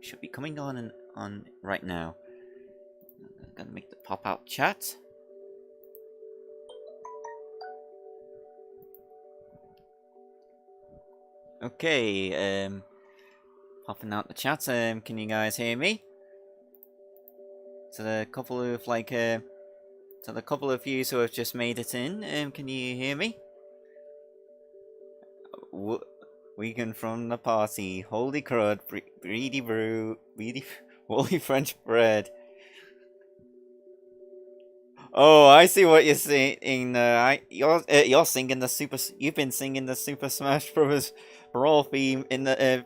should be coming on right now. I'm gonna make the pop-out chat. Okay, popping out the chat. Can you guys hear me? To the couple of to the couple of you who have just made it in, can you hear me? Weekend from the party. Holy crud, greedy brew, greedy holy French bread. Oh, I see what you're saying. You're singing the You've been singing the Super Smash Bros. Brawl theme in the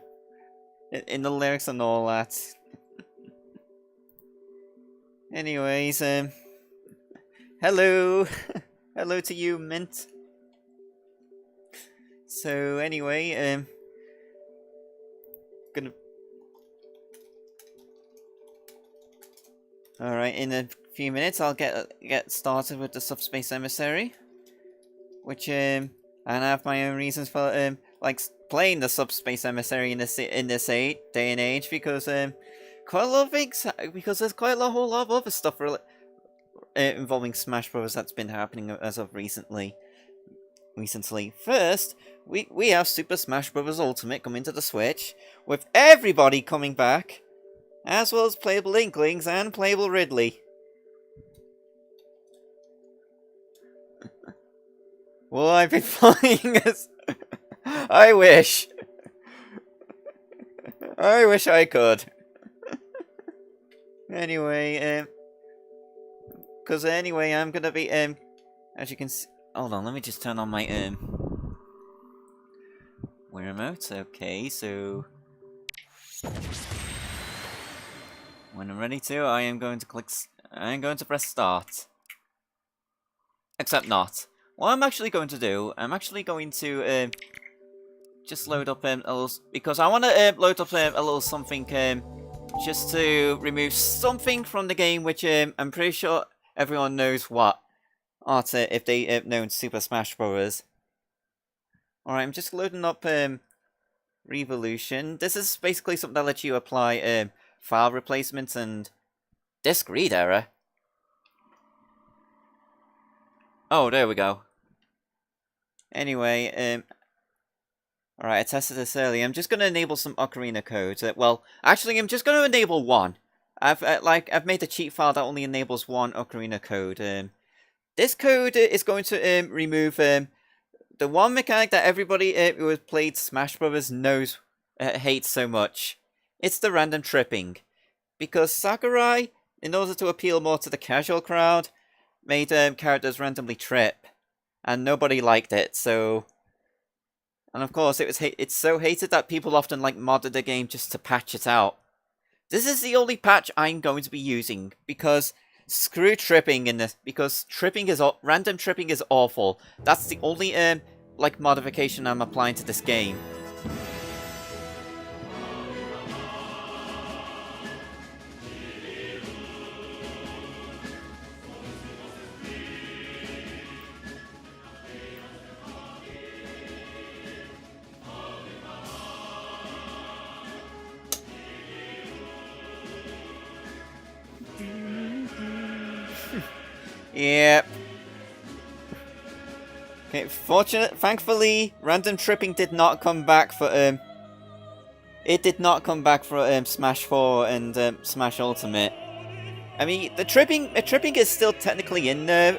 lyrics and all that. Anyways, hello, hello to you, Mint. So anyway, gonna. All right, in a few minutes, I'll get started with the Subspace Emissary, which and I have my own reasons for like playing the Subspace Emissary in this day and age, because quite a lot of things, because there's quite a whole lot of other stuff involving Smash Bros. That's been happening as of recently. First, we have Super Smash Bros. Ultimate coming to the Switch, with everybody coming back, as well as playable Inklings and playable Ridley. Well, I've been playing as... I wish. I wish I could. Anyway, because anyway, I'm gonna be, as you can see... Hold on, let me just turn on my, Wii remote. Okay, so... When I'm ready to, I am going to press start. Except not. What I'm actually going to do, I'm actually going to, just load up, a little... Because I want to, load up, a little something, just to remove something from the game, which, I'm pretty sure everyone knows what. If they have known Super Smash Bros. Alright, I'm just loading up Revolution. This is basically something that lets you apply file replacements and disk read error. Oh, there we go. Anyway, alright, I tested this earlier. I'm just going to enable some Ocarina code. Well, actually, I'm just going to enable one. I've made a cheat file that only enables one Ocarina code. This code is going to remove the one mechanic that everybody who has played Smash Bros. Knows hates so much. It's the random tripping. Because Sakurai, in order to appeal more to the casual crowd, made characters randomly trip. And nobody liked it, so... And of course, it's so hated that people often modded the game just to patch it out. This is the only patch I'm going to be using, because... Screw tripping in this, because random tripping is awful. That's the only modification I'm applying to this game. Yep. Okay, thankfully, random tripping did not come back for, it did not come back for, Smash 4 and, Smash Ultimate. I mean, the tripping is still technically in there,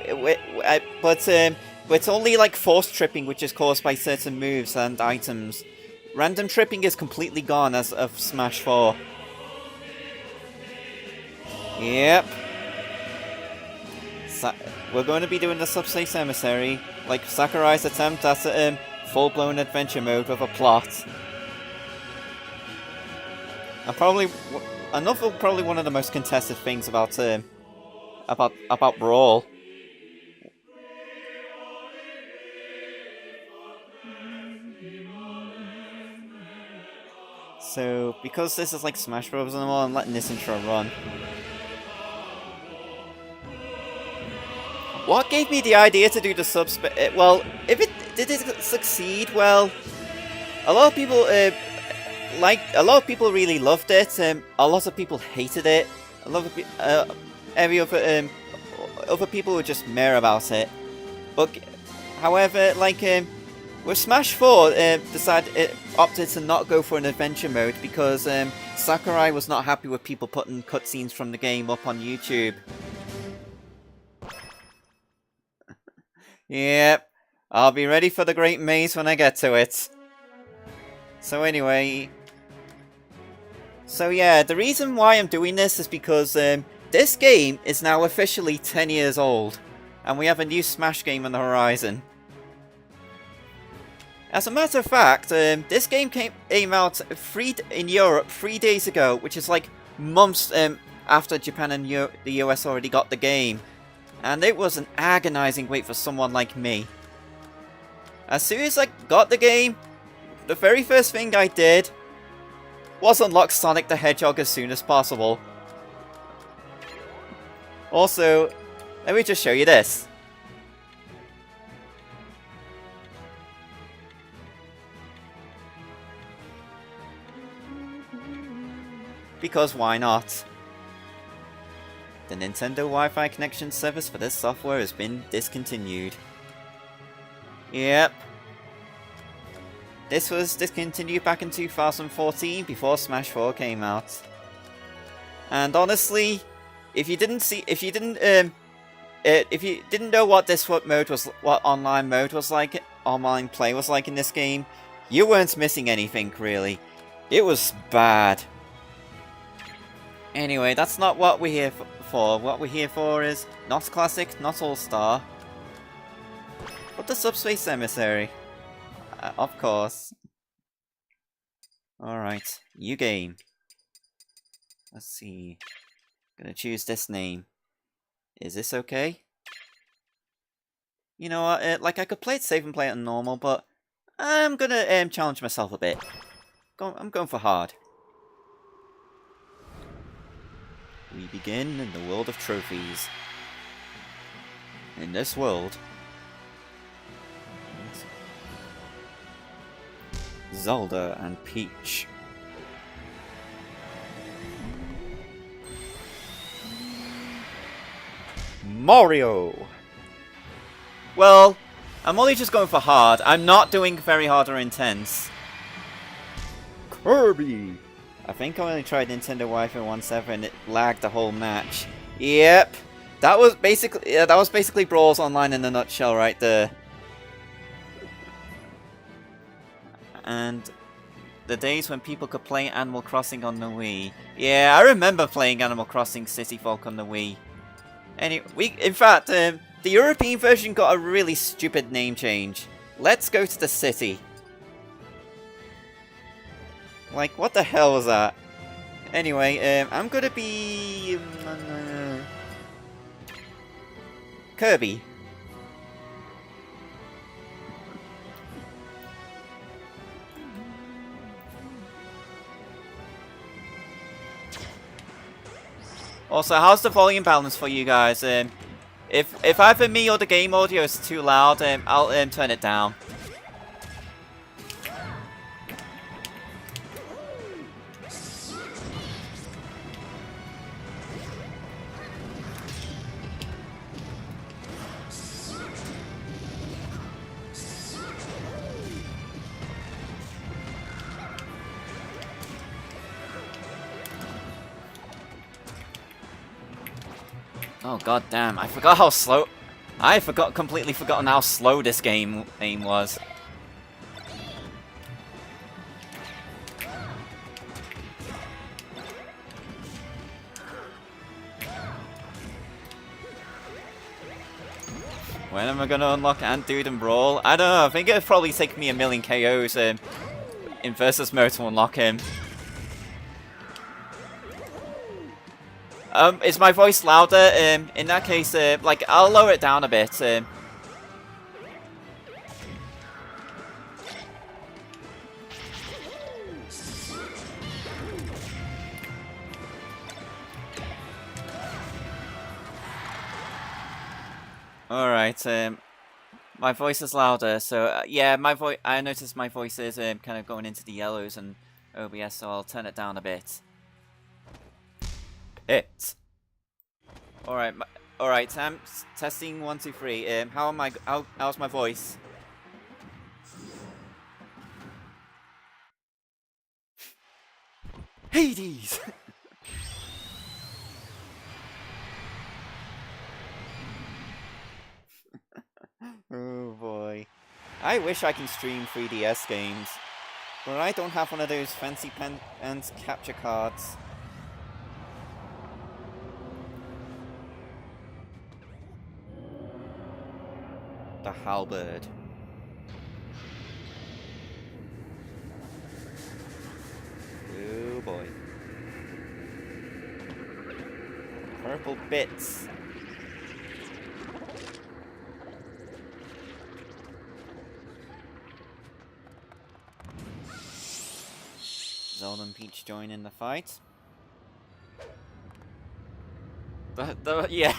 but it's only, forced tripping, which is caused by certain moves and items. Random tripping is completely gone as of Smash 4. Yep. We're going to be doing the Subspace Emissary, like Sakurai's attempt at a full-blown adventure mode with a plot. And probably one of the most contested things about Brawl. So because this is like Smash Bros. And all, I'm letting this intro run. What gave me the idea to do the Subspace? Well, did it succeed? Well, a lot of people like a lot of people really loved it. A lot of people hated it. A lot of every other people were just meh about it. But however, like with Smash 4, opted to not go for an adventure mode because Sakurai was not happy with people putting cutscenes from the game up on YouTube. Yep, I'll be ready for the Great Maze when I get to it. So anyway, so yeah, the reason why I'm doing this is because this game is now officially 10 years old, and we have a new Smash game on the horizon. As a matter of fact, this game came out in Europe 3 days ago, which is like months after Japan and the US already got the game. And it was an agonizing wait for someone like me. As soon as I got the game, the very first thing I did was unlock Sonic the Hedgehog as soon as possible. Also, let me just show you this. Because why not? The Nintendo Wi-Fi connection service for this software has been discontinued. Yep. This was discontinued back in 2014 before Smash 4 came out. And honestly, if you didn't know what what online mode was like, online play was like in this game, you weren't missing anything really. It was bad. Anyway, that's not what we're here for. What we're here for is not Classic, not All-Star, but the Subspace Emissary. Of course. Alright, new game. Let's see. Gonna choose this name. Is this okay? You know what, like I could play it safe and play it on normal, but I'm gonna challenge myself a bit. I'm going for hard. We begin in the world of trophies. In this world, Zelda and Peach. Mario! Well, I'm only just going for hard. I'm not doing very hard or intense. Kirby! I think I only tried Nintendo Wi-Fi once ever and it lagged the whole match. Yep. That was basically Brawl's Online in a nutshell right there. And the days when people could play Animal Crossing on the Wii. Yeah, I remember playing Animal Crossing City Folk on the Wii. Anyway, in fact, the European version got a really stupid name change. Let's go to the city. Like, what the hell was that? Anyway, I'm gonna be... Kirby. Also, how's the volume balance for you guys? If either me or the game audio is too loud, I'll turn it down. Oh god damn, I forgot how slow... completely forgotten how slow this game was. When am I gonna unlock Ant Dude and Brawl? I don't know, I think it'd probably take me a million KOs in versus mode to unlock him. Is my voice louder? In that case, like, I'll lower it down a bit. Alright, my voice is louder, so, yeah, I noticed my voice is kind of going into the yellows and OBS, so I'll turn it down a bit. Pit. Alright, alright, testing 1, 2, 3. How's my voice? Hades! Oh boy. I wish I can stream 3DS games, but I don't have one of those fancy pen and capture cards. The halberd. Oh boy. Purple bits. Zelda and Peach join in the fight. Yeah,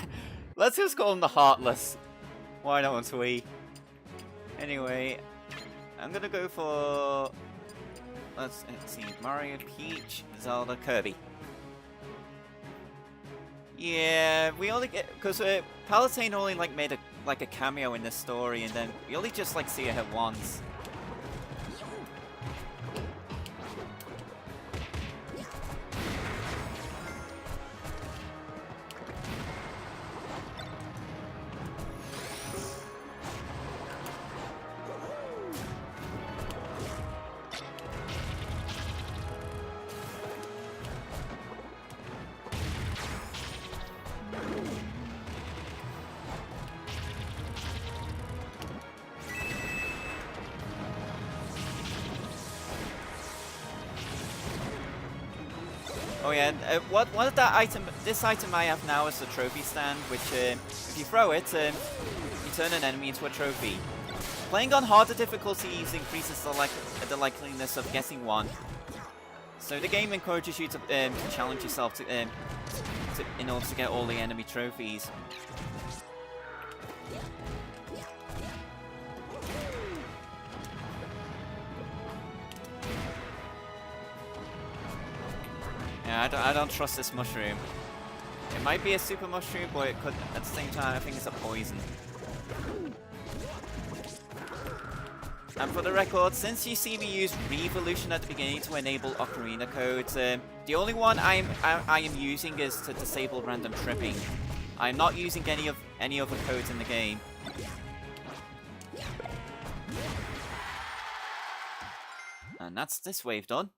let's just call them the Heartless. Why don't we? Anyway, I'm gonna go for... Let's see, Mario, Peach, Zelda, Kirby. Yeah, we only get... Because Palutena only made a cameo in this story, and then we only just see her once. Oh yeah, what of that item? This item I have now is a trophy stand, which if you throw it, you turn an enemy into a trophy. Playing on harder difficulties increases the likeliness of getting one. So the game encourages you to challenge yourself in order to get all the enemy trophies. Yeah, I don't trust this mushroom. It might be a super mushroom, but it could, at the same time, I think it's a poison. And for the record, since you see me use Revolution at the beginning to enable Ocarina codes, the only one I am using is to disable random tripping. I'm not using any other codes in the game. And that's this wave done.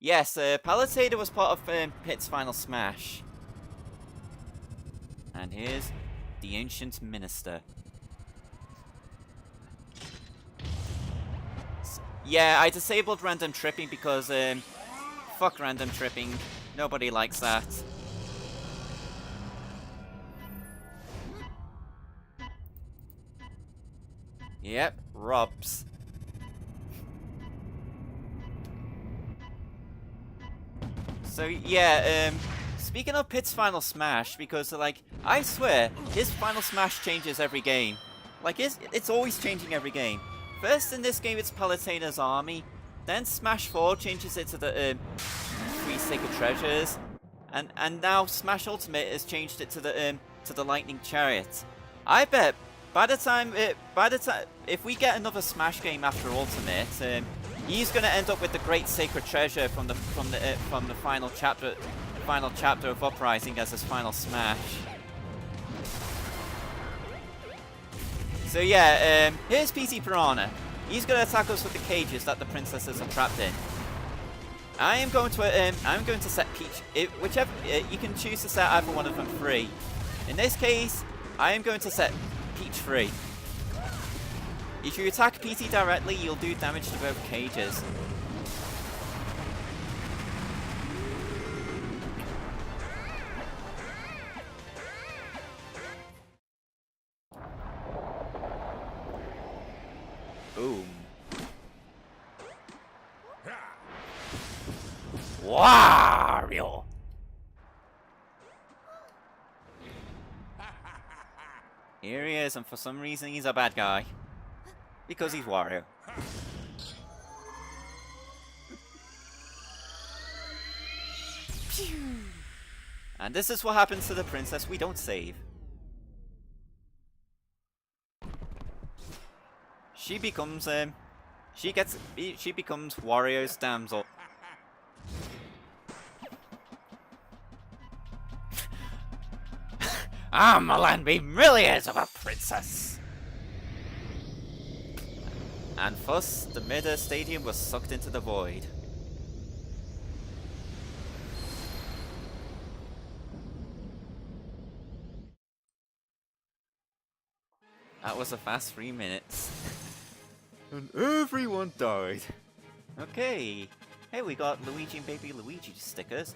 Yes, Palutena was part of Pit's final smash. And here's the Ancient Minister. Yeah, I disabled random tripping because, fuck random tripping. Nobody likes that. Yep, Robs. So yeah, speaking of Pit's final smash, because I swear his final smash changes every game. It's always changing every game. First in this game it's Palutena's army, then Smash 4 changes it to the 3 Sacred Treasures, and now Smash Ultimate has changed it to the Lightning Chariot. I bet by the time if we get another Smash game after Ultimate, he's gonna end up with the Great Sacred Treasure from the final chapter of Uprising as his final smash. So yeah, here's PT Piranha. He's gonna attack us with the cages that the princesses are trapped in. I'm going to set Peach. Whichever you can choose to set either one of them free. In this case, I am going to set Peach free. If you attack PT directly, you'll do damage to both cages. Boom. Wario! Here he is, and for some reason he's a bad guy. Because he's Wario. And this is what happens to the princess we don't save. She becomes, she becomes Wario's damsel. Milan be millions of a princess! And thus, the Midder Stadium was sucked into the void. That was a fast 3 minutes. And everyone died. Okay. Hey, we got Luigi and Baby Luigi stickers.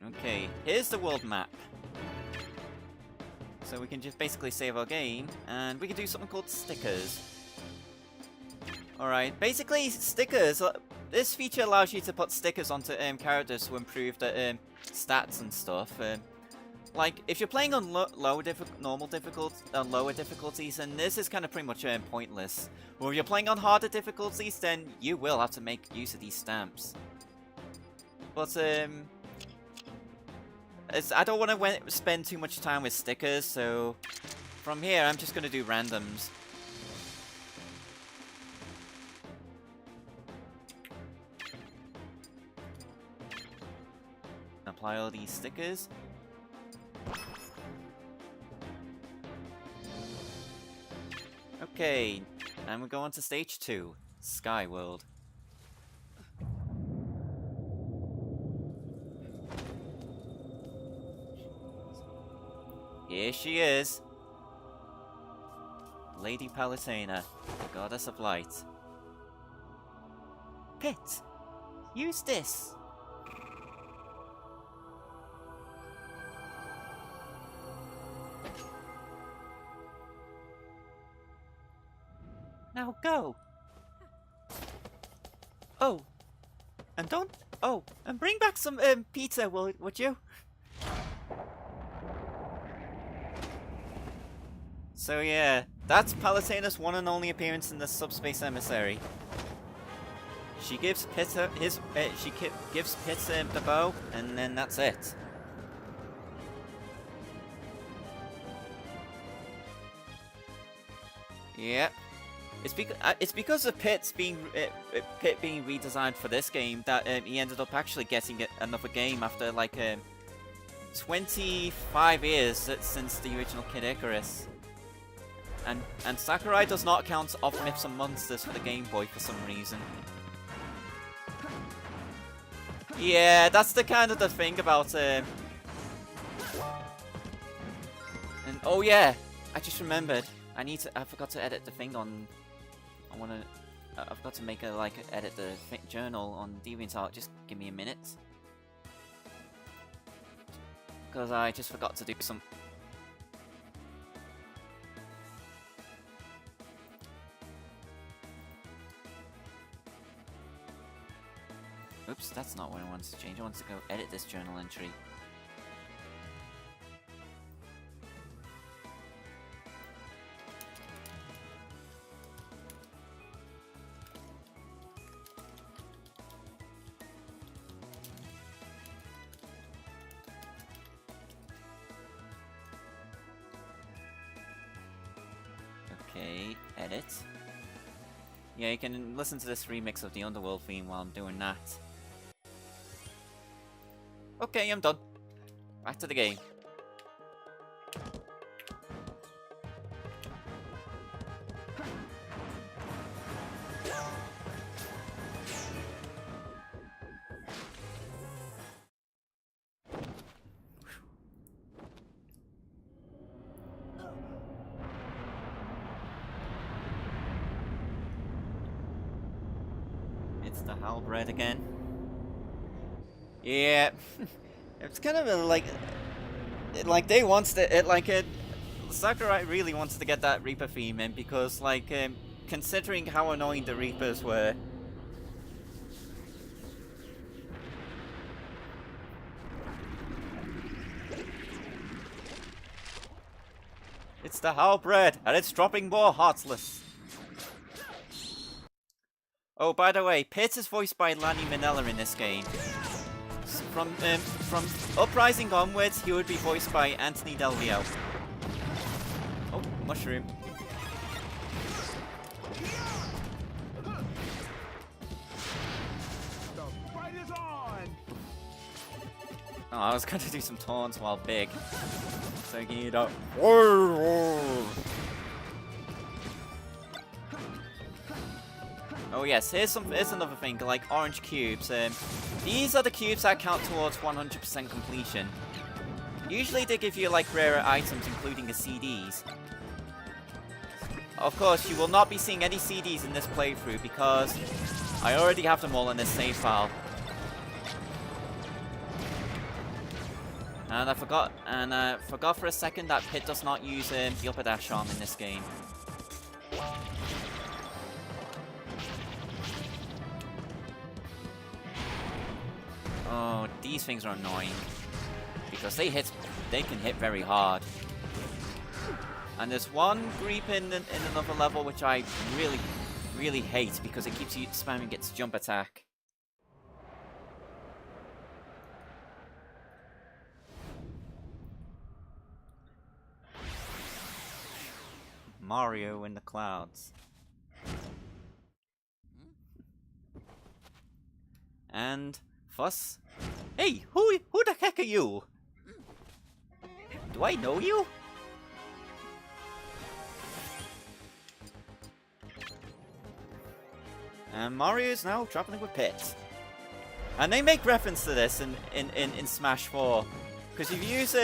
Okay, here's the world map. So we can just basically save our game, and we can do something called stickers. Alright, basically stickers, this feature allows you to put stickers onto characters to improve the stats and stuff. Like, if you're playing on lower difficulties, then this is kind of pretty much pointless. Or if you're playing on harder difficulties, then you will have to make use of these stamps. But, I don't want to spend too much time with stickers, so from here I'm just going to do randoms. Apply all these stickers. Okay, and we go on to stage 2, Sky World. Here she is, Lady Palutena, the goddess of light. Pit, use this. Now go! Oh! And don't... Oh! And bring back some, pizza, would you? So yeah, that's Palutena's one and only appearance in the Subspace Emissary. She gives Pit gives Pit the bow, and then that's it. Yep. It's because of Pit being redesigned for this game that he ended up actually getting another game after like 25 years since the original Kid Icarus. And Sakurai does not count off Myths and Monsters for the Game Boy for some reason. Yeah, that's the kind of the thing about And oh yeah, I just remembered. I forgot to edit the thing on. I forgot to make edit the journal on DeviantArt. Just give me a minute, because I just forgot to do some. Oops, that's not what I wanted to change. I wanted to go edit this journal entry. Okay, edit. Yeah, you can listen to this remix of the Underworld theme while I'm doing that. Okay, I'm done. Back to the game. It's the halberd again. Yeah, it's kind of like they wants to Sakurai really wants to get that Reaper theme in because considering how annoying the Reapers were. It's the halberd and it's dropping more heartless. Oh, by the way, Pit is voiced by Lanny Minella in this game. From Uprising onwards, he would be voiced by Anthony Del Vio. Oh, mushroom. The fight is on. Oh, I was going to do some taunts while big. So you know. Oh yes, here's another thing, like orange cubes. These are the cubes that count towards 100% completion. Usually they give you like rarer items, including the CDs. Of course, you will not be seeing any CDs in this playthrough because I already have them all in this save file. And I forgot for a second that Pit does not use the upper dash arm in this game. Oh, these things are annoying because they can hit very hard. And there's one creep in another level which I really hate because it keeps you spamming its jump attack. Mario in the clouds. And Fuss. Hey, who the heck are you? Do I know you? And Mario is now traveling with Pit. And they make reference to this in Smash 4. Because if you use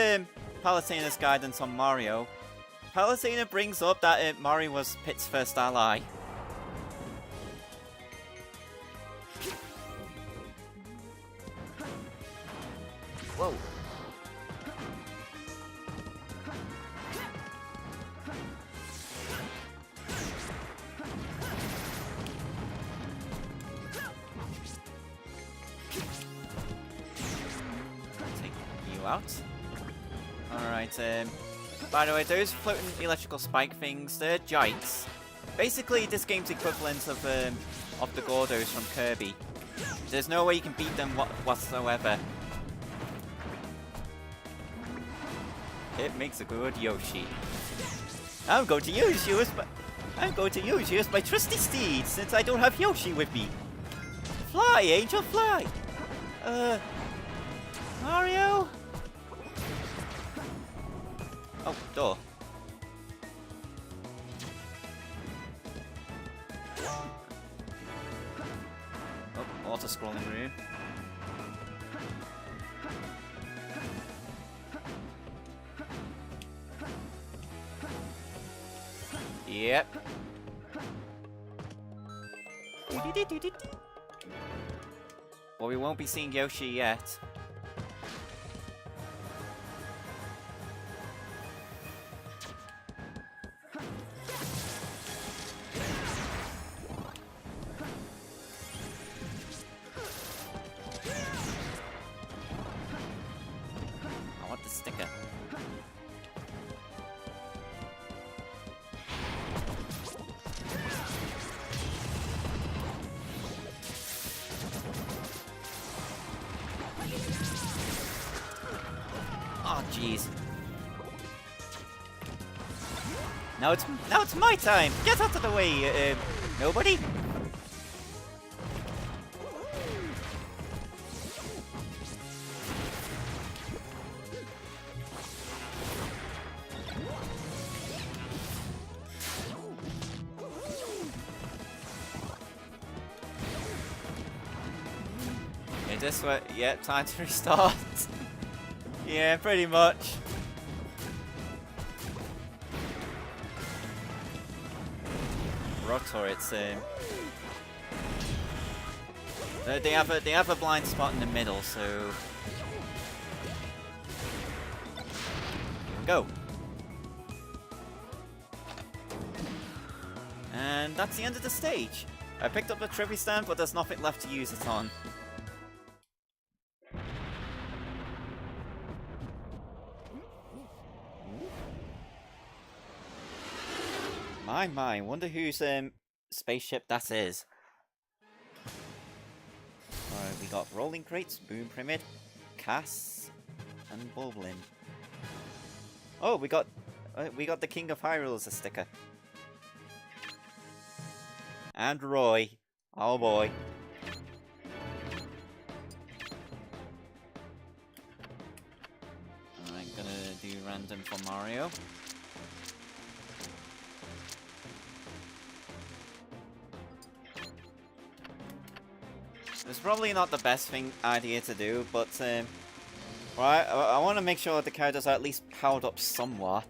Palutena's guidance on Mario, Palutena brings up that Mario was Pit's first ally. Whoa. Take you out. Alright, by the way, those floating electrical spike things, they're Jikes. Basically, this game's equivalent of the Gordos from Kirby. There's no way you can beat them whatsoever. It makes a good Yoshi. I'm going to use you as my trusty steed since I don't have Yoshi with me. Fly, Angel, fly! Mario? Oh, door. Oh, auto-scrolling room. Yep. Well, we won't be seeing Yoshi yet. I want the sticker. Oh, jeez. Now it's my time. Get out of the way, nobody. Okay, this way. Yep, time to restart. Yeah, pretty much. Rock turrets. They have a blind spot in the middle, so go. And that's the end of the stage. I picked up the trivia stand, but there's nothing left to use it on. My, wonder whose spaceship that is. got Rolling Crates, Boom Pyramid, Cass, and Bulblin. Oh, we got the King of Hyrule as a sticker. And Roy. Oh boy. Alright, gonna do random for Mario. It's probably not the best idea to do, but right, I want to make sure the characters are at least powered up somewhat.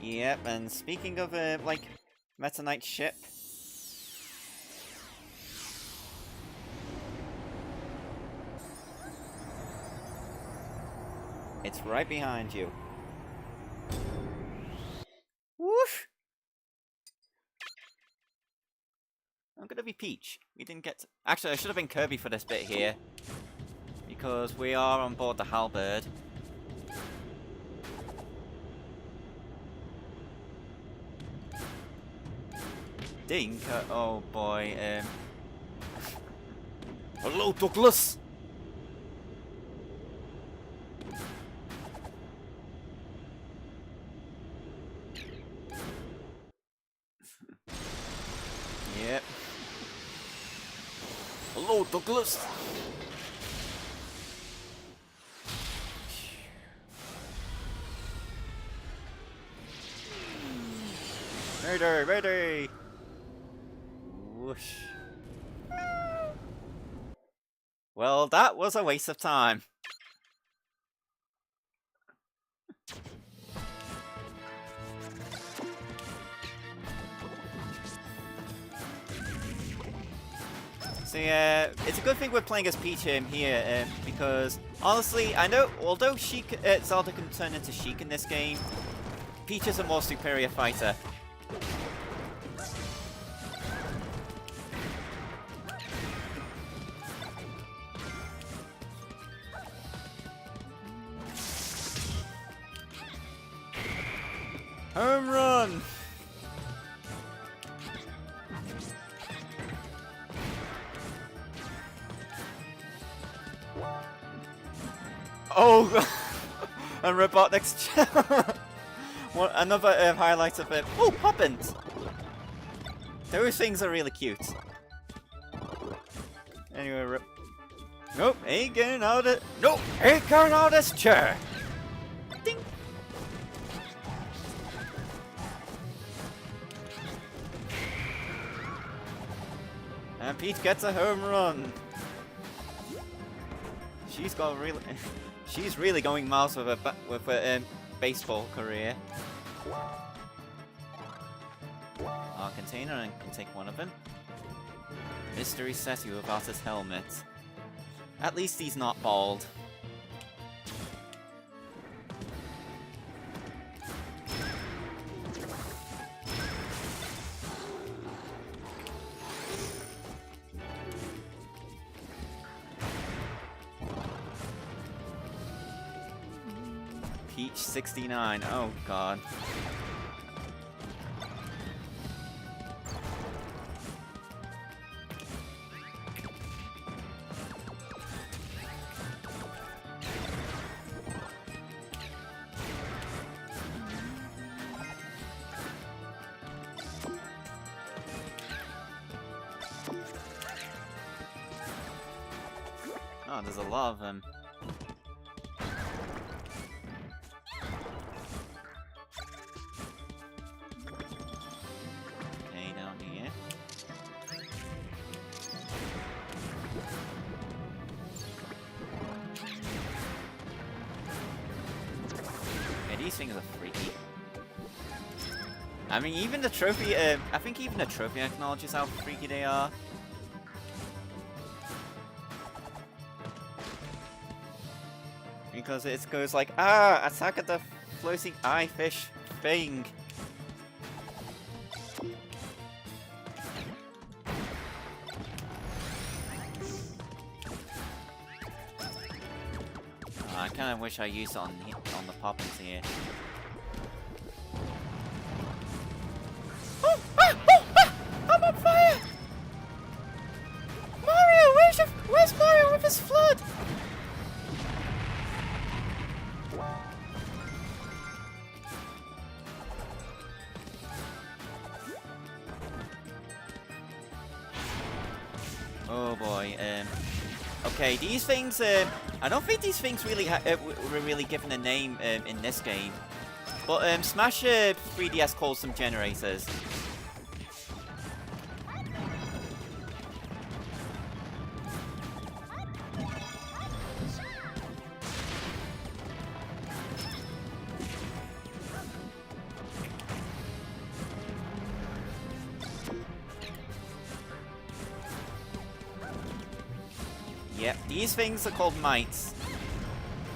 Yep, and speaking of like Meta Knight's ship. It's right behind you. Woof! I'm gonna be Peach. We didn't get to... Actually, I should have been Kirby for this bit here. Because we are on board the Halberd. Dink? Oh boy, Hello, Douglas! Yep. Hello, Douglas! Ready, ready! Whoosh. Well, that was a waste of time. So yeah, it's a good thing we're playing as Peach here, because honestly, I know, although Zelda can turn into Sheik in this game, Peach is a more superior fighter. Home run! Oh! And Robotnik's another highlight of it. Oh, Poppins! Those things are really cute. Anyway, nope, ain't getting out of... Nope, ain't getting out of this chair! Ding! And Peach gets a home run. She's got really... She's really going miles with her baseball career. Our container and can take one of them. Mystery Setty without his helmet. At least he's not bald. Peach 69. Oh god. Oh, there's a lot of them. Okay, down here. Yeah, these things are freaky. I mean, even the trophy, I think even the trophy acknowledges how freaky they are. Because it goes like, ah, attack at the floating eye fish thing. I kind of wish I used it on the poppers here. Oh! Ah! Oh! Ah! I'm on fire! Mario, where's Mario with his flood? Oh boy. Okay, these things. I don't think these things really were really given a name in this game. But Smash 3DS calls them generators. Yep, these things are called mites.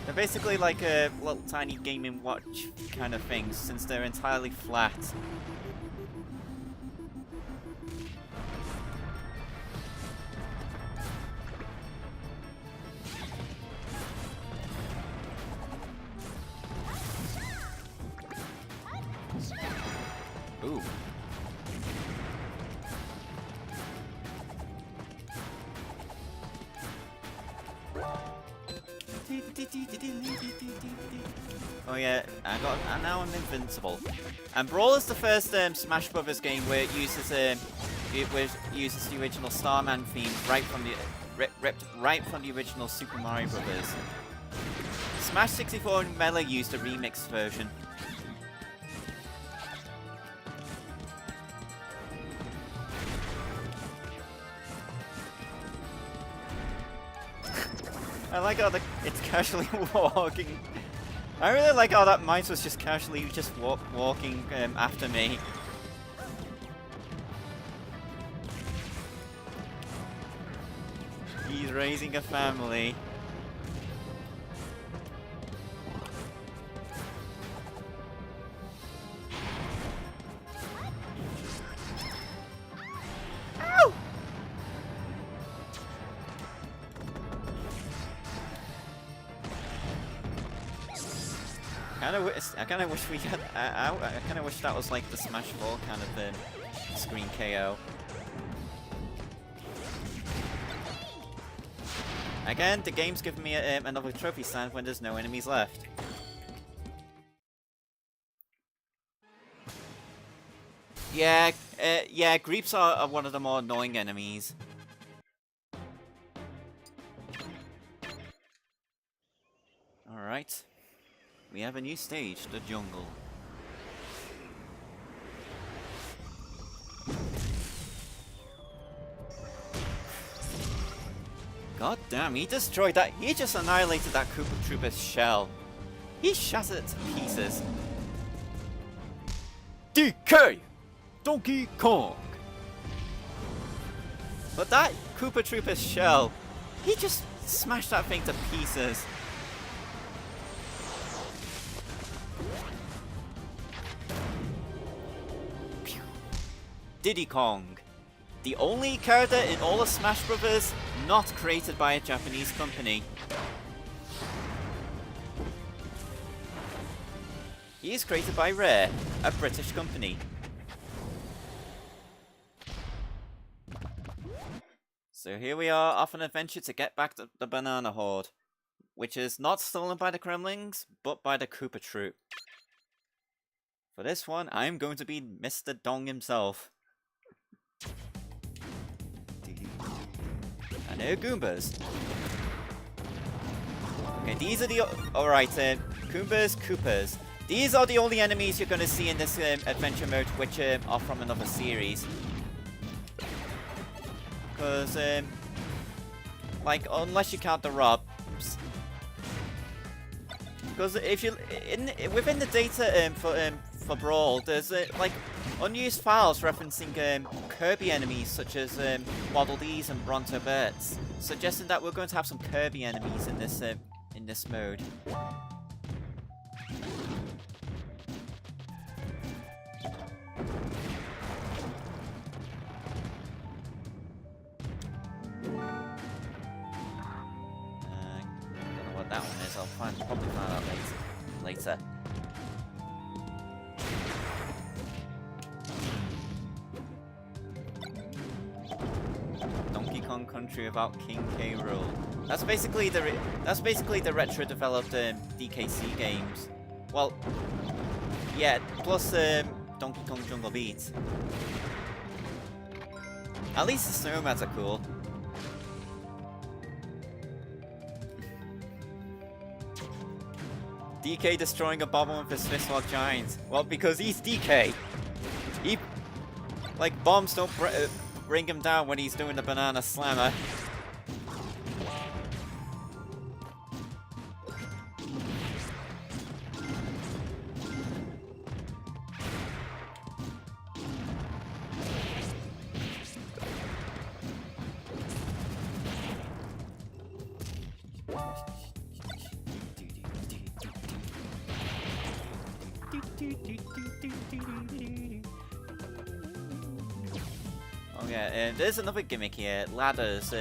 They're basically like a little tiny Game & Watch kind of things, since they're entirely flat. Ooh. Oh yeah, now I'm invincible. And Brawl is the first Smash Brothers game where it uses the original Starman theme ripped right from the original Super Mario Brothers. Smash 64 and Melee used a remixed version. I like how it's casually walking. I really like how that mice was just casually just walking after me. He's raising a family. I kind of wish we had. I kind of wish that was like the Smash 4 kind of screen KO. Again, the game's giving me another trophy stand when there's no enemies left. Yeah, yeah, Greeps are one of the more annoying enemies. Alright. We have a new stage, the jungle. God damn, he destroyed that. He just annihilated that Koopa Troopa's shell. He shattered it to pieces. DK! Donkey Kong! But that Koopa Troopa's shell, he just smashed that thing to pieces. Diddy Kong, the only character in all of Smash Brothers not created by a Japanese company. He is created by Rare, a British company. So here we are off an adventure to get back to the Banana Horde, which is not stolen by the Kremlings, but by the Koopa Troop. For this one, I'm going to be Mr. Dong himself. And they're Goombas. Okay, these are the... Alright, Goombas, Koopas. These are the only enemies you're going to see in this adventure mode, which are from another series. Because, like, unless you count the Robs. Because if you... within the data for Brawl, there's, like, unused files referencing Kirby enemies such as Waddle Dees and Bronto Birds, suggesting that we're going to have some Kirby enemies in this mode. Don't know what that that one is. I'll probably find out later. Donkey Kong Country without King K. Rool. That's basically the retro developed DKC games. Well, yeah, plus Donkey Kong Jungle Beat. At least the snowmans are cool. DK destroying a bomb with his fist while giant. Well, because he's DK. Like, bombs don't bring him down when he's doing the banana slammer. Okay, there's another gimmick here, ladders,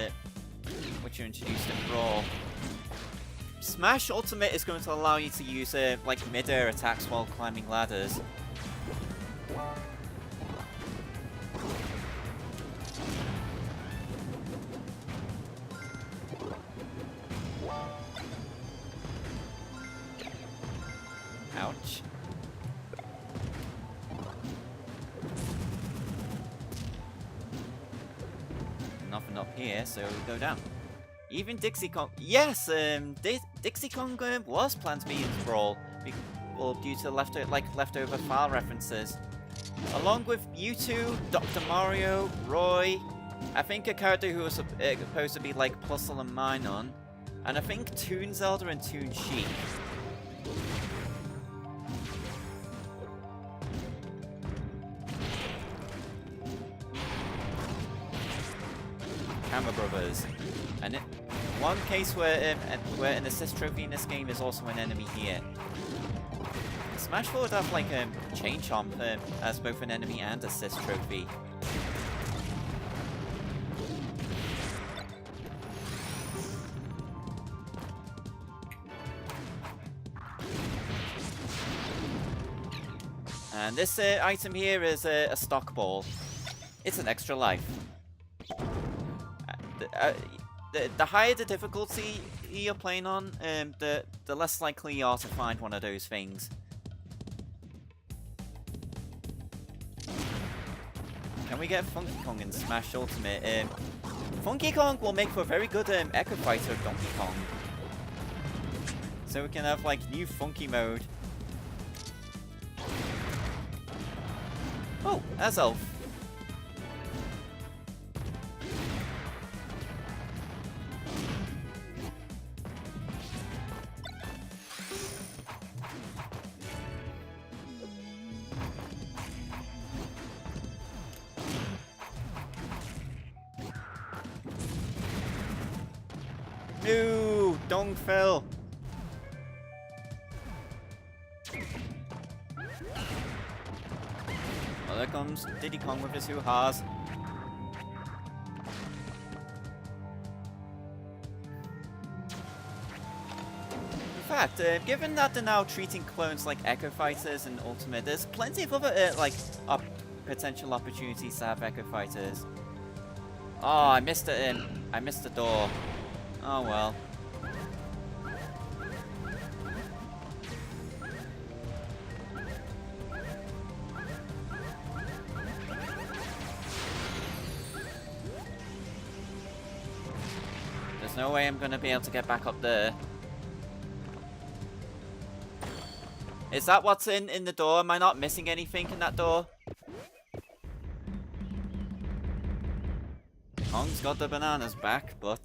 which are introduced in Brawl. Smash Ultimate is going to allow you to use like mid-air attacks while climbing ladders. Ouch. Nothing up here, so we go down. Even Dixie Kong. Yes, Dixie Kong was planned to be in Brawl, well, due to leftover file references. Along with Mewtwo, Dr. Mario, Roy, I think a character who was supposed to be like Plusle and Minun, and I think Toon Zelda and Toon Sheik. Camera Brothers, and one case where an assist trophy in this game is also an enemy here. Smash 4 would have like a Chain Chomp as both an enemy and assist trophy. And this item here is a stock ball. It's an extra life. The higher the difficulty you're playing on, the less likely you are to find one of those things. Can we get Funky Kong in Smash Ultimate? Funky Kong will make for a very good Echo Fighter of Donkey Kong. So we can have like new funky mode. Oh, Azelf. No, Dong fell. Well, there comes Diddy Kong with his hoo-has. In fact, given that they're now treating clones like Echo Fighters and Ultimate, there's plenty of other potential opportunities to have Echo Fighters. Oh, I missed it. I missed the door. Oh well. There's no way I'm gonna be able to get back up there. Is that what's in the door? Am I not missing anything in that door? Kong's got the bananas back, but...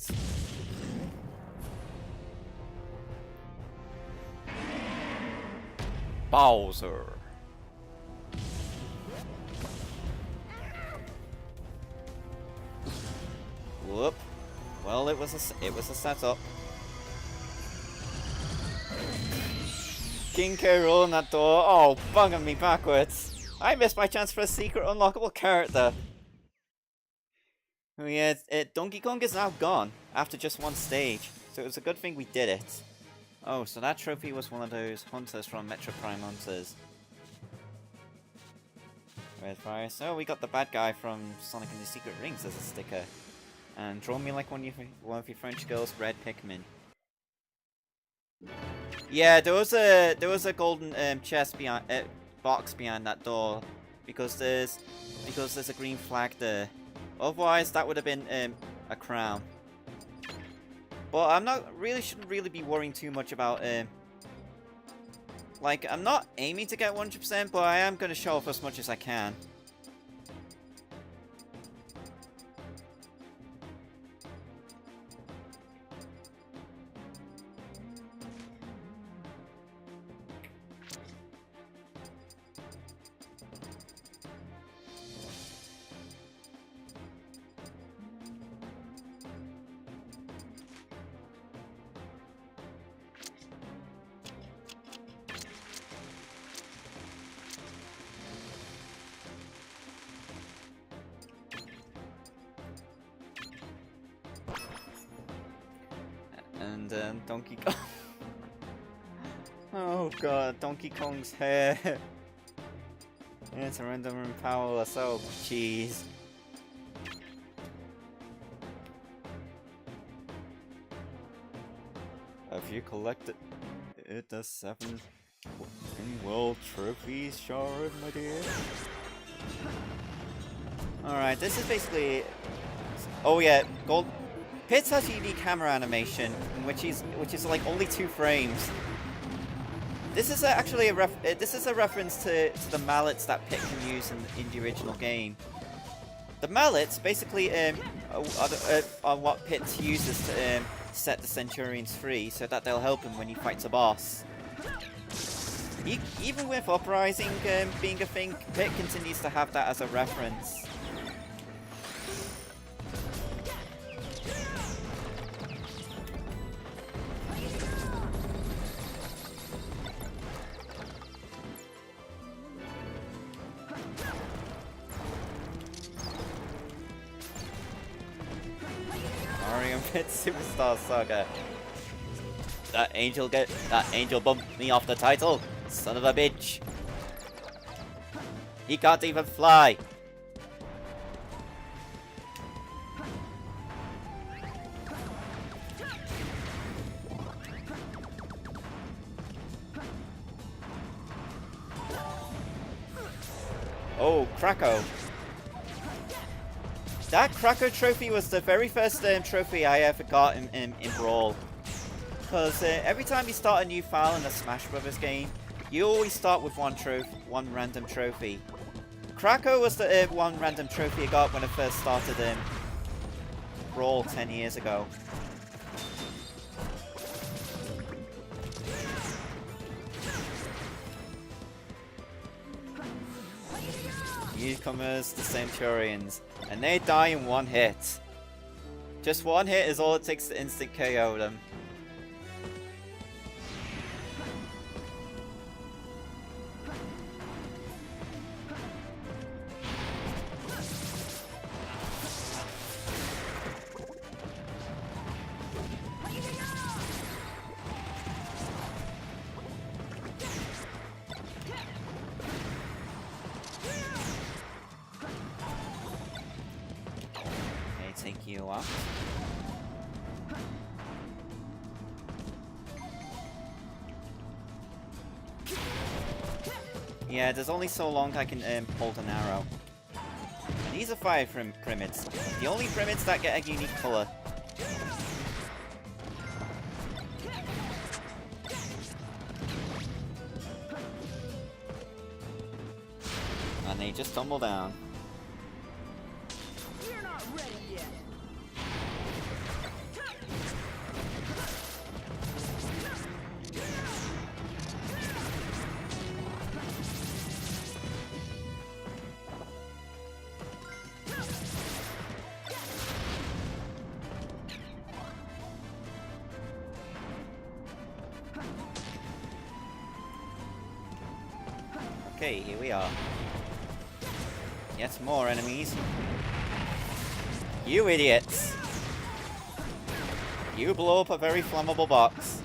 Bowser. Whoop. Well, it was a setup. King K. Rool in that door. Oh, bugging me backwards. I missed my chance for a secret unlockable character. Oh yeah, Donkey Kong is now gone after just one stage, so it was a good thing we did it. Oh, so that trophy was one of those hunters from Metro Prime Hunters. Red Fire. So we got the bad guy from Sonic and the Secret Rings as a sticker. And draw me like one of your French girls, Red Pikmin. Yeah, there was a golden chest behind box behind that door because there's a green flag there. Otherwise, that would have been a crown. But I'm not really shouldn't really be worrying too much about like I'm not aiming to get 100%, but I am going to show off as much as I can. And Donkey Kong. Oh god, Donkey Kong's hair. It's random and powerless. Oh jeez. Have you collected the 7 world trophies, Sharon, my dear? Alright, this is basically. Oh yeah, gold. Pitts has unique camera animation, which is like only 2 frames. This is actually a reference to the mallets that Pitt can use in the original game. The mallets basically are what Pitt uses to set the Centurions free, so that they'll help him when he fights a boss. Even with Uprising being a thing, Pitt continues to have that as a reference. Superstar Saga. That angel bumped me off the title. Son of a bitch. He can't even fly. Oh, Krakow. That Krakow trophy was the very first trophy I ever got in Brawl. Because every time you start a new file in a Smash Brothers game, you always start with one random trophy. Krakow was the one random trophy I got when I first started Brawl 10 years ago. Newcomers, the Centurions, and they die in 1 hit. Just 1 hit is all it takes to instant KO them. Take you up. Yeah, there's only so long I can hold an arrow. These are fire pyramids. The only pyramids that get a unique color. And they just tumble down. Okay, here we are. Yet more enemies. You idiots! You blow up a very flammable box.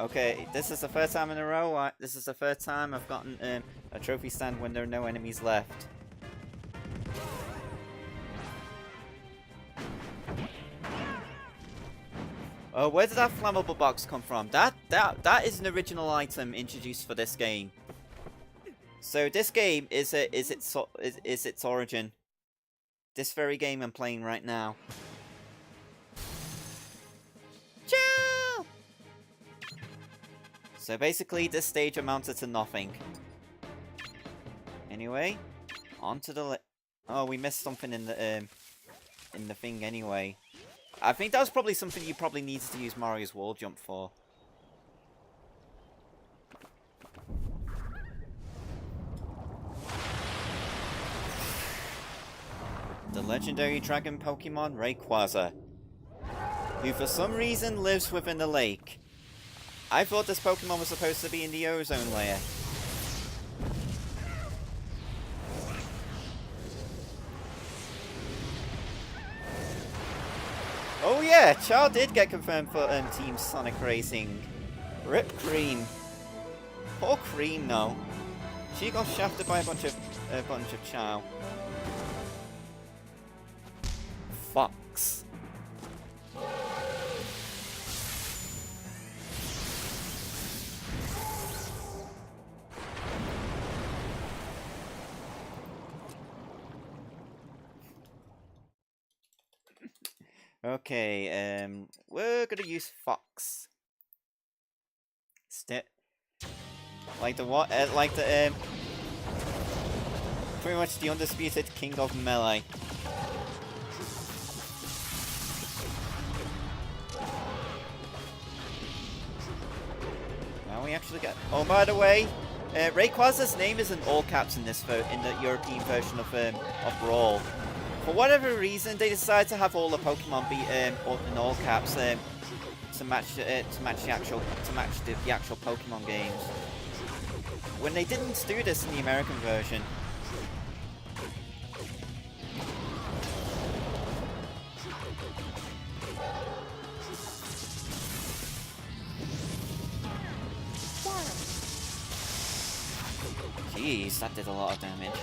Okay, this is the third time in a row. This is the third time I've gotten a trophy stand when there are no enemies left. Oh, where did that flammable box come from? That is an original item introduced for this game. So this game is its origin. This very game I'm playing right now. Ciao! So basically, this stage amounted to nothing. Anyway, onto the. Oh, we missed something in the thing anyway. I think that was probably something you probably needed to use Mario's wall jump for. The legendary dragon Pokemon Rayquaza, who for some reason lives within the lake. I thought this Pokemon was supposed to be in the ozone layer. Oh yeah, Char did get confirmed for Team Sonic Racing. Rip Cream. Poor Cream, no. She got shafted by a bunch of Chow. Fox. Okay, we're gonna use Fox. Like the what? Pretty much the undisputed king of melee. Now we actually get. Oh, by the way, Rayquaza's name is in all caps in this in the European version of Brawl. For whatever reason, they decided to have all the Pokemon be in all caps to match the actual Pokemon games. When they didn't do this in the American version. Jeez, that did a lot of damage.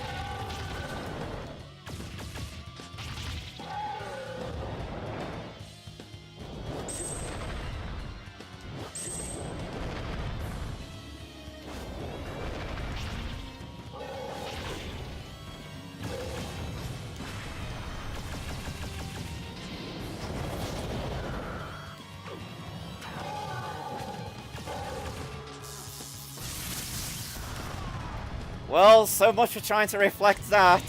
Well, so much for trying to reflect that.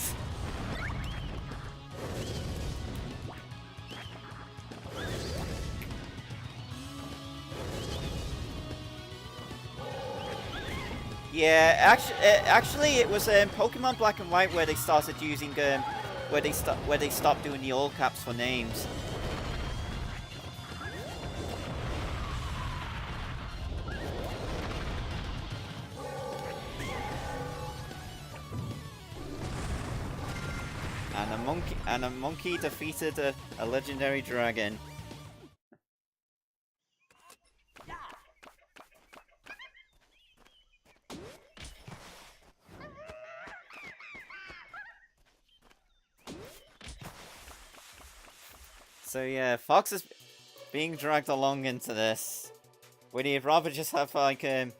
Yeah, actually, it was Pokemon Black and White where they started using where they stopped doing the all caps for names. And a monkey defeated a legendary dragon. So yeah, Fox is being dragged along into this. When he'd rather just have when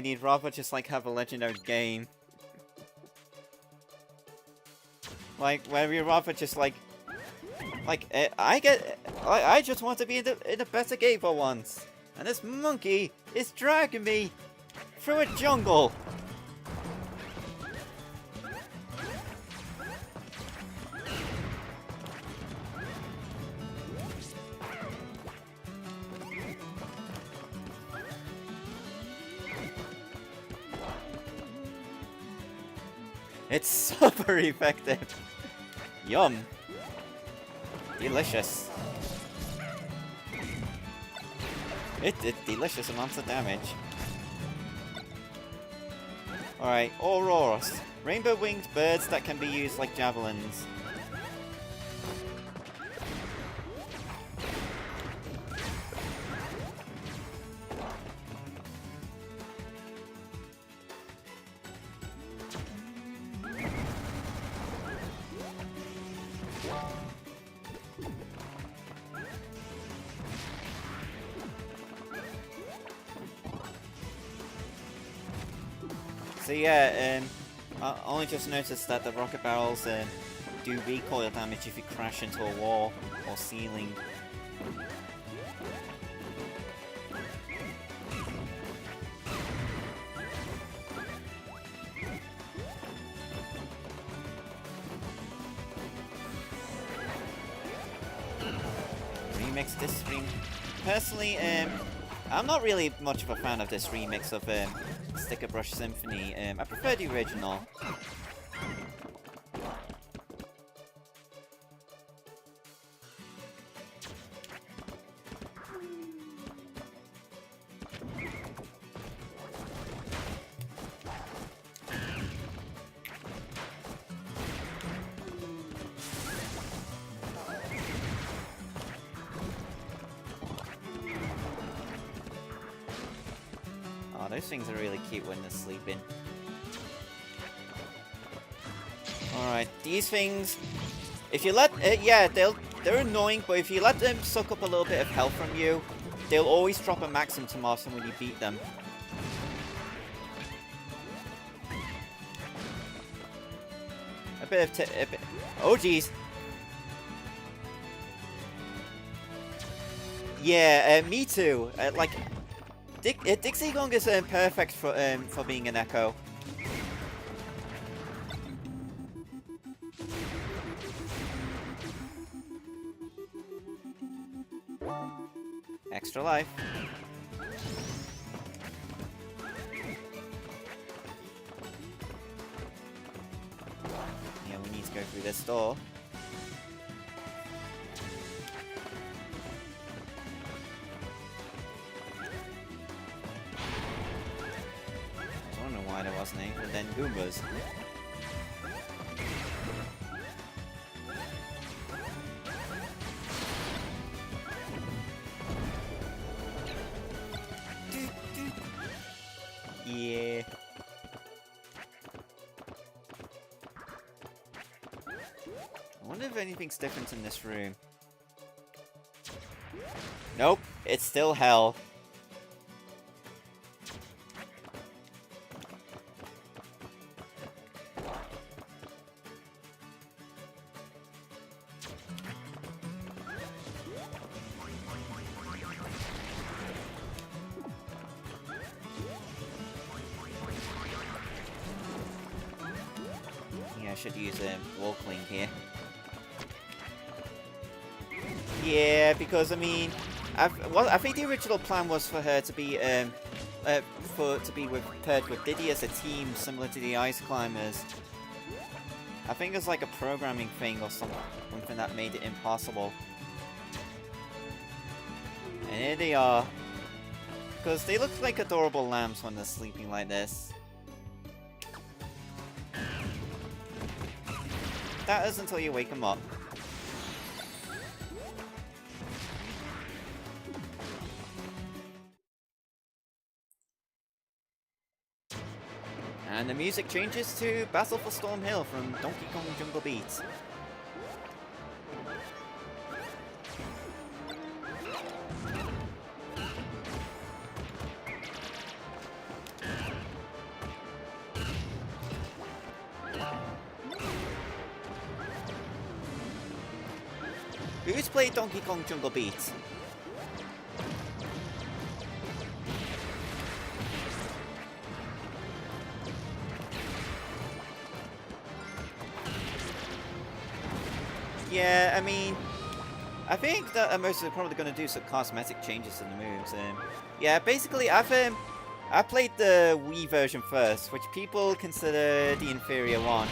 he'd rather just like have a legendary game. Like, where we rather just I just want to be in a better game for once, and this monkey is dragging me through a jungle. It's super effective. Yum. Delicious. It did delicious amounts of damage. Alright, Auroras. Rainbow winged birds that can be used like javelins. So yeah, I only just noticed that the rocket barrels do recoil damage if you crash into a wall or ceiling. Remix this stream. Personally, I'm not really much of a fan of this remix of Sticker Brush Symphony. I prefer the original. Oh, those things are really cute when they're sleeping. Alright, these things, if you let, yeah, they're annoying, but if you let them suck up a little bit of health from you, they'll always drop a maximum to Marston when you beat them. A bit of oh jeez. Yeah, me too. Like, Dixie Gong is perfect for being an echo. Extra life. Yeah, we need to go through this door. I don't know why there wasn't any, but then Goombas. Yeah. I wonder if anything's different in this room. Nope, it's still hell. I should use a wall cling here. Yeah, because I mean, I think the original plan was for her to be paired with Diddy as a team, similar to the Ice Climbers. I think it's like a programming thing or something that made it impossible. And here they are, because they look like adorable lambs when they're sleeping like this. That is until you wake them up. And the music changes to Battle for Storm Hill from Donkey Kong Jungle Beat. Who's played Donkey Kong Jungle Beat? Yeah, I mean, I think that most are probably going to do some cosmetic changes to the moves. Yeah, basically, I played the Wii version first, which people consider the inferior one,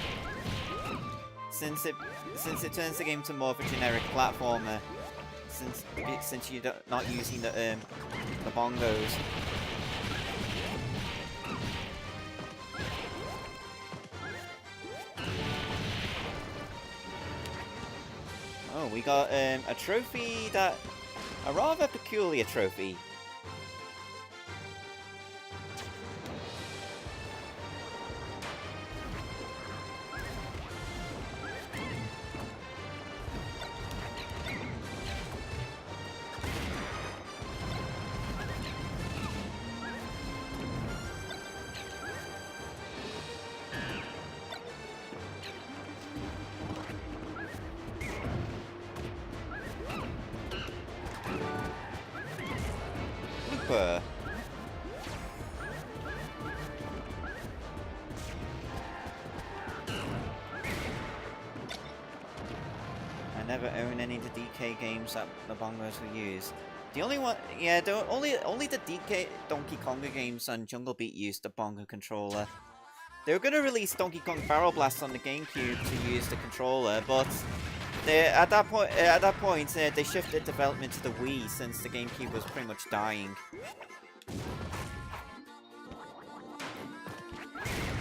since it turns the game to more of a generic platformer, since you're not using the bongos. Oh, we got a trophy a rather peculiar trophy. Super. I never own any of the DK games that the bongos were used. The only one, yeah, only the DK Donkey Konga games and Jungle Beat used the bongo controller. They were going to release Donkey Kong Barrel Blast on the GameCube to use the controller, but at that point, they shifted development to the Wii since the GameCube was pretty much dying.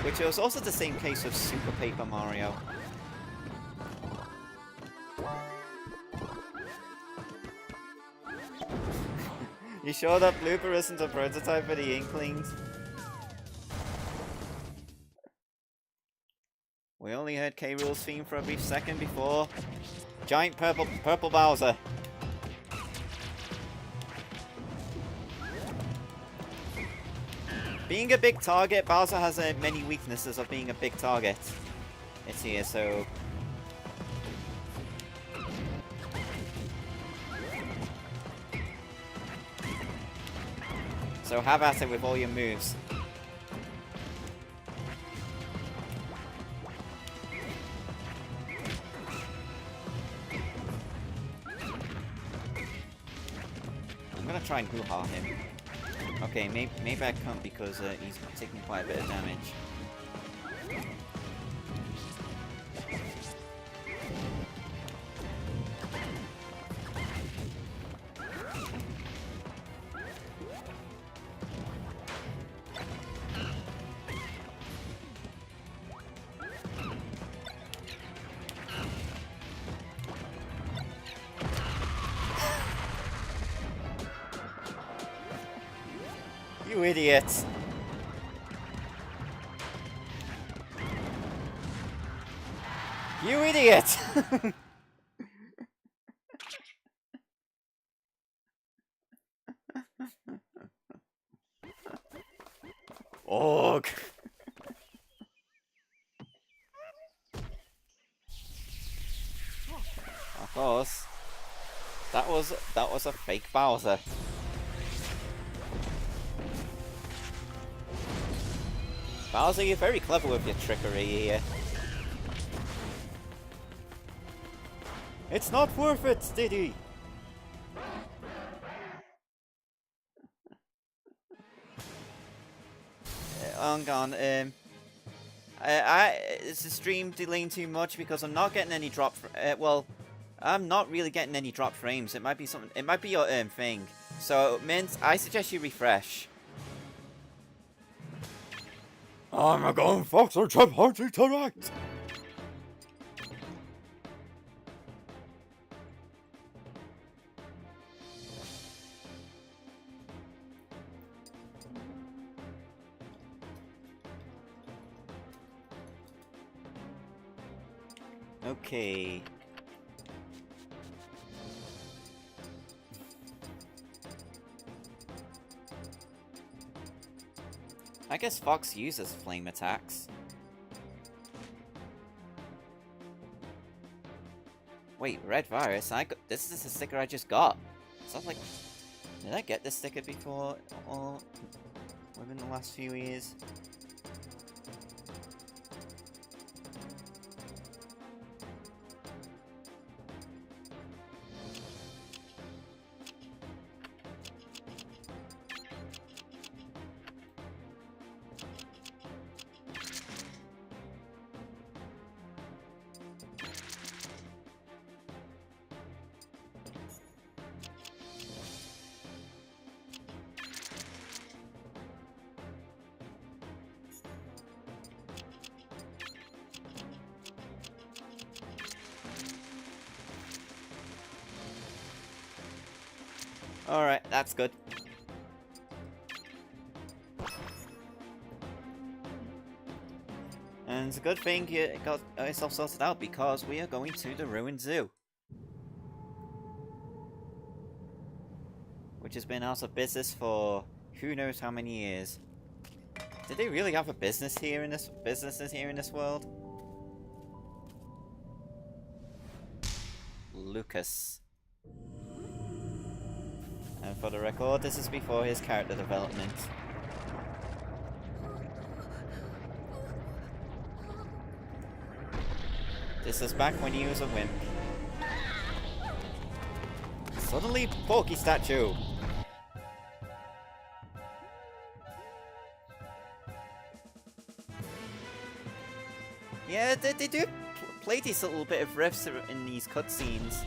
Which was also the same case with Super Paper Mario. You sure that blooper isn't a prototype for the Inklings? We only heard K. Rool's theme for a brief second before. Giant purple Bowser. Being a big target, Bowser has many weaknesses of being a big target. It's here, so... So have at it with all your moves. I'm gonna try and hoo-ha him. Okay, maybe I can't because he's taking quite a bit of damage. You idiot! You idiot! Ugh! Of course. That was a fake Bowser. Bowser, you're very clever with your trickery here. It's not worth it, Diddy! Hang on, is the stream delaying too much because I'm not getting any drop, well, I'm not really getting any drop frames. It might be something, it might be your thing. So, Mint, I suggest you refresh. I'm going fox or jump party tonight! Okay. I guess Fox uses flame attacks. Wait, Red Virus? This is a sticker I just got. Sounds like... Did I get this sticker before or within the last few years? Alright, that's good. And it's a good thing you got yourself sorted out because we are going to the Ruined Zoo. Which has been out of business for who knows how many years. Did they really have a businesses here in this world? Lucas. And for the record, this is before his character development. This is back when he was a wimp. Suddenly, Porky statue! Yeah, they do play these little bit of riffs in these cutscenes.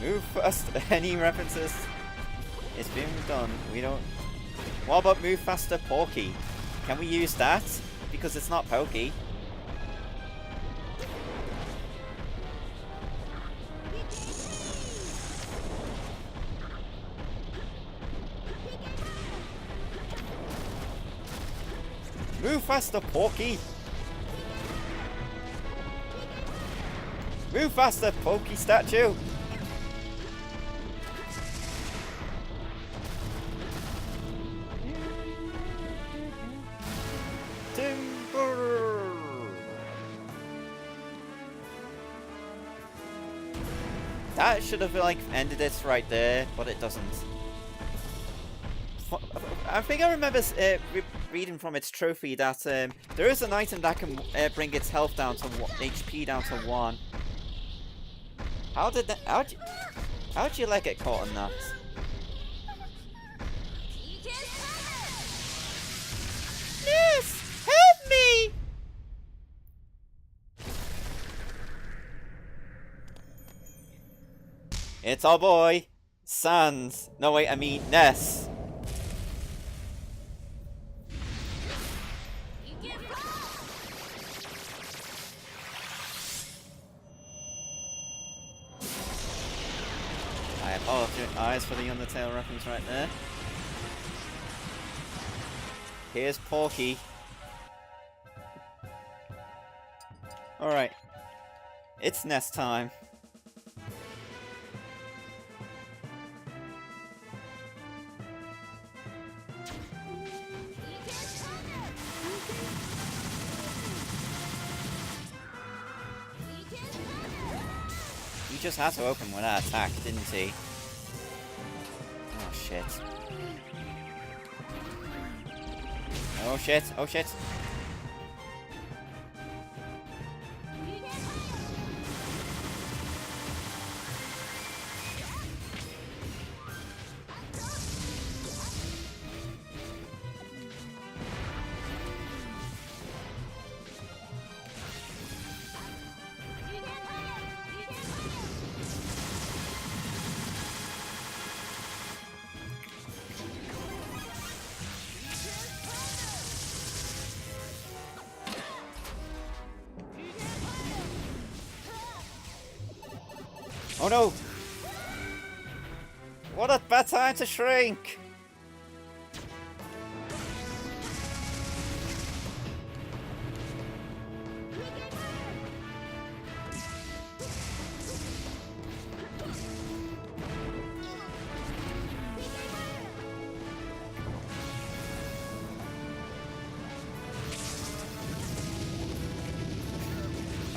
Move fast. Any references? It's been done. We don't. What about move faster, Porky? Can we use that? Because it's not Pokey. Move faster, Porky! Move faster, Pokey statue! That should have like ended it right there, but it doesn't. I think I remember reading from its trophy that there is an item that can bring its health down to HP down to 1. How'd you like get caught in that? Yes! Help me! It's our boy, Sans. No wait, I mean Ness. I apologize for the Undertale reference right there. Here's Porky. Alright. It's Ness time. He just had to open with that attack, didn't he? Oh shit. Oh shit, oh shit. Oh no! What a bad time to shrink!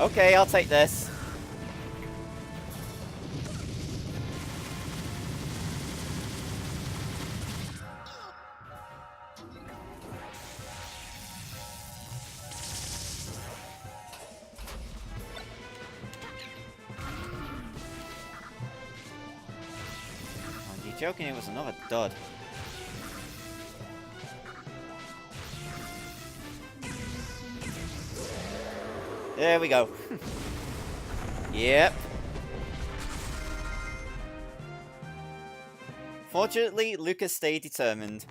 Okay, I'll take this. Joking, it was another dud. There we go. Yep. Fortunately, Lucas stayed determined.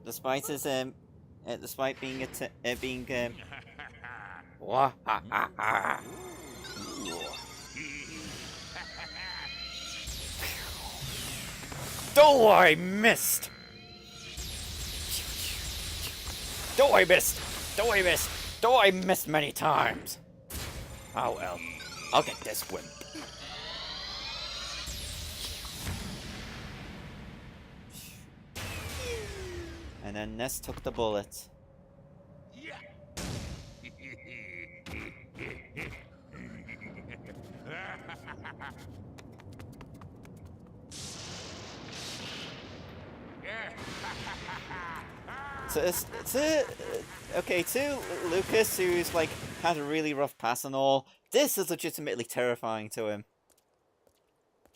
Despite his despite being Wah ha ha ha. Oh, I missed! Oh, I missed! Oh, I missed! Oh, I missed many times! Oh well, I'll get this wimp. And then Ness took the bullet. To Lucas, who's like had a really rough pass and all, this is legitimately terrifying to him.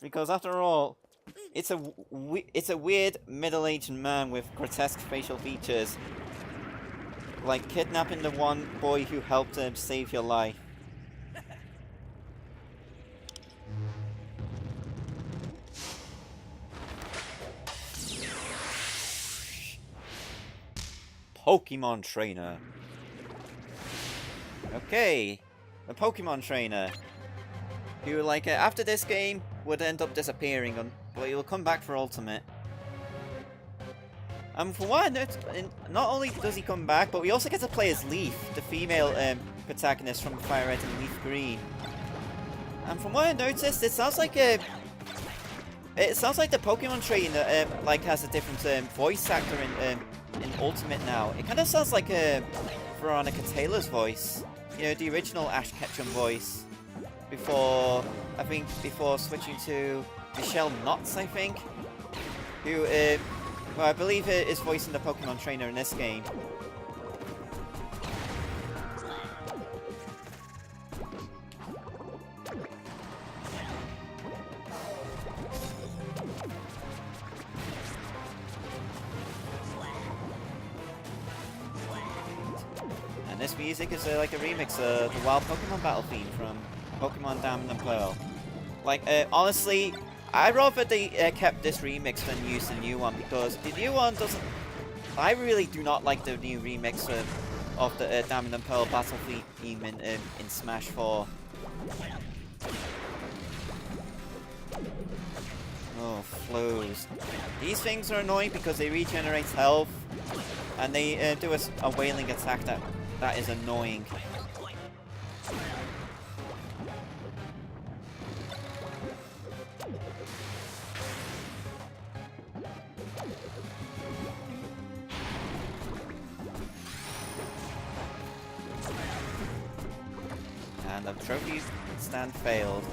Because after all, it's a weird middle-aged man with grotesque facial features, like kidnapping the one boy who helped him save your life. Pokemon Trainer. Okay, the Pokemon Trainer, who like after this game would end up disappearing, but he will come back for Ultimate. For one, not only does he come back, but we also get to play as Leaf, the female protagonist from Fire Red and Leaf Green. And from what I noticed, it sounds like the Pokemon Trainer like has a different voice actor in Ultimate now. It kind of sounds like Veronica Taylor's voice, you know, the original Ash Ketchum voice. Before switching to Michelle Knotts, I think, who well, I believe is voicing the Pokemon Trainer in this game. And this music is like a remix of the Wild Pokemon Battle theme from Pokemon Diamond and Pearl. Like, honestly, I'd rather they kept this remix than used the new one, because the new one doesn't... I really do not like the new remix of the Diamond and Pearl Battle theme in Smash 4. Oh, flows. These things are annoying because they regenerate health, and they do a wailing attack that is annoying. And the trophy stand failed.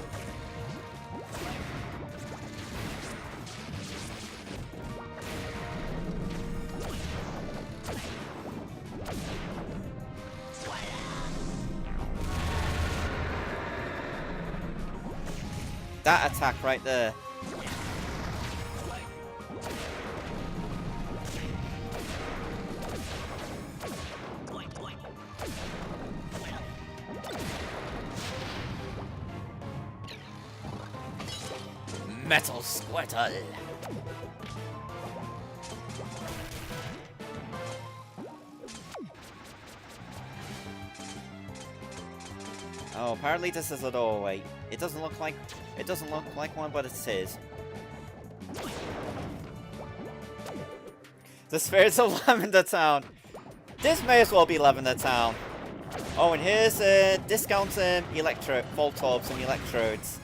That attack right there. Metal Squirtle. Oh, apparently this is a doorway. It doesn't look like one, but it is. The spirits of Lavender Town. This may as well be Lavender Town. Oh, and here's discount Voltorbs and Electrodes.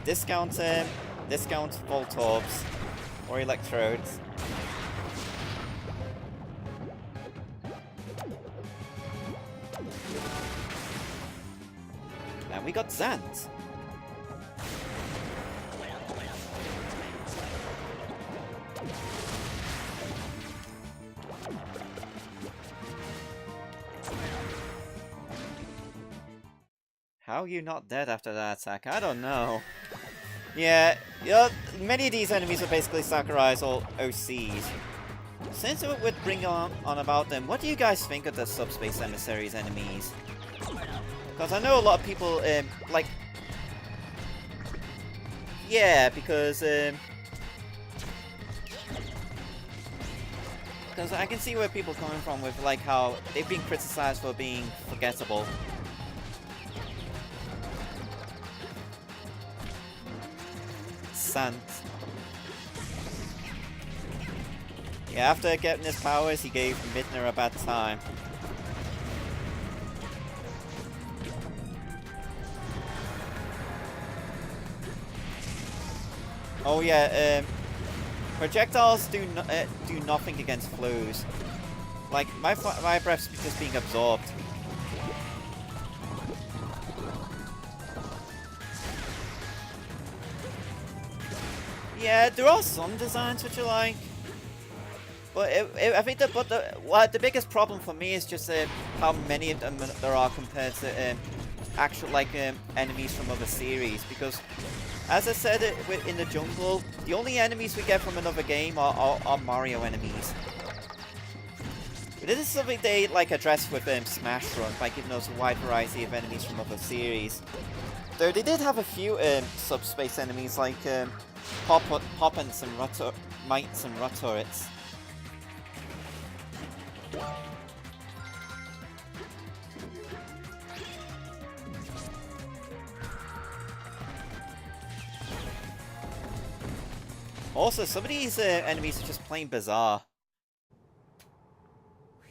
Discount Voltorbs or Electrodes. And we got Zant. How are you not dead after that attack? I don't know. Yeah, many of these enemies are basically Sakurai's old OCs. Since it would bring on about them, what do you guys think of the Subspace Emissaries enemies? Because I know a lot of people, like... Yeah, because, Because I can see where people are coming from with like how they've been criticized for being forgettable. Sant. Yeah, after getting his powers, he gave Midna a bad time. Oh yeah, projectiles do nothing against flows. Like my breath's just being absorbed. Yeah, there are some designs which are like, but I think the biggest problem for me is just how many of them there are compared to actual enemies from other series. Because as I said in the jungle, the only enemies we get from another game are Mario enemies. But this is something they address with Smash Run by giving us a wide variety of enemies from other series. Though they did have a few subspace enemies like Poppins and Mites and Roturets. Also, some of these enemies are just plain bizarre.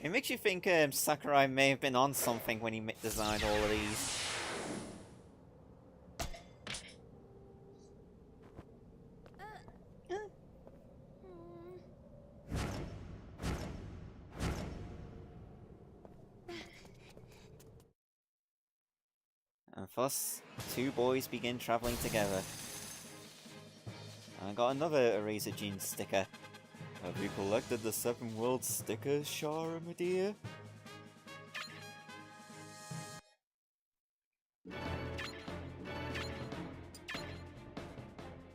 It makes you think Sakurai may have been on something when he designed all of these. And thus, two boys begin travelling together. I got another Eraser Jeans sticker. Have you collected the 7 world stickers, Shara, my dear?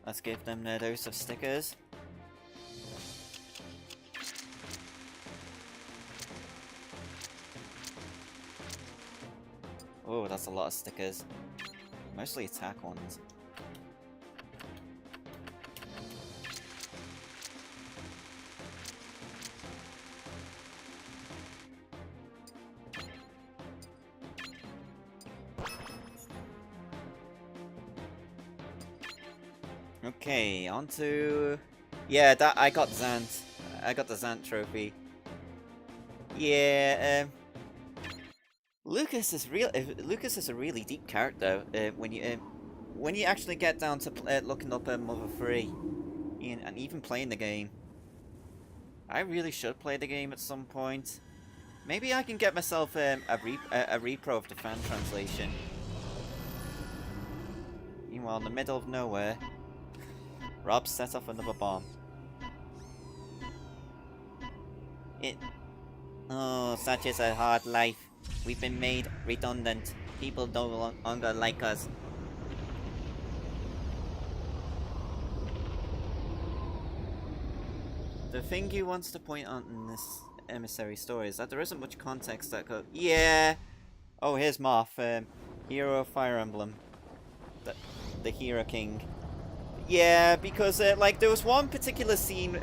Let's give them their dose of stickers. Oh, that's a lot of stickers. Mostly attack ones. Okay, on to... Yeah, I got Zant. I got the Zant trophy. Yeah, Lucas is a really deep character when you actually get down to looking up Mother 3 and even playing the game. I really should play the game at some point. Maybe I can get myself a repro of the fan translation. Meanwhile, in the middle of nowhere, Rob set off another bomb. Oh, such is a hard life. We've been made redundant. People no longer like us. The thing he wants to point out in this Emissary story is that there isn't much context that could... Yeah! Oh, here's Moth, hero of Fire Emblem. The Hero King. Yeah, because, there was one particular scene,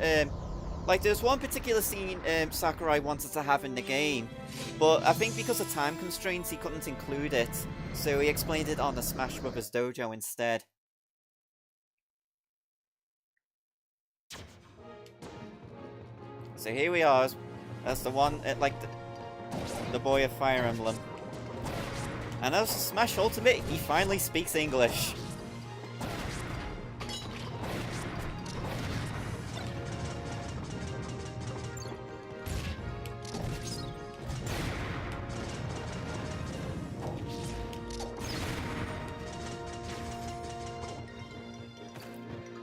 Sakurai wanted to have in the game, but I think because of time constraints he couldn't include it, so he explained it on the Smash Bros. Dojo instead. So here we are, as the one, the boy of Fire Emblem. And as Smash Ultimate, he finally speaks English.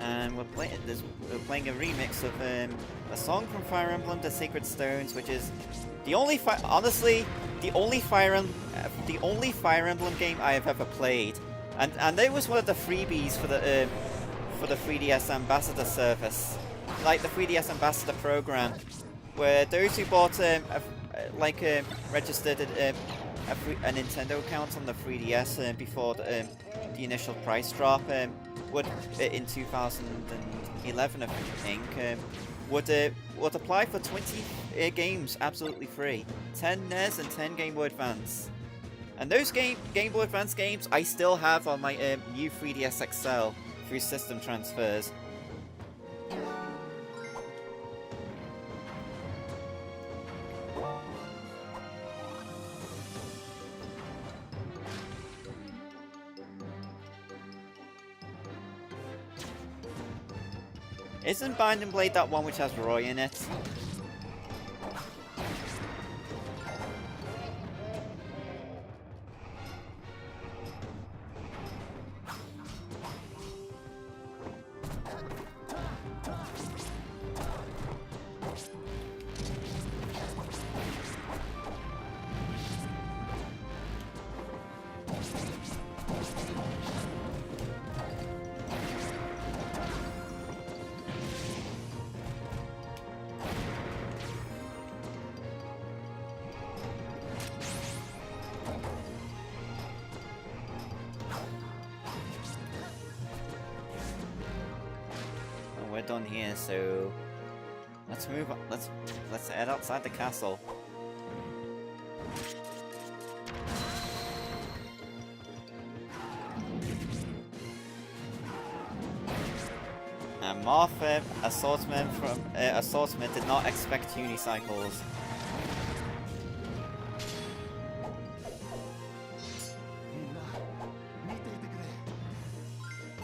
And we're playing a remix of a song from Fire Emblem: The Sacred Stones, which is the only Fire Emblem game I have ever played, and it was one of the freebies for the 3DS Ambassador service, like the 3DS Ambassador program, where those who bought registered a Nintendo account on the 3DS before the initial price drop would in 2011 I think would apply for 20 games absolutely free. 10 NES and 10 Game Boy Advance. And those Game Boy Advance games I still have on my new 3DS XL through system transfers. Isn't Binding Blade that one which has Roy in it? We're done here, so let's move on. Let's head outside the castle. And Martha, a swordsman did not expect unicycles.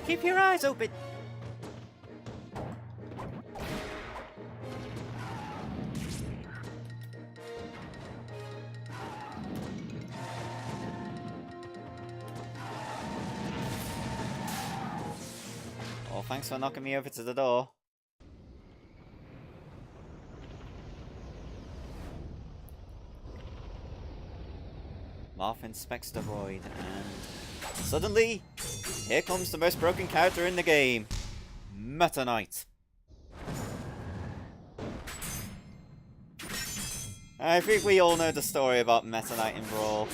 Keep your eyes open. Oh, thanks for knocking me over to the door. Martha inspects the void, and suddenly, here comes the most broken character in the game, Meta Knight. I think we all know the story about Meta Knight in Brawl.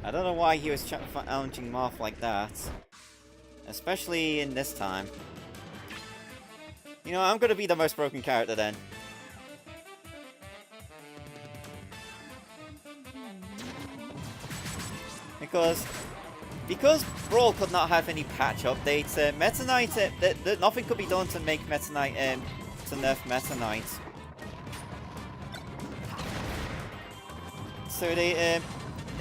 I don't know why he was challenging Marth like that. Especially in this time. You know, I'm gonna be the most broken character then. Because Brawl could not have any patch updates, Meta Knight, nothing could be done to make Meta Knight, to nerf Meta Knight. So they,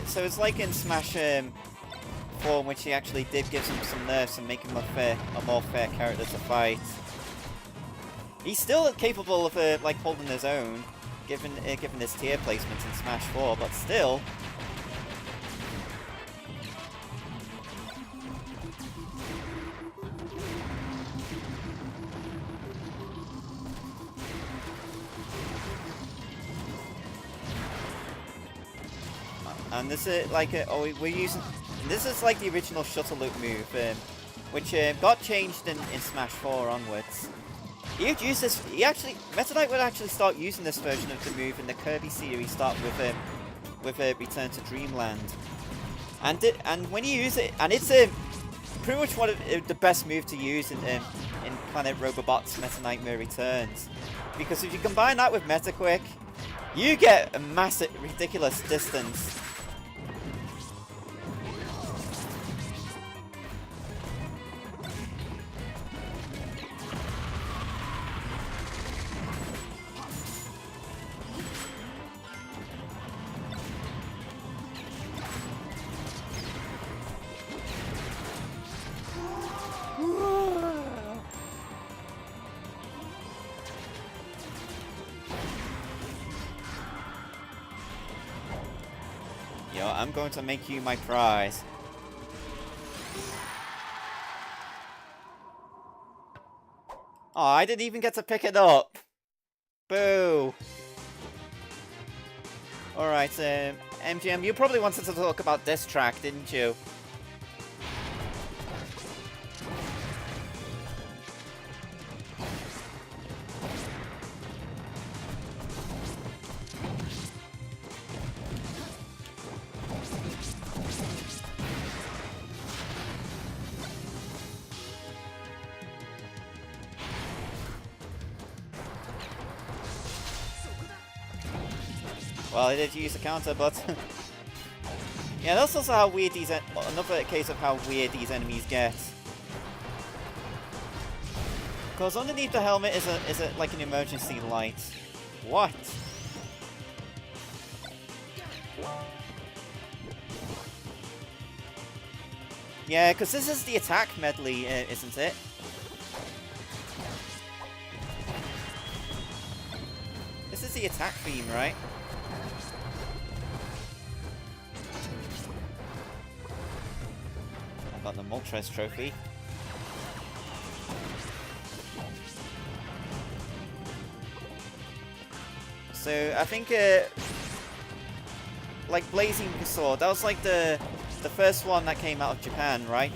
so it's like in Smash 4, in which he actually did give him some nerfs and make him a more fair character to fight. He's still capable of like holding his own, given his tier placements in Smash 4, but still. And this is like we're using. This is like the original shuttle loop move, which got changed in Smash 4 onwards. He'd use this. Meta Knight would actually start using this version of the move in the Kirby series, start with Return to Dreamland, and when you use it, and it's pretty much one of the best move to use in Planet Robobot's Meta Nightmare Returns, because if you combine that with Meta Quick, you get a massive, ridiculous distance. Yo, I'm going to make you my prize. Oh, I didn't even get to pick it up. Boo. Alright, MGM, you probably wanted to talk about this track, didn't you? Well, I did use a counter, but yeah, that's also how weird these. Another case of how weird these enemies get. Because underneath the helmet is a like an emergency light. What? Yeah, because this is the attack medley, isn't it? This is the attack theme, right? I got the Moltres trophy. So I think, like Blazing Sword, that was like the first one that came out of Japan, right?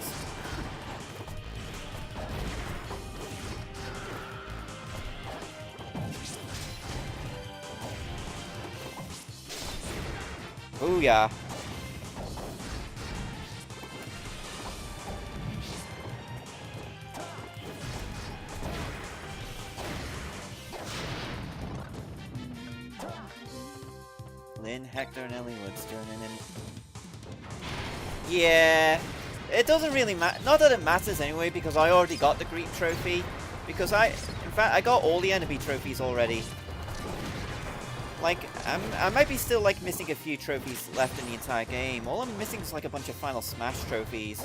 Booyah! Lynn, Hector, and Ellie Woods joining in. Yeah, it doesn't really matter. Not that it matters anyway, because I already got the Greek trophy. Because in fact, I got all the enemy trophies already. Like, I might be still like missing a few trophies left in the entire game. All I'm missing is like a bunch of Final Smash trophies.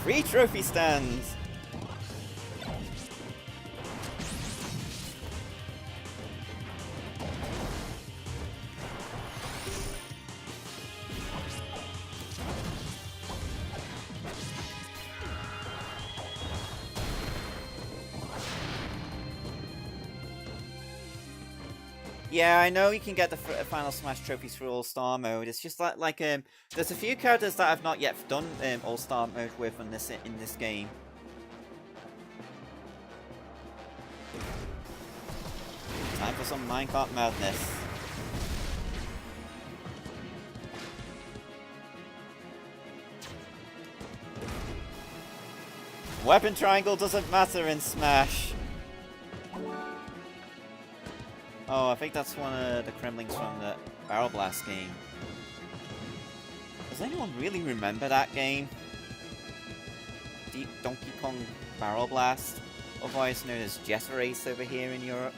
Free trophy stands! Yeah, I know you can get the Final Smash trophies through All-Star mode. It's just like there's a few characters that I've not yet done All-Star mode with in this game. Time for some minecart madness. Weapon triangle doesn't matter in Smash. Oh, I think that's one of the Kremlings from the Barrel Blast game. Does anyone really remember that game? Deep Donkey Kong Barrel Blast, otherwise known as Jet Race over here in Europe.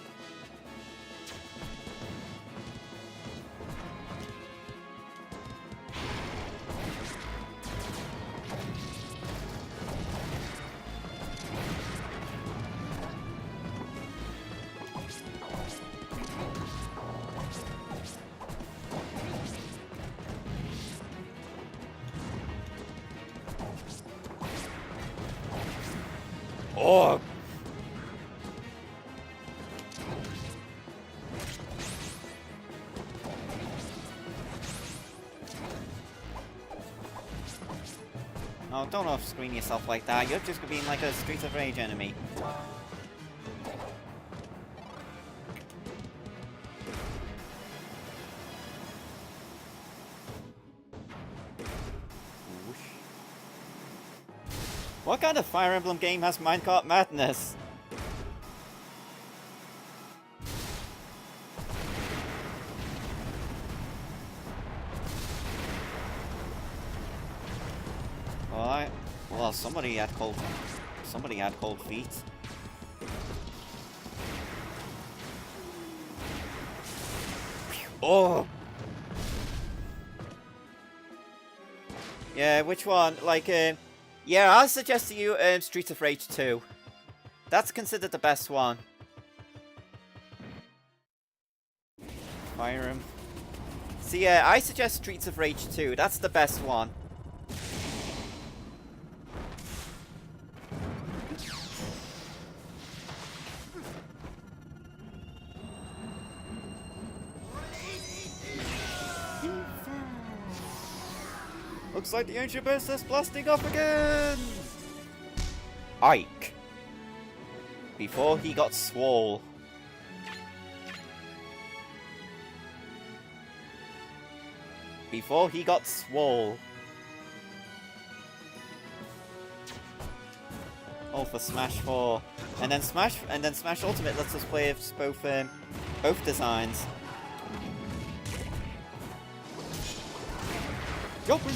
Oh! Oh, don't off-screen yourself like that. You're just being like a Streets of Rage enemy. What kind of Fire Emblem game has Minecart Madness? Alright. Well, somebody had cold feet. Oh! Yeah, which one? Like, yeah, I'll suggest to you Streets of Rage 2. That's considered the best one. Fire him. So yeah, I suggest Streets of Rage 2. That's the best one. Looks like the Ancient Beast is blasting off again! Ike. Before he got swole. Before he got swole. Oh, for Smash 4. And then Smash Ultimate lets us play with both designs. Joker!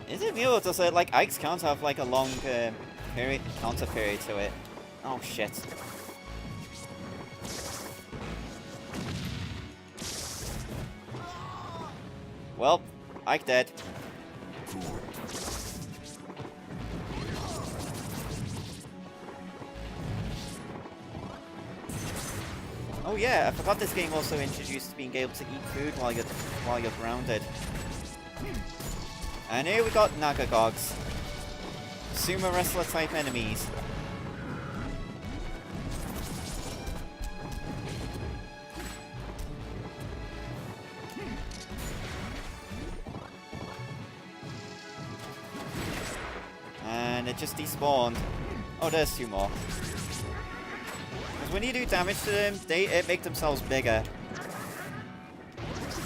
Is it real or does it, like, Ike's counter have like a long counter period to it? Oh shit. Well, Ike dead. Oh yeah, I forgot this game also introduced being able to eat food while you're grounded. And here we got Nagagogs. Sumo wrestler type enemies. And it just despawned. Oh, there's two more. Because when you do damage to them, it make themselves bigger.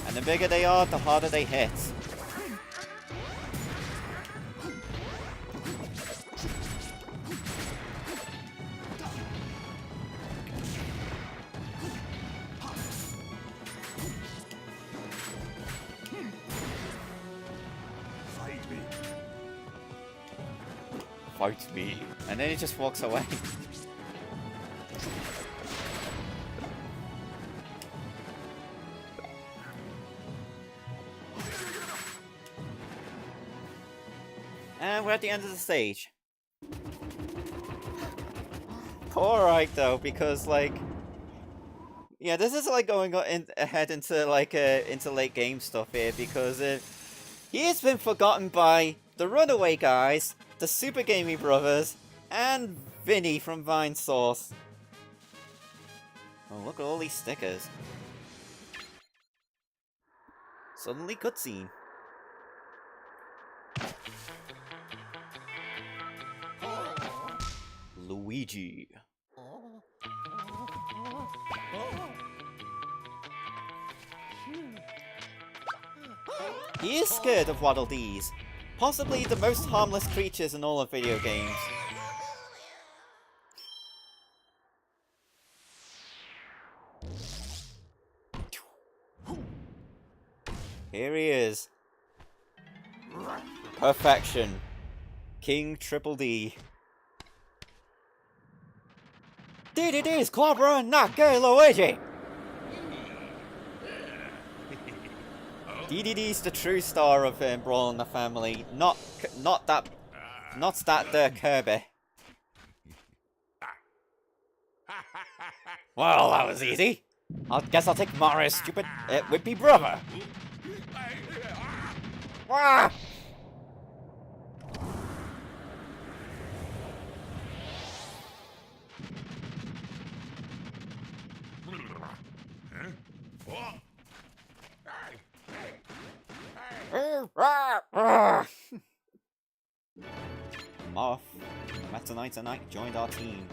And the bigger they are, the harder they hit. Fight me. And then he just walks away. And we're at the end of the stage. Poor Ike though, because like, yeah, this is like going ahead into like into late game stuff here, because he has been forgotten by the Runaway guys, the Super Gaming Brothers, and Vinny from Vine Source. Oh, look at all these stickers. Suddenly cutscene. Luigi. He is scared of Waddle Dees, possibly the most harmless creatures in all of video games. Here he is. Perfection. King Triple D. DDD's clobbering, not gay Luigi! DDD's the true star of Brawl in the Family, not that Kirby. Well, that was easy. I guess I'll take Mario's stupid whippy brother. Wah! Moth, Meta joined our team.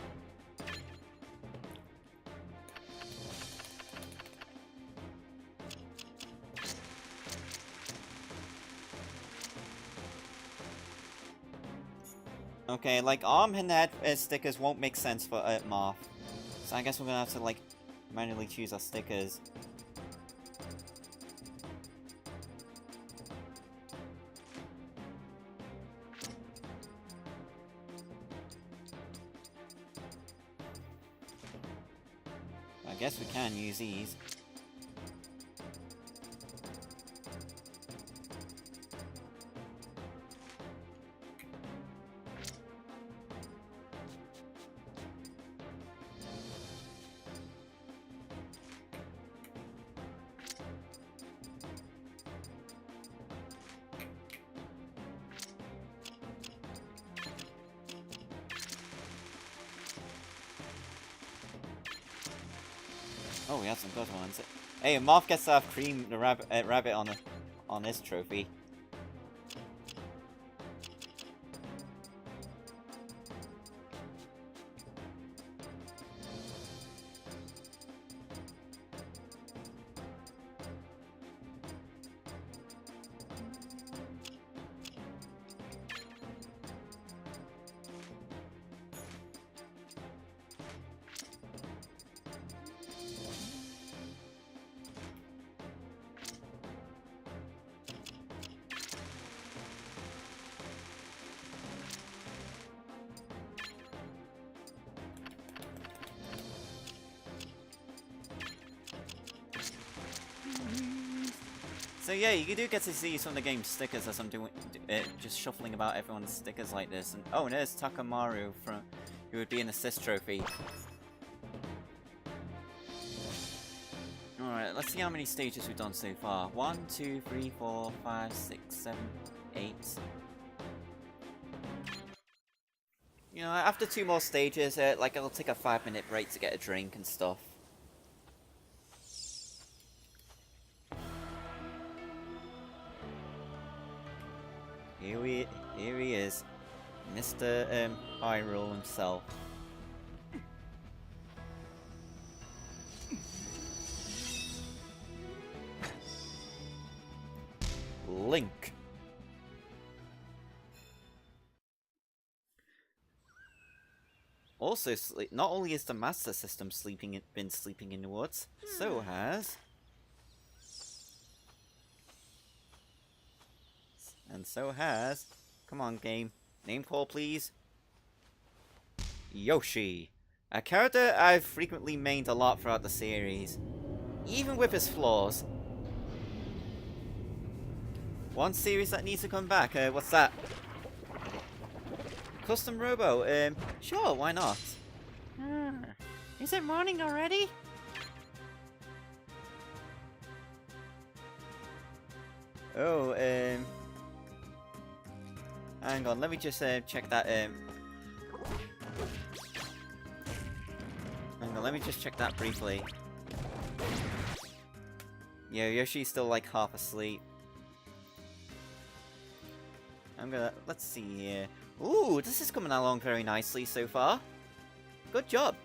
Okay, like arm and head stickers won't make sense for Marth. So I guess we're gonna have to like manually choose our stickers. I guess we can use these. Oh, we have some good ones. Hey, Moth gets to have Cream the rabbit on his trophy. So yeah, you do get to see some of the game's stickers as I'm doing, just shuffling about everyone's stickers like this. And oh, and there's Takamaru from, who would be an assist trophy. Alright, let's see how many stages we've done so far. 1, 2, 3, 4, 5, 6, 7, 8. You know, after 2 more stages, like I'll take a 5-minute break to get a drink and stuff. Here he is, Mr. Hyrule himself. Link. Also, not only is the Master System been sleeping in the woods, so has... And so has... Come on, game. Name call, please. Yoshi. A character I've frequently mained a lot throughout the series. Even with his flaws. One series that needs to come back. What's that? Custom Robo. Sure, why not? Is it morning already? Oh, hang on, let me just check that, hang on, let me just check that briefly. Yeah, Yoshi's still like half asleep. Let's see here. Ooh, this is coming along very nicely so far. Good job.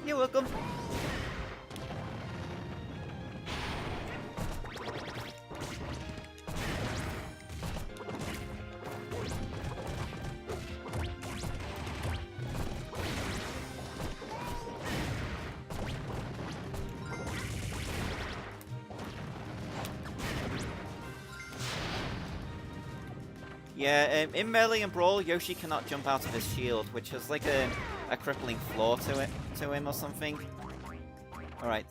You're welcome. Yeah, in Melee and Brawl, Yoshi cannot jump out of his shield, which has like a crippling flaw to him or something. Alright.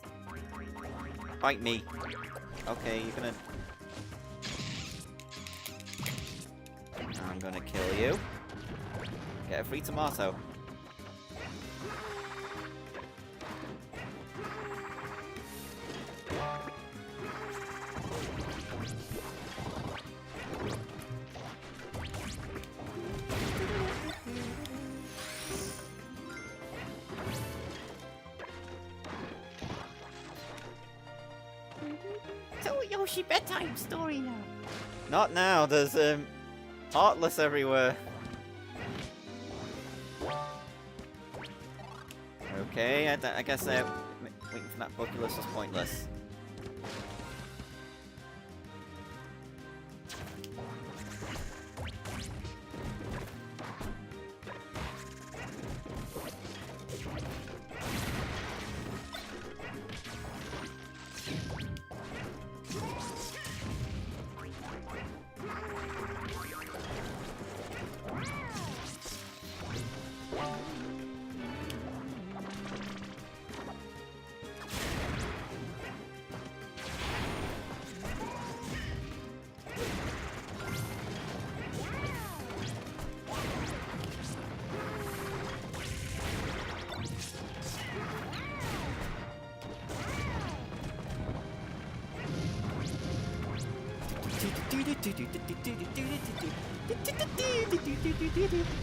Bite me. Okay, you're gonna... I'm gonna kill you. Get a free tomato. Tell Yoshi bedtime story now. Not now, there's Heartless everywhere. Okay, I guess waiting for that Bookulus was pointless.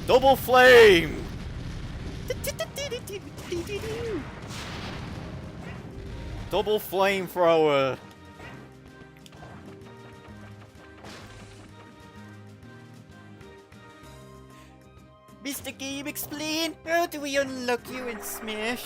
Double flame! Double flamethrower! Mr. Game, explain! How do we unlock you in Smash?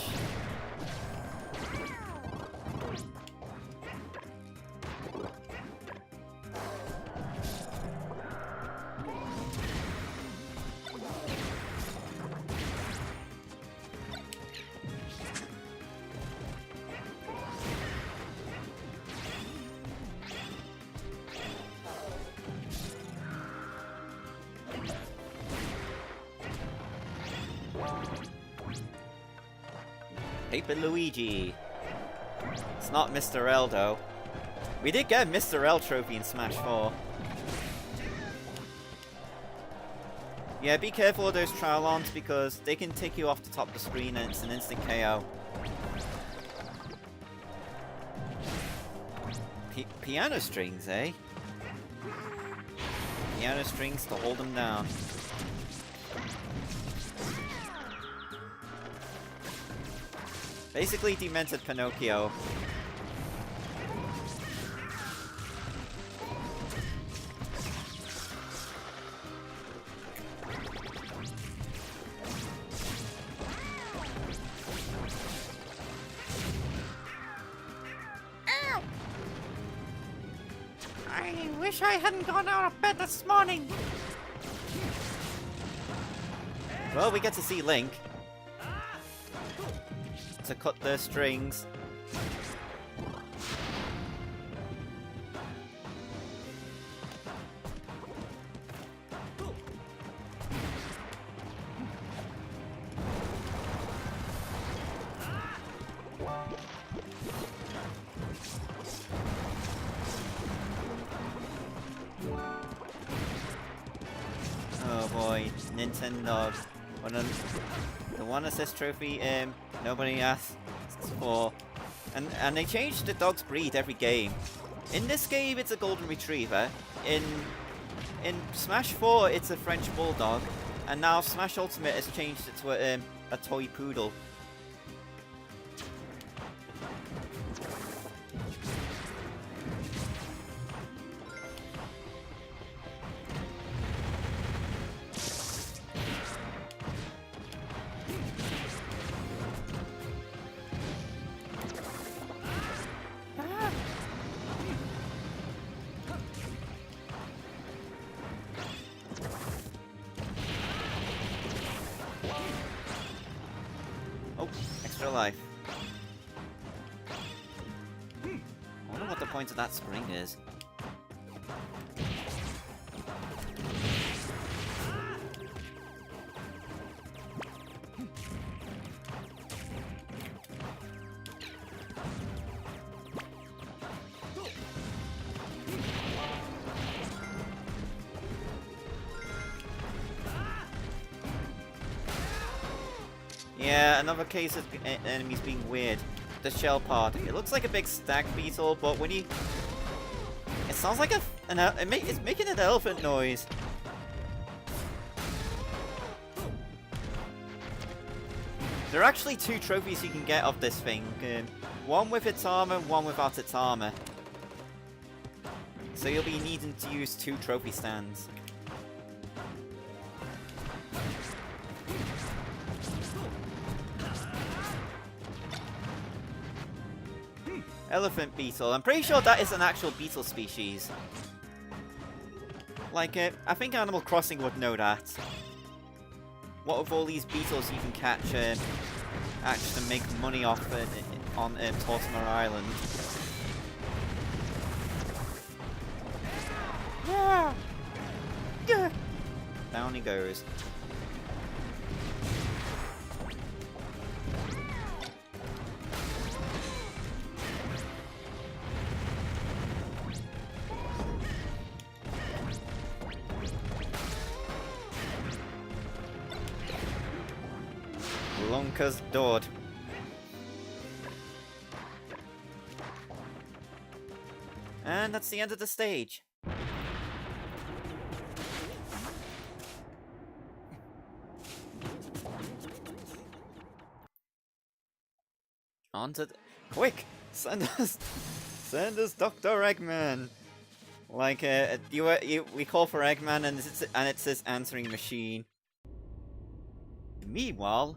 Paper Luigi. It's not Mr. L though. We did get a Mr. L trophy in Smash 4. Yeah, be careful of those Trialons because they can take you off the top of the screen and it's an instant KO. Piano strings, eh? Piano strings to hold them down. Basically demented Pinocchio. Ow! I wish I hadn't gone out of bed this morning. Well, we get to see Link to cut their strings. Oh boy, Nintendo. The one assist trophy nobody asks for. And they changed the dog's breed every game. In this game it's a golden retriever. In Smash 4 it's a French bulldog. And now Smash Ultimate has changed it to a toy poodle. Oh, extra life. I wonder what the point of that spring is. Yeah, another case of enemies being weird. The shell part. It looks like a big stag beetle, but when you... It sounds like it's making an elephant noise. There are actually 2 trophies you can get of this thing. One with its armor, one without its armor. So you'll be needing to use 2 trophy stands. Elephant beetle. I'm pretty sure that is an actual beetle species. Like, I think Animal Crossing would know that. What of all these beetles you can catch, actually make money off on Tortimer Island. Yeah. Yeah. Down he goes. Lunka's Dord. And that's the end of the stage. On to quick! Send us Dr. Eggman! Like, we call for Eggman and it's this answering machine. Meanwhile...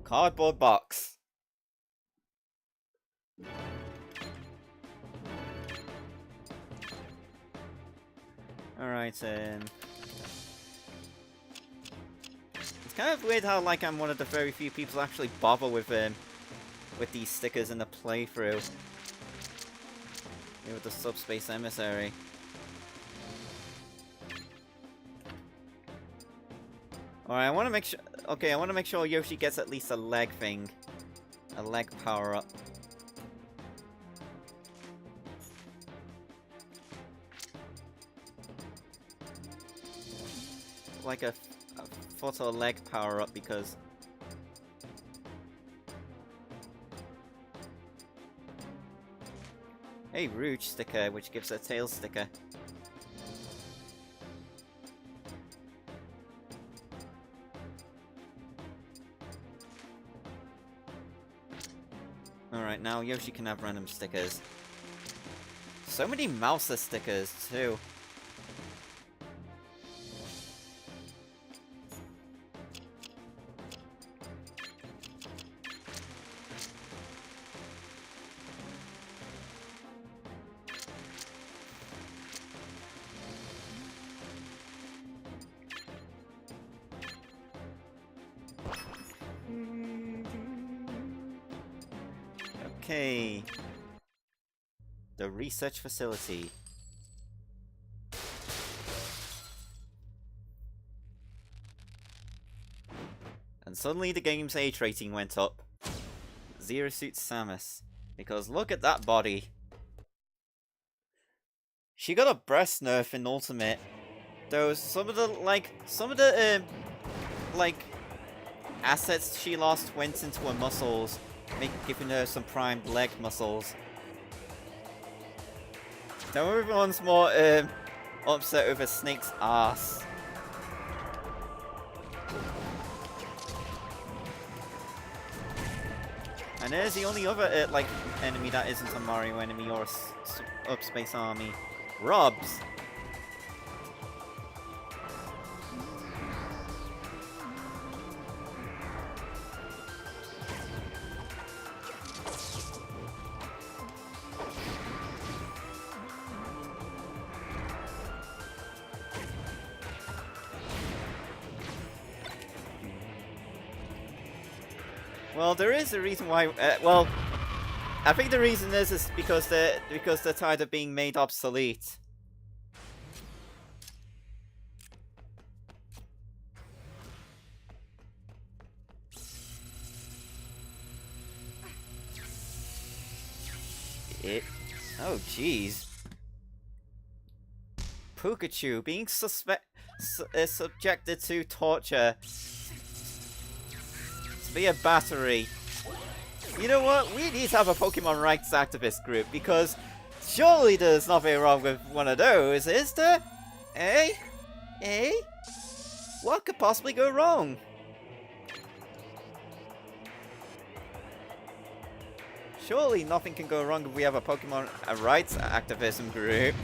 Cardboard box. Alright, it's kind of weird how, like, I'm one of the very few people who actually bother with these stickers in the playthrough. With the Subspace Emissary. Alright, I want to make sure... Okay, I want to make sure Yoshi gets at least a leg thing. A leg power-up. Like a foot or leg power-up because... Hey, Rouge sticker, which gives a tail sticker. Alright, now Yoshi can have random stickers. So many Mouser stickers, too. Okay. The research facility. And suddenly the game's age rating went up. Zero Suit Samus. Because look at that body. She got a breast nerf in Ultimate. Though some of the assets she lost went into her muscles, giving her some primed leg muscles. Now everyone's more upset over Snake's ass. And there's the only other enemy that isn't a Mario enemy or a Subspace army. Robs. Well, there is a reason why. Well, I think the reason is because they're tired of being made obsolete. Oh, jeez. Pikachu being subjected to torture. To be a battery. You know what? We need to have a Pokemon rights activist group because surely there's nothing wrong with one of those, is there? Eh? Eh? What could possibly go wrong? Surely nothing can go wrong if we have a Pokemon rights activism group.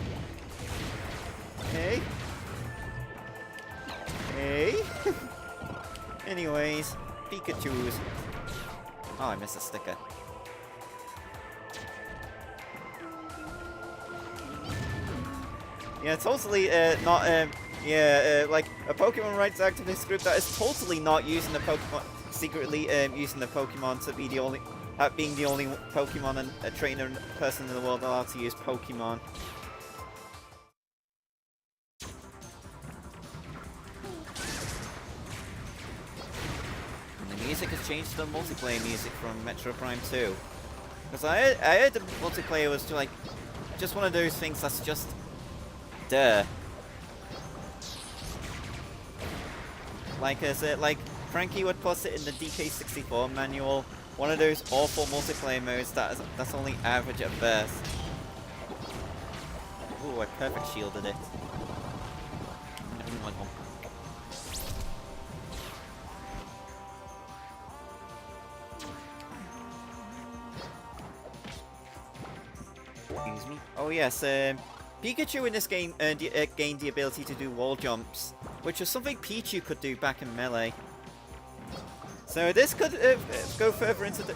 Hey? Hey? Anyways, Pikachu's. Oh, I missed a sticker. Yeah, totally not, like a Pokemon rights activist group that is totally not using the Pokemon, secretly using the Pokemon to be the only, being the only Pokemon and a trainer person in the world allowed to use Pokemon. And the music has changed to the multiplayer music from Metro Prime 2. Because I heard the multiplayer was just one of those things that's just duh. Like Frankie would put it in the DK64 manual, one of those awful multiplayer modes that's only average at best. Ooh, I perfect shielded it. yes, Pikachu in this game gained the ability to do wall jumps, which was something Pichu could do back in Melee. So this could go further into the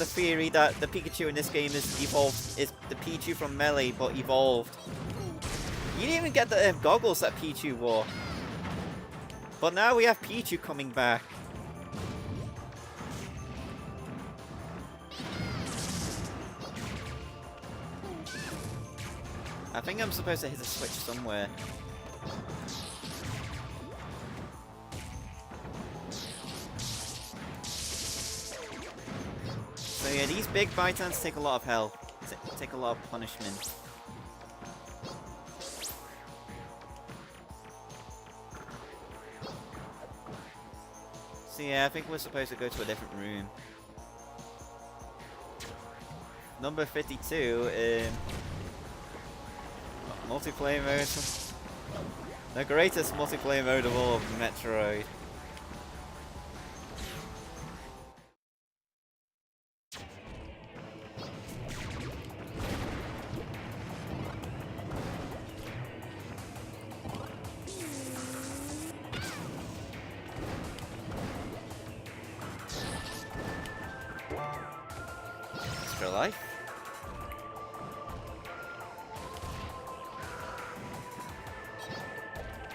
theory that the Pikachu in this game is the Pichu from Melee, but evolved. You didn't even get the goggles that Pichu wore. But now we have Pichu coming back. I think I'm supposed to hit a switch somewhere. So yeah, these big Bitans take a lot of health. Take a lot of punishment. So yeah, I think we're supposed to go to a different room. Number 52, multiplayer mode. The greatest multiplayer mode of all of Metroid. Extra life.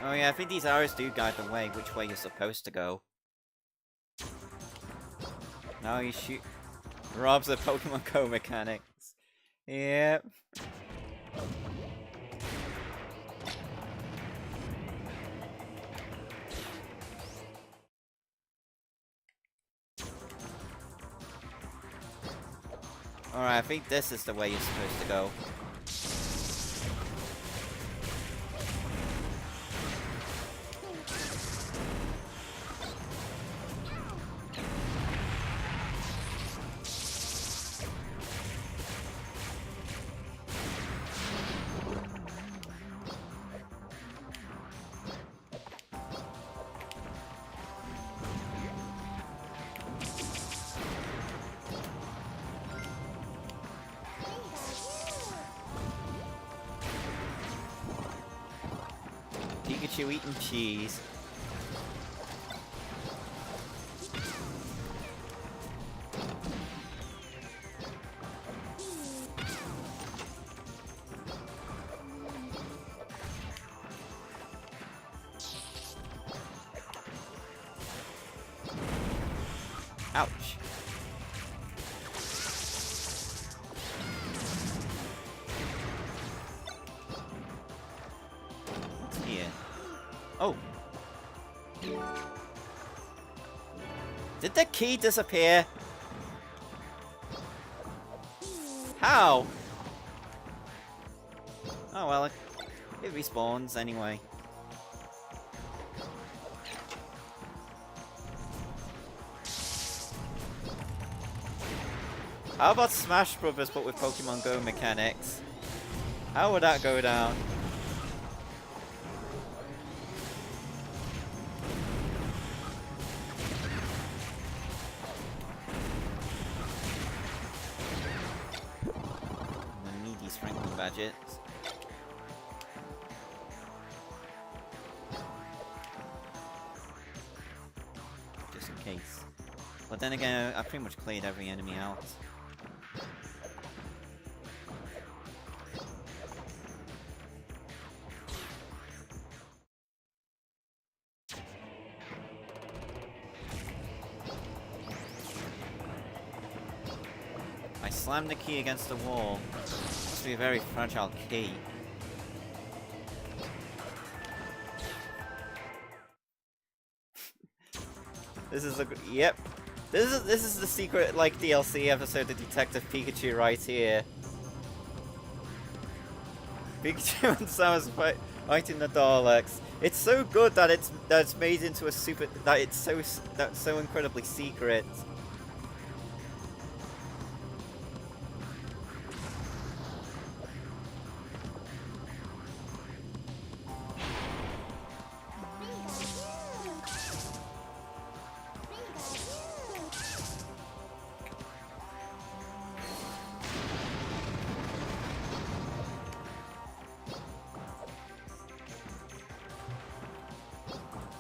Oh yeah, I think these arrows do guide the way, which way you're supposed to go. Now you shoot... Robs the Pokemon Go mechanics. Yep. Alright, I think this is the way you're supposed to go. Pikachu eating cheese. Ouch. What's here? Oh. Did the key disappear? How? Oh well, it respawns anyway. How about Smash Brothers but with Pokemon Go mechanics? How would that go down? I need these Franklin badges. Just in case. But then again, I pretty much cleared every enemy out. I slammed the key against the wall. Must be a very fragile key. This is a yep. This is the secret like DLC episode of Detective Pikachu right here. Pikachu and Samus fighting the Daleks. It's so good that it's made into a that's so incredibly secret.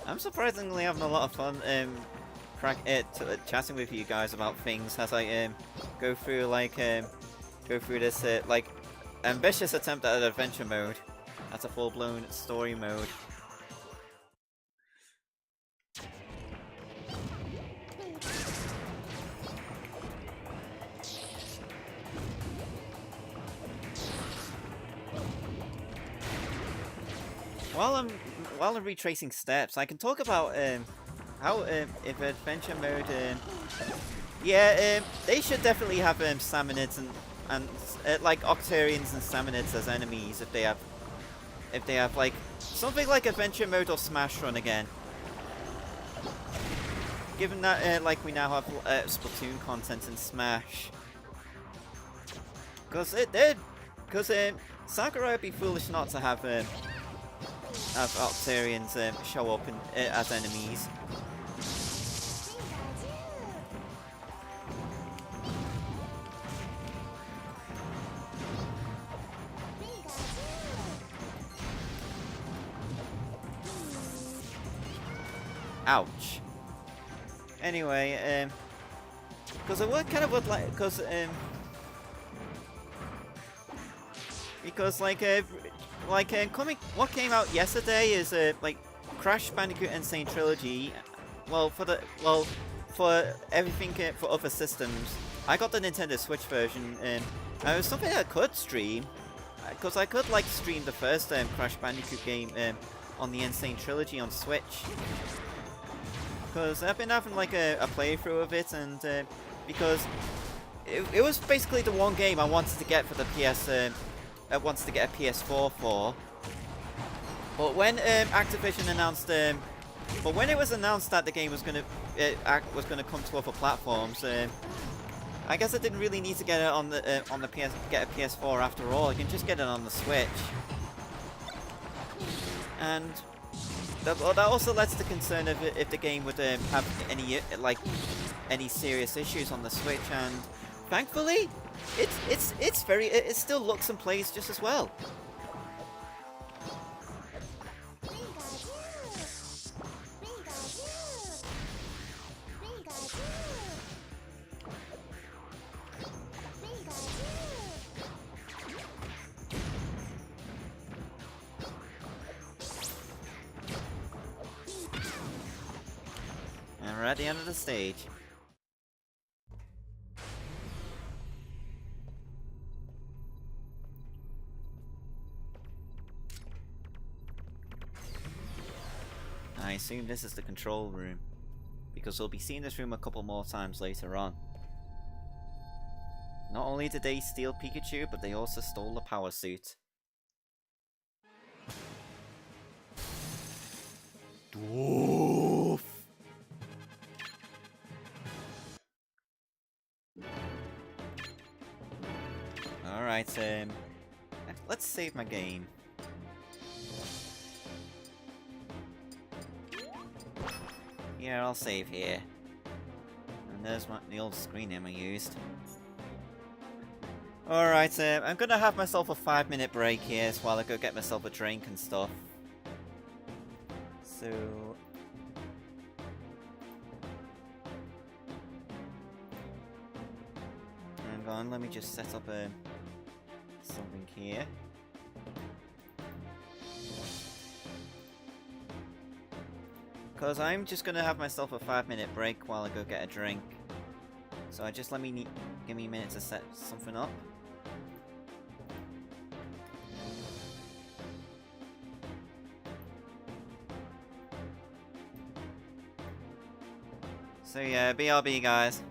I'm surprisingly having a lot of fun chatting with you guys about things as I go through this like ambitious attempt at an adventure mode, at a full-blown story mode. While I'm retracing steps, I can talk about how if adventure mode they should definitely have Salmonids and like Octarians and Salmonids as enemies if they have like something like adventure mode or Smash Run again. Given that like we now have Splatoon content in Smash, because Sakurai would be foolish not to have Octarians show up as enemies. Ouch. Anyway, because I kind of would like, because what came out yesterday is like Crash Bandicoot Insane Trilogy. For everything for other systems, I got the Nintendo Switch version, and it was something I could stream, because I could like stream the first Crash Bandicoot game on the Insane Trilogy on Switch. Because I've been having like a playthrough of it, and because it was basically the one game I wanted to get for the PS. I wanted to get a PS4 for. But when Activision announced, but when it was announced that the game was gonna come to other platforms, I guess I didn't really need to get it on the get a PS4 after all. I can just get it on the Switch, and that also led to the concern of if the game would have any serious issues on the Switch, and thankfully, it still looks and plays just as well. And we're at the end of the stage. I assume this is the control room, because we'll be seeing this room a couple more times later on. Not only did they steal Pikachu, but they also stole the power suit. Dwarf! Alright, let's save my game. Yeah, I'll save here. And there's the old screen name I used. Alright, I'm gonna have myself a 5-minute break here while I go get myself a drink and stuff. So... hang on, let me just set up something here. Because I'm just going to have myself a 5-minute break while I go get a drink. So give me a minute to set something up. So yeah, BRB guys.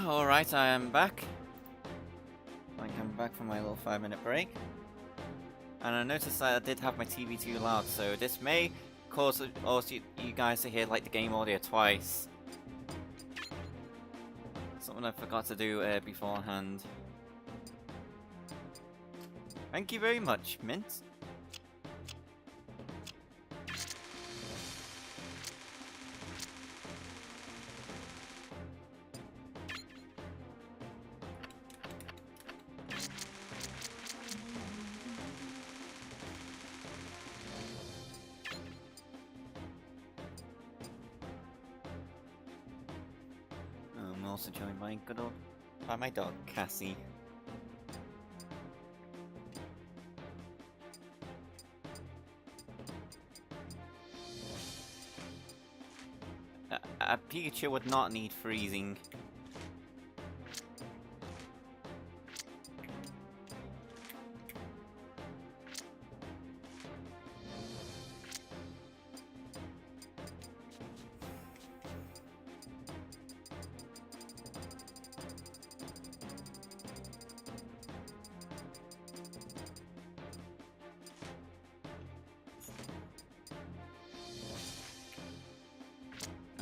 Alright, I am back. I'm back from my little 5-minute break. And I noticed that I did have my TV too loud, so this may cause also you guys to hear like the game audio twice. Something I forgot to do beforehand. Thank you very much, Mint. I'm also joined by my dog, Cassie. A Pikachu would not need freezing.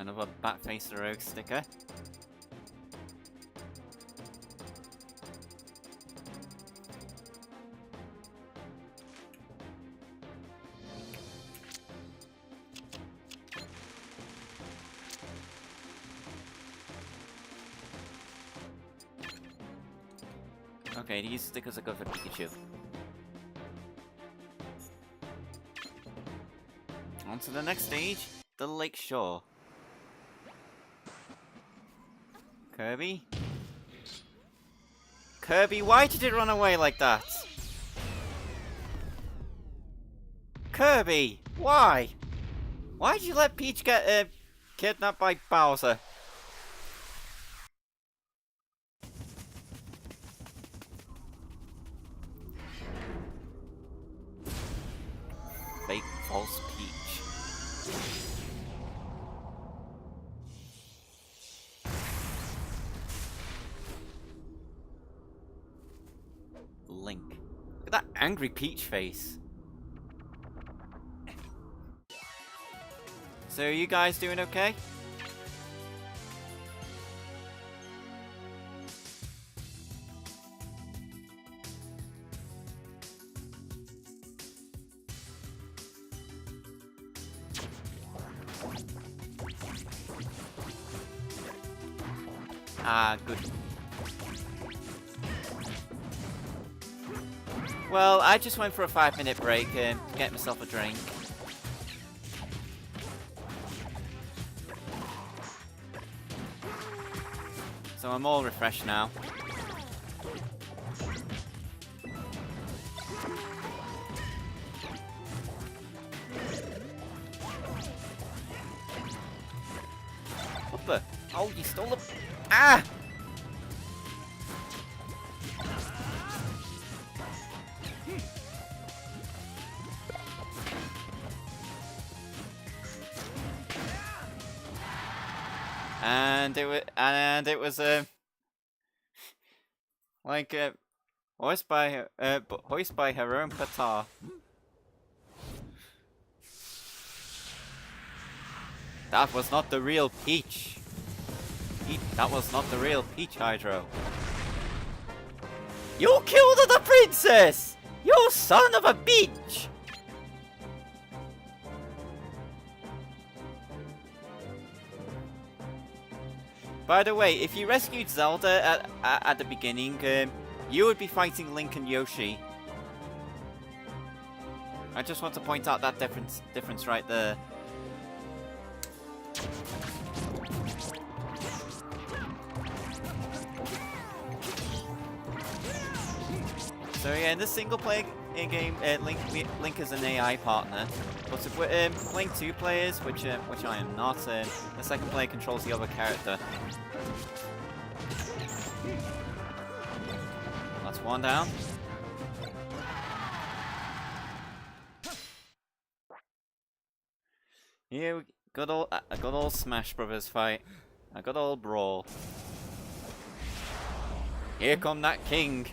Another Batface the Rogue sticker. Okay, these stickers are good for Pikachu. On to the next stage, the Lake Shore. Kirby? Kirby, why did it run away like that? Kirby! Why? Why did you let Peach get kidnapped by Bowser? Fake false Peach. Link. Look at that angry Peach face. So, are you guys doing okay? Ah, good. Well, I just went for a 5-minute break and get myself a drink. So I'm all refreshed now. What the? Oh, you stole the... Ah! And it was like hoist by her own petard. That was not the real Peach. That was not the real Peach, Hydro. You killed the princess! You son of a bitch! By the way, if you rescued Zelda at the beginning, you would be fighting Link and Yoshi. I just want to point out that difference right there. So yeah, in this single-player game, Link is an AI partner. But if we're playing 2 players, which I am not, the second player controls the other character. That's one down. Here, a good old Smash Brothers fight. A good old Brawl. Here come that king.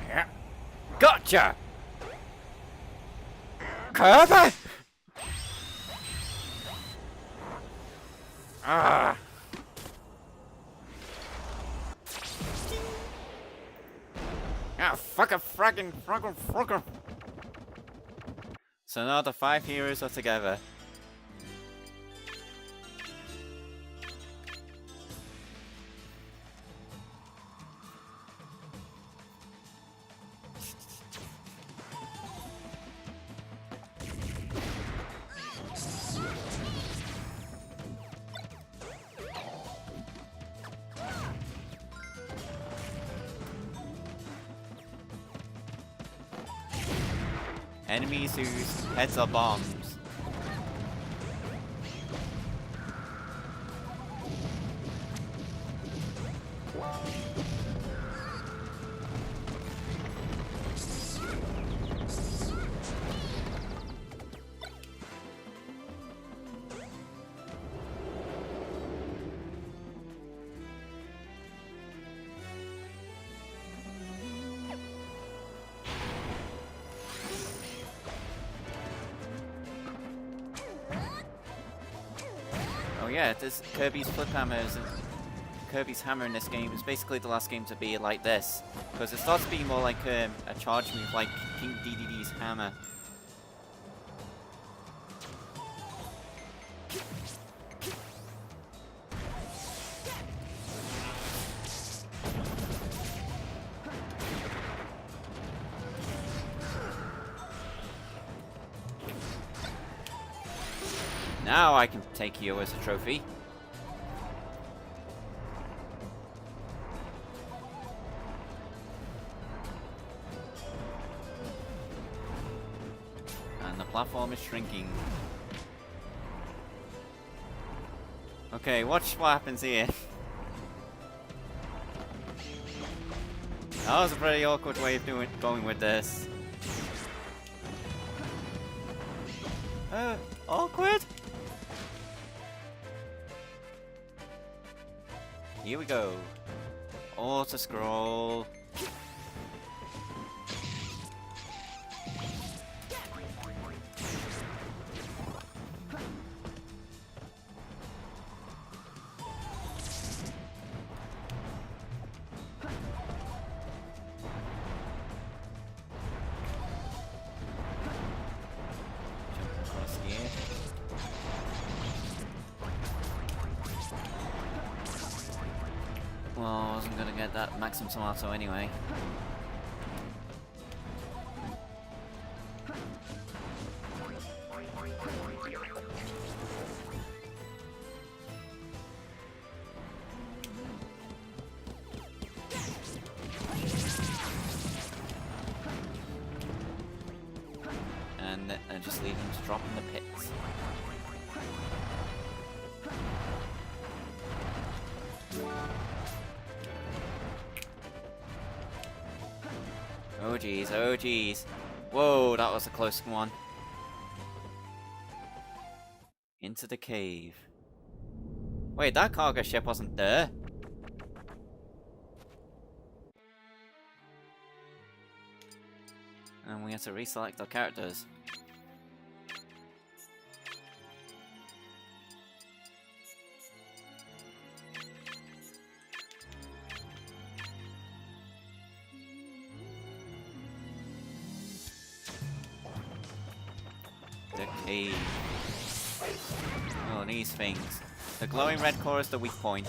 Yeah. Gotcha! Kirby! Ah! Ah, frugger. So now the 5 heroes are together. Enemies whose heads are bombs. Oh yeah, this Kirby's flip hammers and Kirby's hammer in this game is basically the last game to be like this, because it starts being more like a charge move like King DDD's hammer. Now I can take you as a trophy. And the platform is shrinking. Okay, watch what happens here. That was a pretty awkward way of going with this. Awkward? Here we go. Auto scroll. Jump across here. Well, I wasn't gonna get that Maxim Tomato anyway. And just leave him to drop in the pits. Oh jeez, oh jeez. Whoa, that was a close one. Into the cave. Wait, that cargo ship wasn't there. And we have to reselect our characters. The cave. Oh, these things. The glowing red core is the weak point.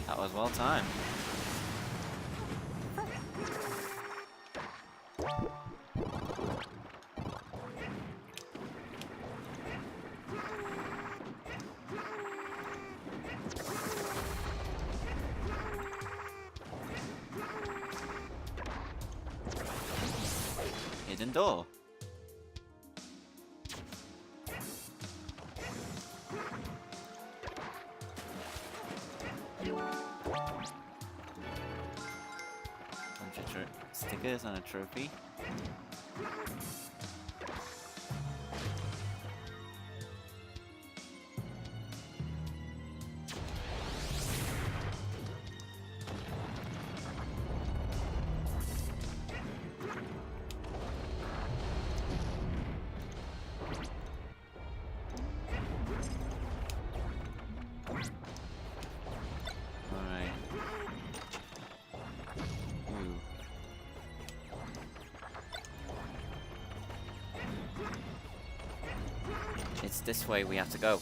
That was well timed. Hidden door. Bunch of stickers and a trophy. it's this way we have to go.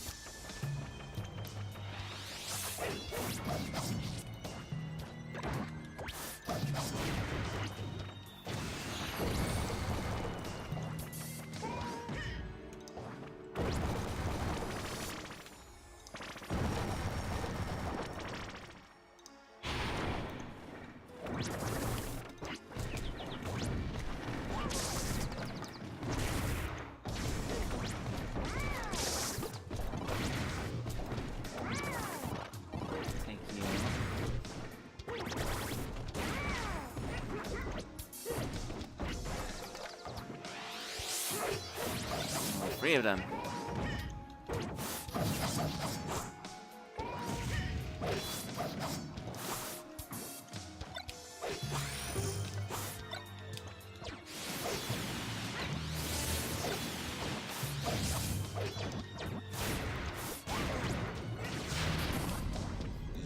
Three of them.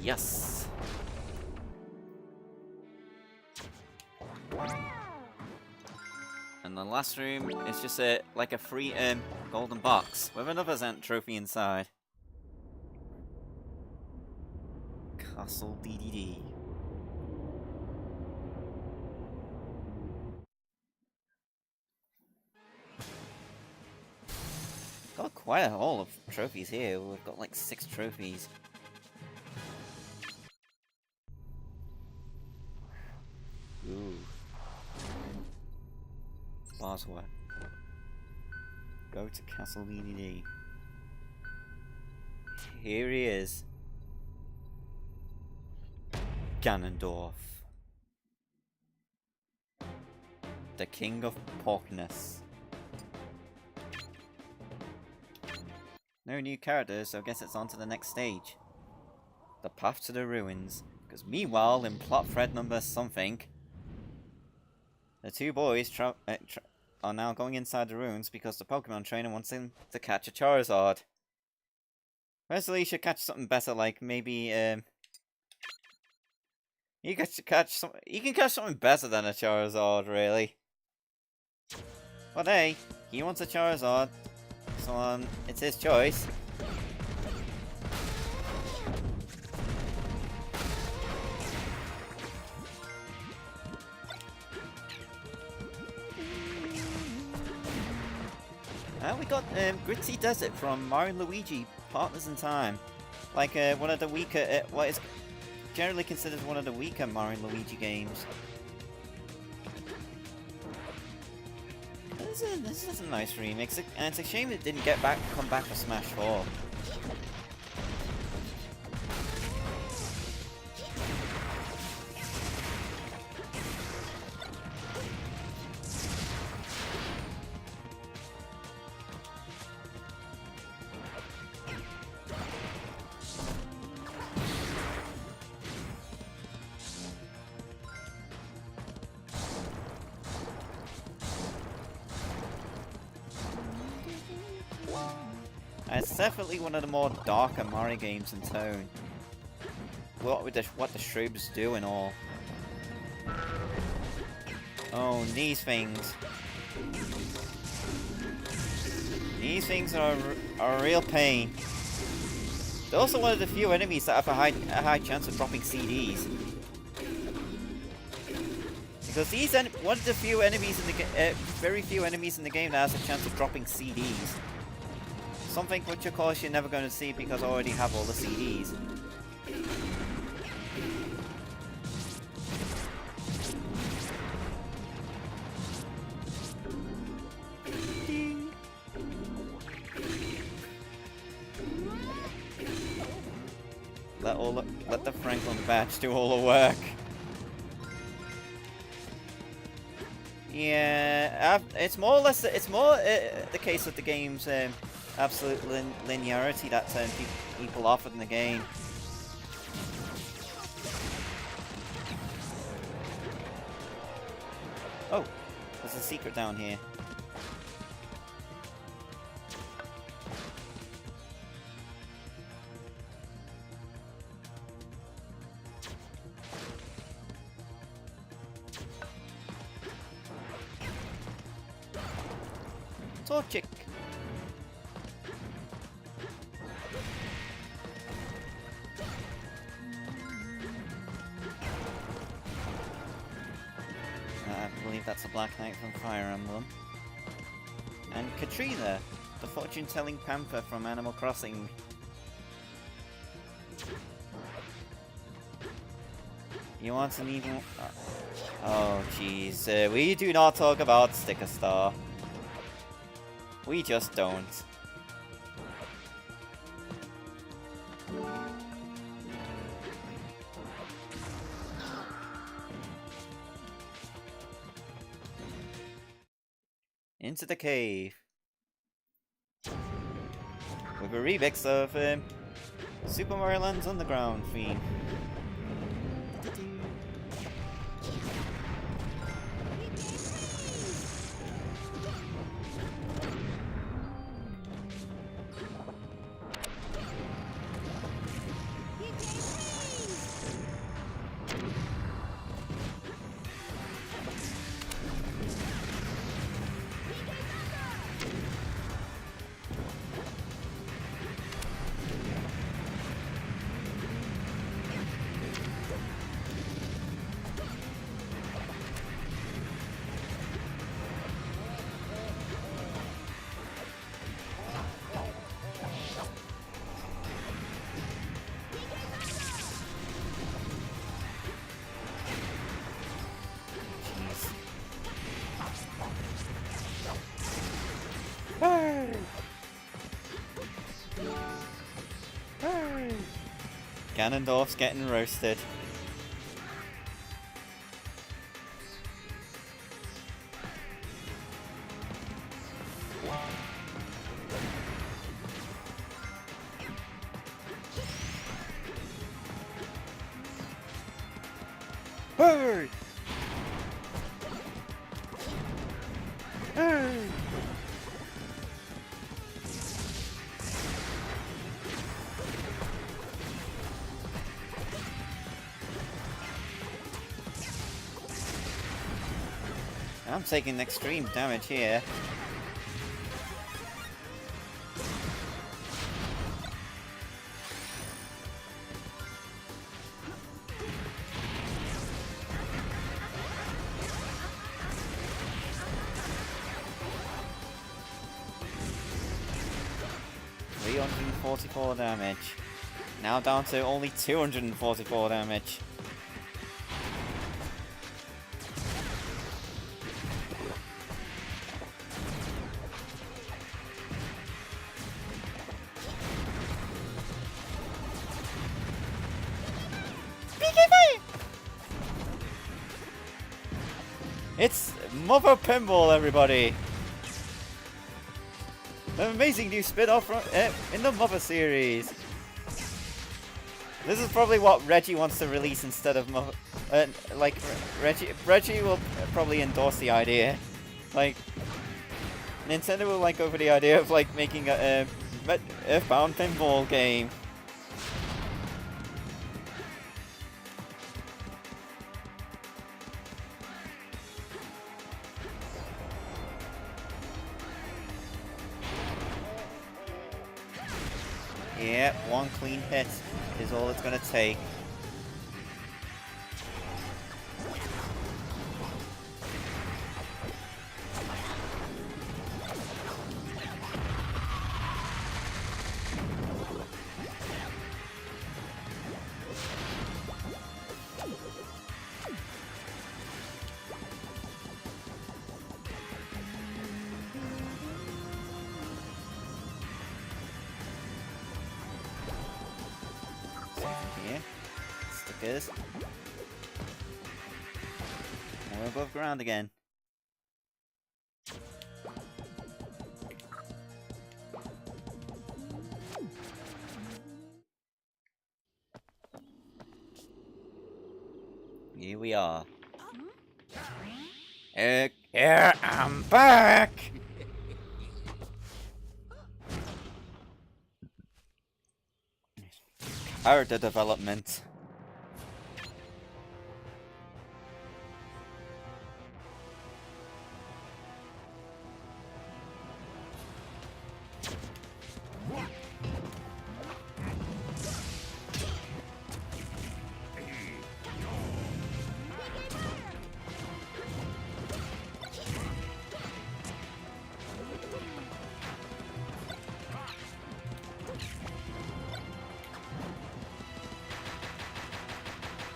Yes. And the last room is just like a free golden box with another Zant trophy inside. Castle DDD. Got quite a haul of trophies here. We've got like 6 trophies. Ooh. Bosworth. Go to Castle DDD. Here he is. Ganondorf. The King of Porkness. No new characters, so I guess it's on to the next stage. The Path to the Ruins. Because meanwhile, in plot thread number something, the two boys are now going inside the ruins because the Pokemon trainer wants him to catch a Charizard. Personally, you should catch something better, like maybe you can catch something better than a Charizard, really. But hey, he wants a Charizard, so it's his choice. We got Gritty Desert from Mario & Luigi Partners in Time. Like one of the weaker, what is generally considered one of the weaker Mario & Luigi games. This is a nice remix, and it's a shame it didn't come back for Smash 4. It's definitely one of the more darker Mario games in tone. What the shrubs do and all. Oh, these things. These things are a real pain. They're also one of the few enemies that have a high chance of dropping CDs. Because one of the few enemies in the very few enemies in the game that has a chance of dropping CDs. Something which of course you're never going to see because I already have all the CDs. Ding. Let the Franklin badge do all the work. Yeah, it's more or less the case of the game's absolute linearity that people offer in the game. Oh, there's a secret down here. Torchic. I believe that's a Black Knight from Fire Emblem. And Katrina, the fortune-telling panther from Animal Crossing. You want an even... Oh, jeez. We do not talk about Sticker Star. We just don't. Into the cave. With a remix of Super Mario Land's Underground theme. Ganondorf's getting roasted. Hey! Hey! I'm taking extreme damage here. $344 damage. Now down to only 244 damage. It's Mother Pinball, everybody! An amazing new spin-off in the Mother series. This is probably what Reggie wants to release instead of Mother. Like Reggie will probably endorse the idea. Like Nintendo will like go for the idea of like making a Earthbound pinball game. Yeah, one clean hit is all it's gonna take. Stickers. And we're above ground again. Here we are. Here I'm back! Character development.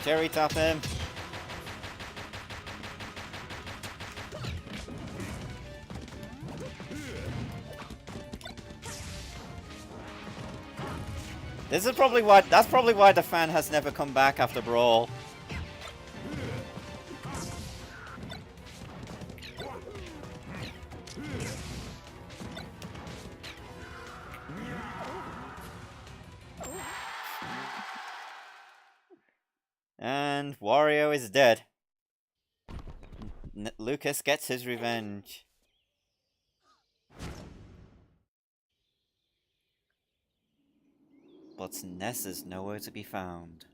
Cherry tap him. This is probably why. That's probably why the fan has never come back after Brawl. And Wario is dead. Lucas gets his revenge. But Ness is nowhere to be found.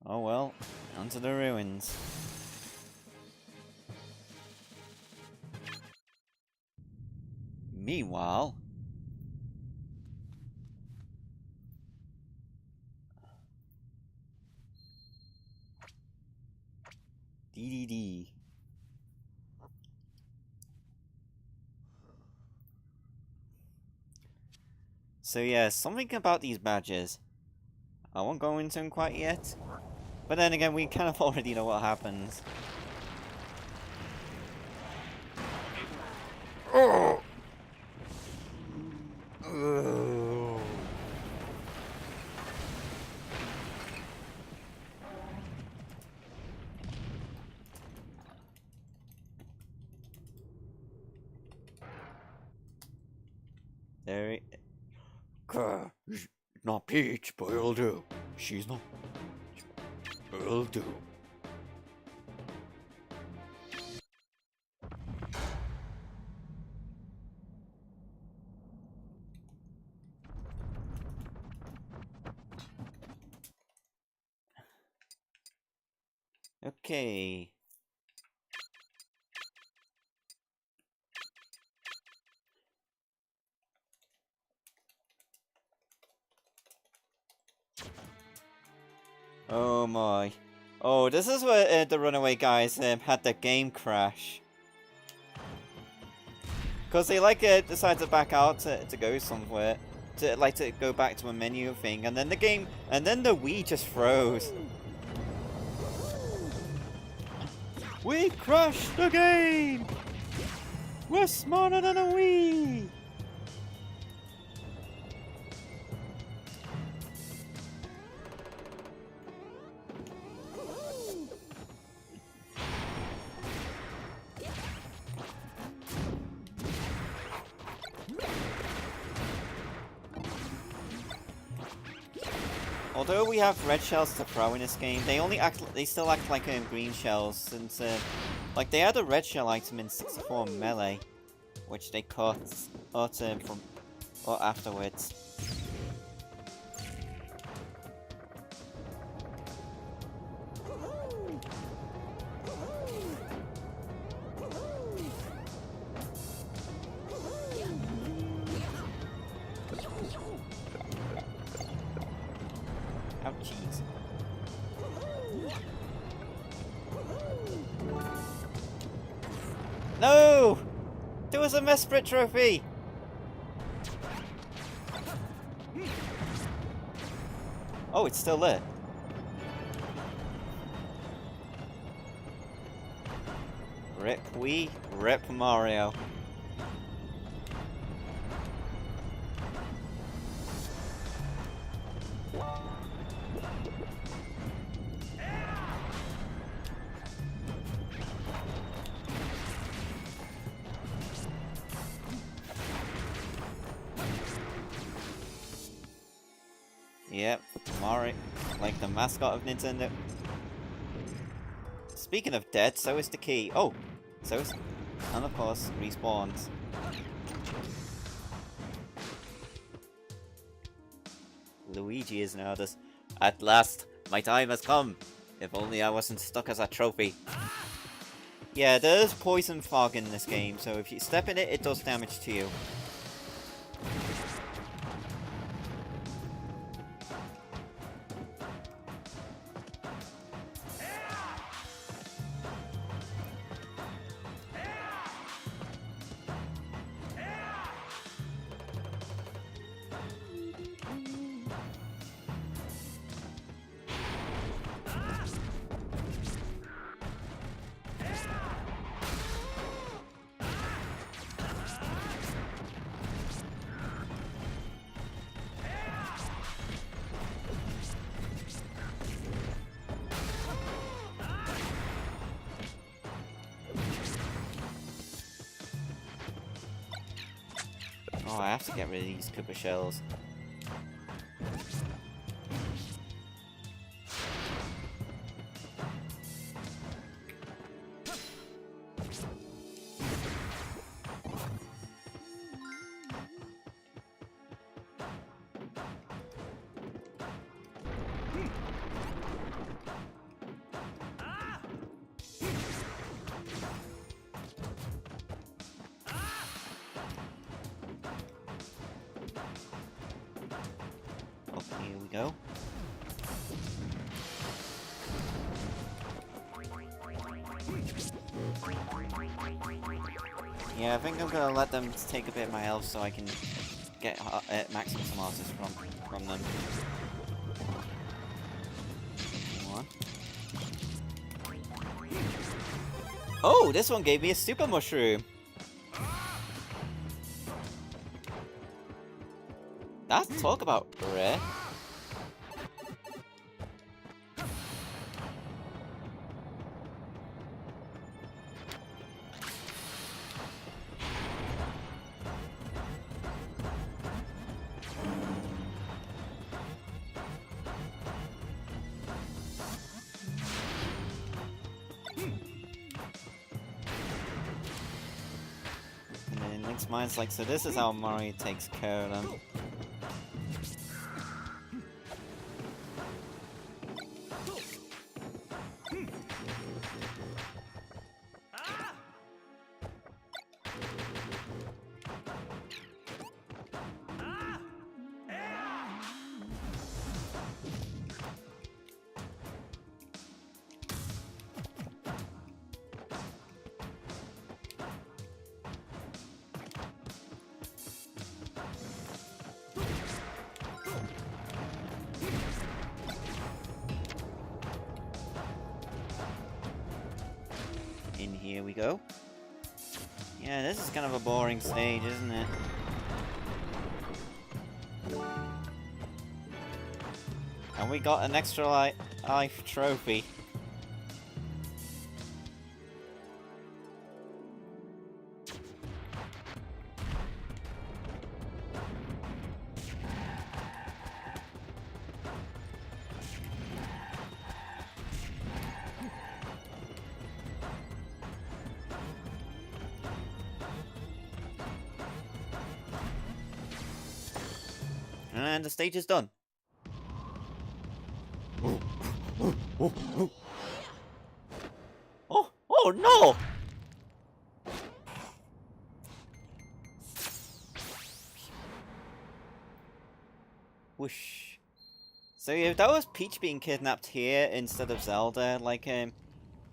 Oh well, onto the ruins. Meanwhile... DDD. So yeah, something about these badges. I won't go into them quite yet. But then again, we kind of already know what happens. Oh! There it... Not Peach, but it'll do. She's not... It'll do. Okay. Oh my. Oh, this is where the runaway guys had their game crash. Because they decide to back out to go somewhere. To go back to a menu thing. And then the game, and then the Wii just froze. We crashed the game! We're smarter than a Wii! Although we have red shells to throw in this game, they still act like green shells, since like they had a red shell item in 64 Melee, which they cut from afterwards. Ouchies. No! There was a Mesprit trophy! Oh, it's still there. Rip Wii, rip Mario. Yep, Mario, like the mascot of Nintendo. Speaking of dead, so is the key. Oh, so is, and of course, respawns. Luigi is now this. At last, my time has come. If only I wasn't stuck as a trophy. Yeah, there's poison fog in this game, so if you step in it, it does damage to you. Oh, I have to get rid of these Koopa shells. Here we go. Yeah, I think I'm gonna let them take a bit of my health so I can get maximum some artists from them. Come on. Oh, this one gave me a super mushroom. That's talk about rare. And then Link's mind's like, so this is how Mario takes care of them. In here we go. Yeah, this is kind of a boring stage, isn't it? And we got an extra life trophy. And the stage is done. Oh no! Whoosh. So if that was Peach being kidnapped here instead of Zelda, like it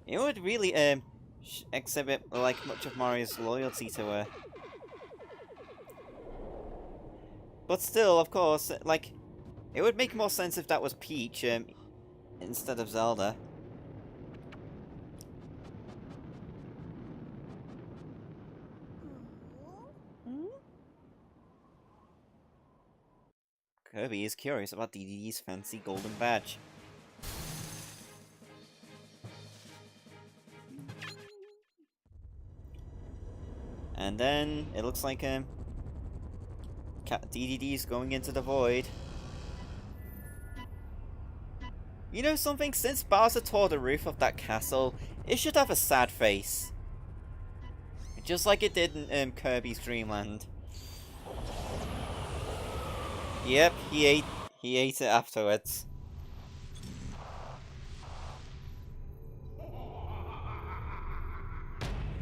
would really exhibit like much of Mario's loyalty to her. But still, of course, like, it would make more sense if that was Peach, instead of Zelda. Kirby is curious about DDD's fancy golden badge. And then, it looks like, DDD's going into the void. You know something? Since Bowser tore the roof of that castle, it should have a sad face. Just like it did in Kirby's Dream Land. Yep, he ate it afterwards.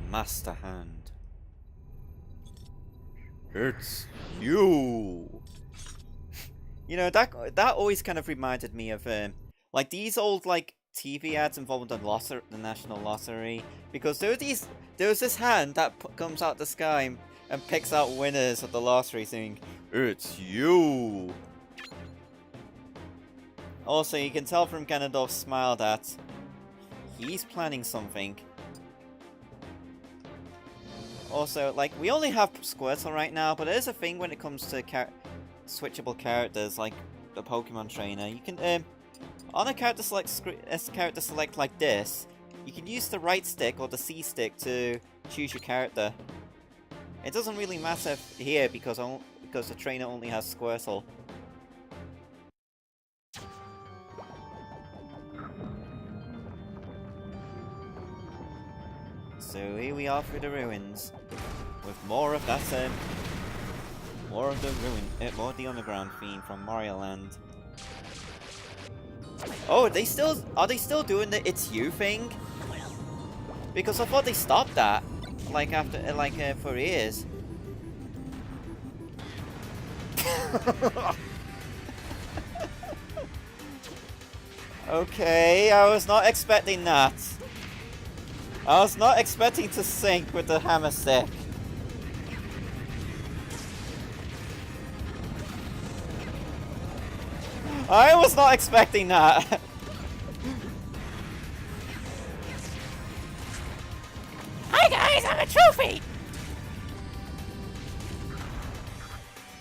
Master Hand. It's you. You know, that always kind of reminded me of like these old like TV ads involving the National Lottery, because there was this hand that comes out the sky and picks out winners of the lottery, saying, "It's you." Also, you can tell from Ganondorf's smile that he's planning something. Also, like, we only have Squirtle right now, but there's a thing when it comes to switchable characters, like the Pokemon Trainer. You can, on a character select like this, you can use the right stick or the C stick to choose your character. It doesn't really matter here because the trainer only has Squirtle. So here we are through the ruins, with more of that, more of the underground theme from Mario Land. Oh, are they still doing the "It's You" thing? Because I thought they stopped that, like after, for years. Okay, I was not expecting that. I was not expecting to sink with the hammer stick. I was not expecting that. Hi guys, I'm a trophy!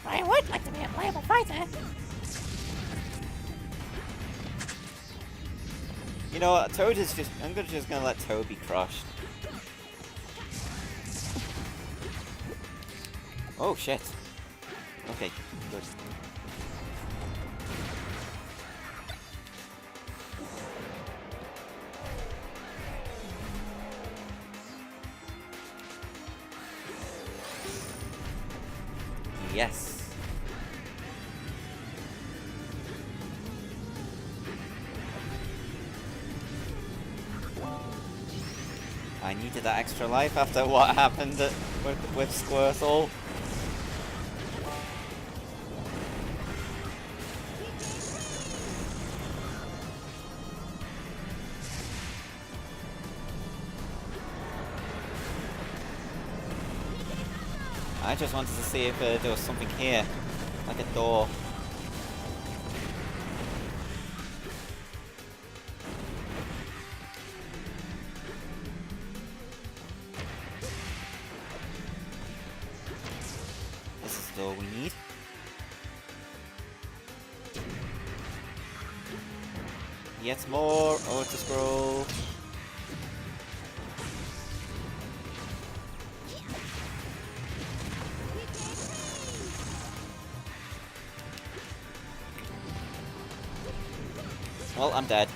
I would like to be a playable fighter. You know what, Toad is just... I'm just gonna let Toad be crushed. Oh, shit. Okay, good. Yes. I needed that extra life after what happened with Squirtle. I just wanted to see if there was something here, like a door. This is the door we need. Yet more auto scroll. Well, I'm dead.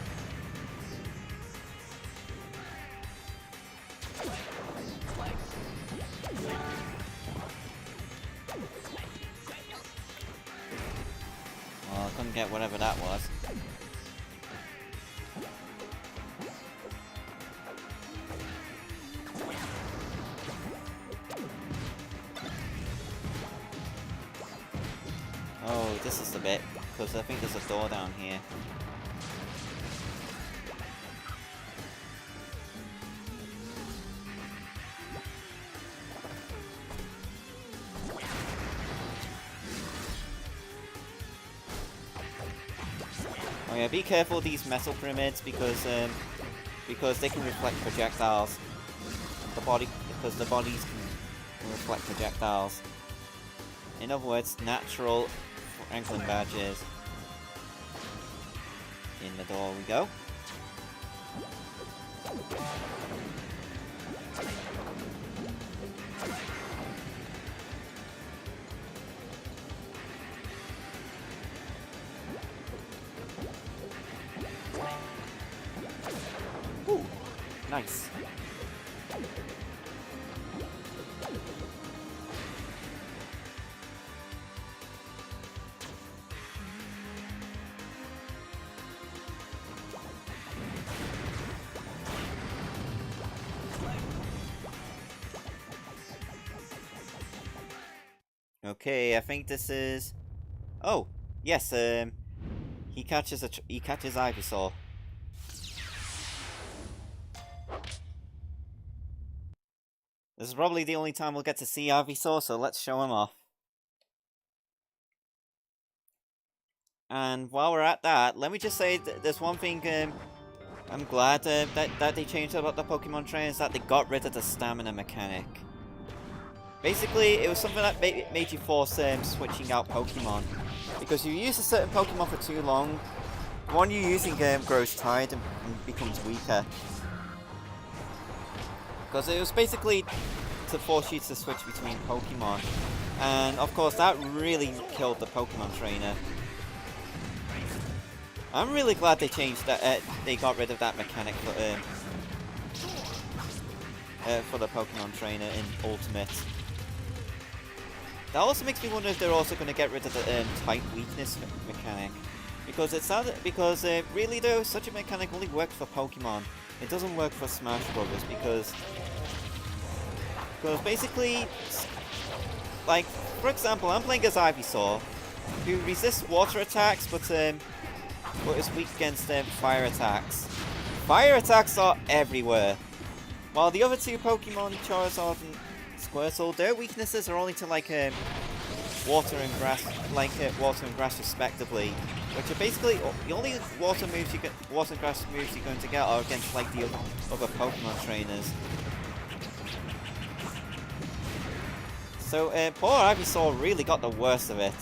Well, I couldn't get whatever that was. Oh, this is the bit, because I think there's a door down here. Oh yeah, be careful of these metal pyramids because they can reflect projectiles. Because the bodies can reflect projectiles. In other words, natural Franklin badges. In the door we go. Ooh, nice. Okay, I think this is... Oh, yes, he catches Ivysaur. This is probably the only time we'll get to see Ivysaur, so let's show him off. And while we're at that, let me just say there's one thing I'm glad that they changed about the Pokemon trainers, that they got rid of the stamina mechanic. Basically, it was something that made you force switching out Pokemon. Because you use a certain Pokemon for too long, the one you're using grows tired and becomes weaker. Because it was basically to force you to switch between Pokemon. And of course that really killed the Pokemon trainer. I'm really glad they changed that, they got rid of that mechanic for the Pokemon trainer in Ultimate. That also makes me wonder if they're also going to get rid of the type weakness mechanic. Because really though, such a mechanic only works for Pokemon. It doesn't work for Smash Brothers because basically, like, for example, I'm playing as Ivysaur, who resists water attacks, but is weak against fire attacks. Fire attacks are everywhere. While the other two Pokemon, Charizard and Squirtle, their weaknesses are only to like water and grass respectively, which are basically the only water and grass moves you're going to get are against like the other Pokemon trainers. So poor Ivysaur really got the worst of it.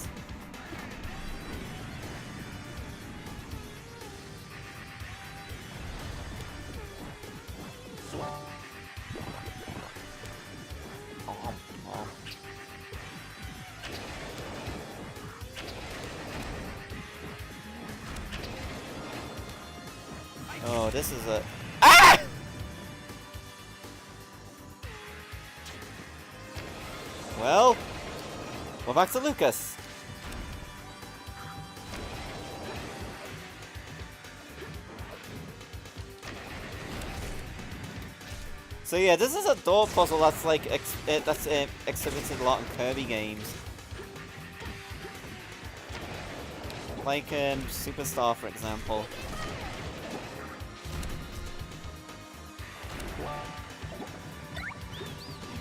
Oh, this is a... Ah! Well, we're back to Lucas. So yeah, this is a door puzzle that's like exhibited a lot in Kirby games. Like Superstar, for example.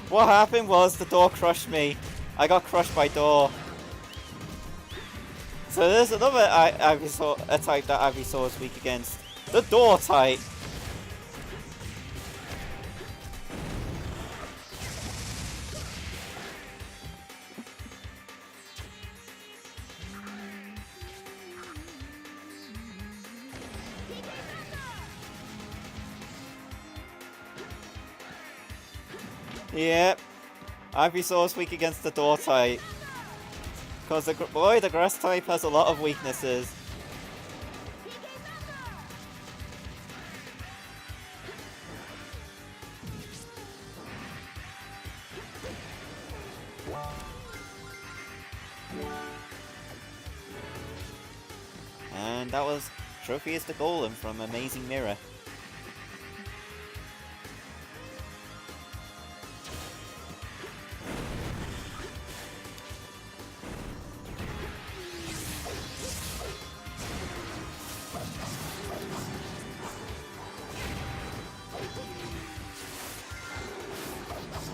What happened was the door crushed me. I got crushed by door. So there's another a type that Ivysaur is weak against. The door type. Yep, Ivysaur's weak against the door type. Because the grass type has a lot of weaknesses. And that was Trophius the Golem from Amazing Mirror.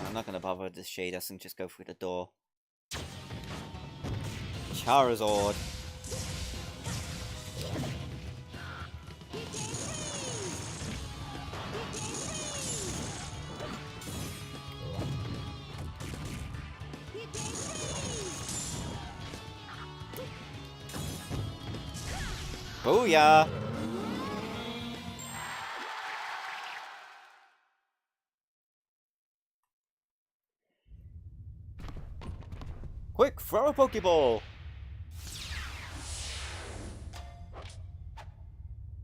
I'm not gonna bother with this shade, I can just go through the door. Charizard. Booyah! Quick, throw a Pokeball!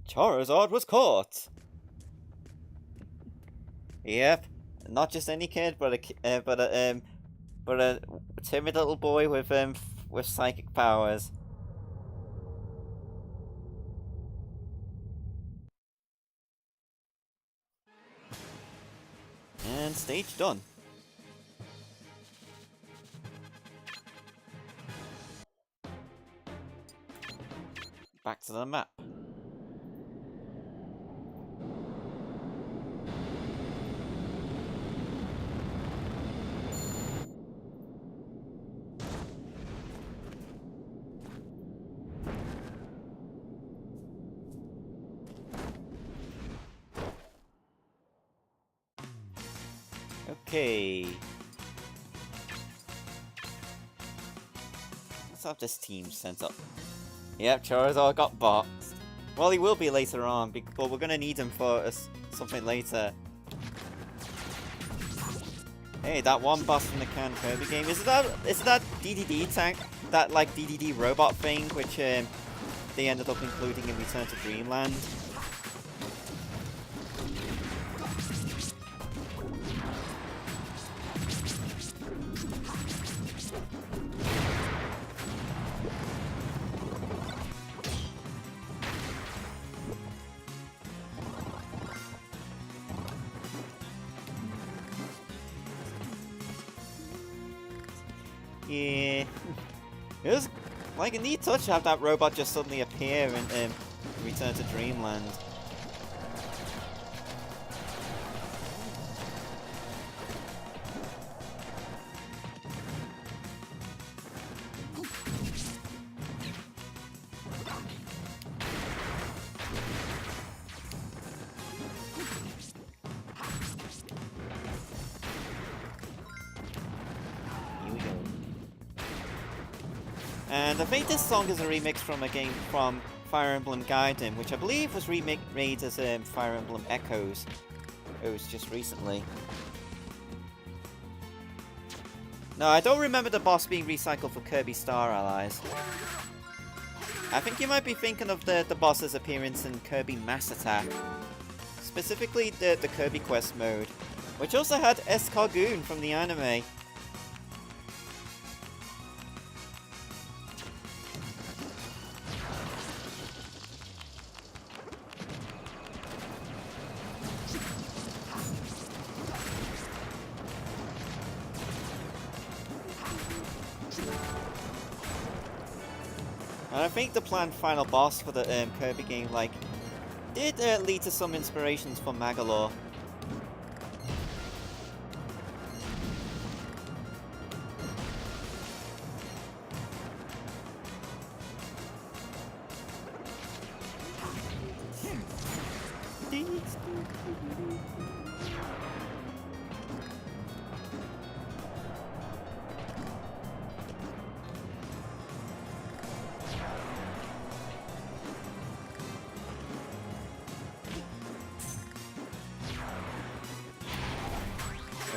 Charizard was caught! Yep, not just any kid, but a timid little boy with psychic powers. And stage done. Back to the map. Okay. Let's have this team sent up. Yep, Charizard got boxed. Well, he will be later on, but we're gonna need him for something later. Hey, that one boss from the canned Kirby game. Is it that DDD tank? That like DDD robot thing, which they ended up including in Return to Dreamland? Yeah, it was like a neat touch to have that robot just suddenly appear and Return to Dreamland. And I think this song is a remix from a game from Fire Emblem Gaiden, which I believe was remade as Fire Emblem Echoes. It was just recently. No, I don't remember the boss being recycled for Kirby Star Allies. I think you might be thinking of the boss's appearance in Kirby Mass Attack. Specifically the Kirby Quest mode, which also had Escargoon from the anime. And I think the planned final boss for the Kirby game, like, did lead to some inspirations for Magalore.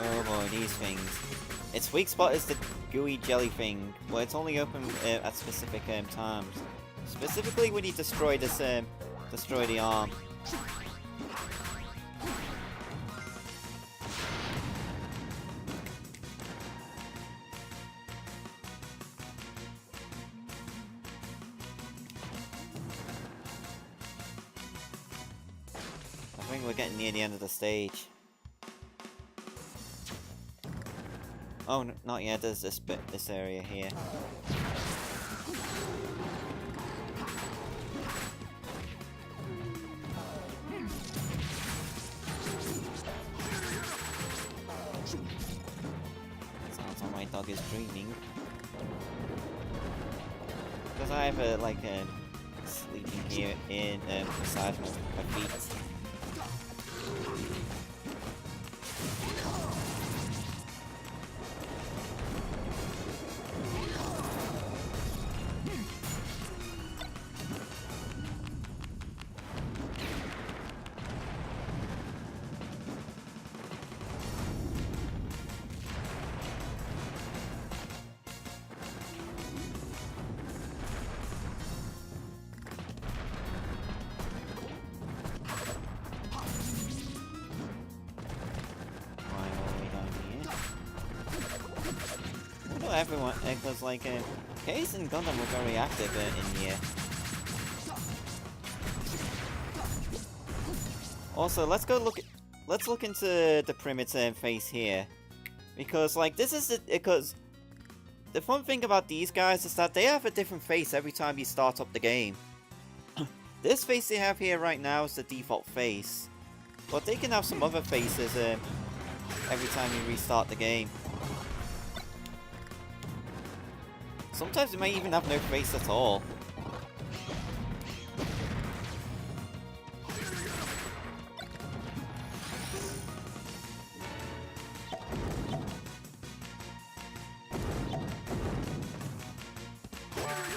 Oh boy, these things. Its weak spot is the gooey jelly thing, but it's only open at specific times. Specifically when you destroy this, destroy the arm. I think we're getting near the end of the stage. Oh, not yet. There's this bit, this area here. Sounds like my dog is dreaming. Because I have a sleeping here in beside my feet. Everyone, because like Case and Gundam were very active in here. Also, let's look into the Primitive face here, because like this is because the fun thing about these guys is that they have a different face every time you start up the game. This face they have here right now is the default face, but they can have some other faces every time you restart the game. Sometimes it may even have no face at all.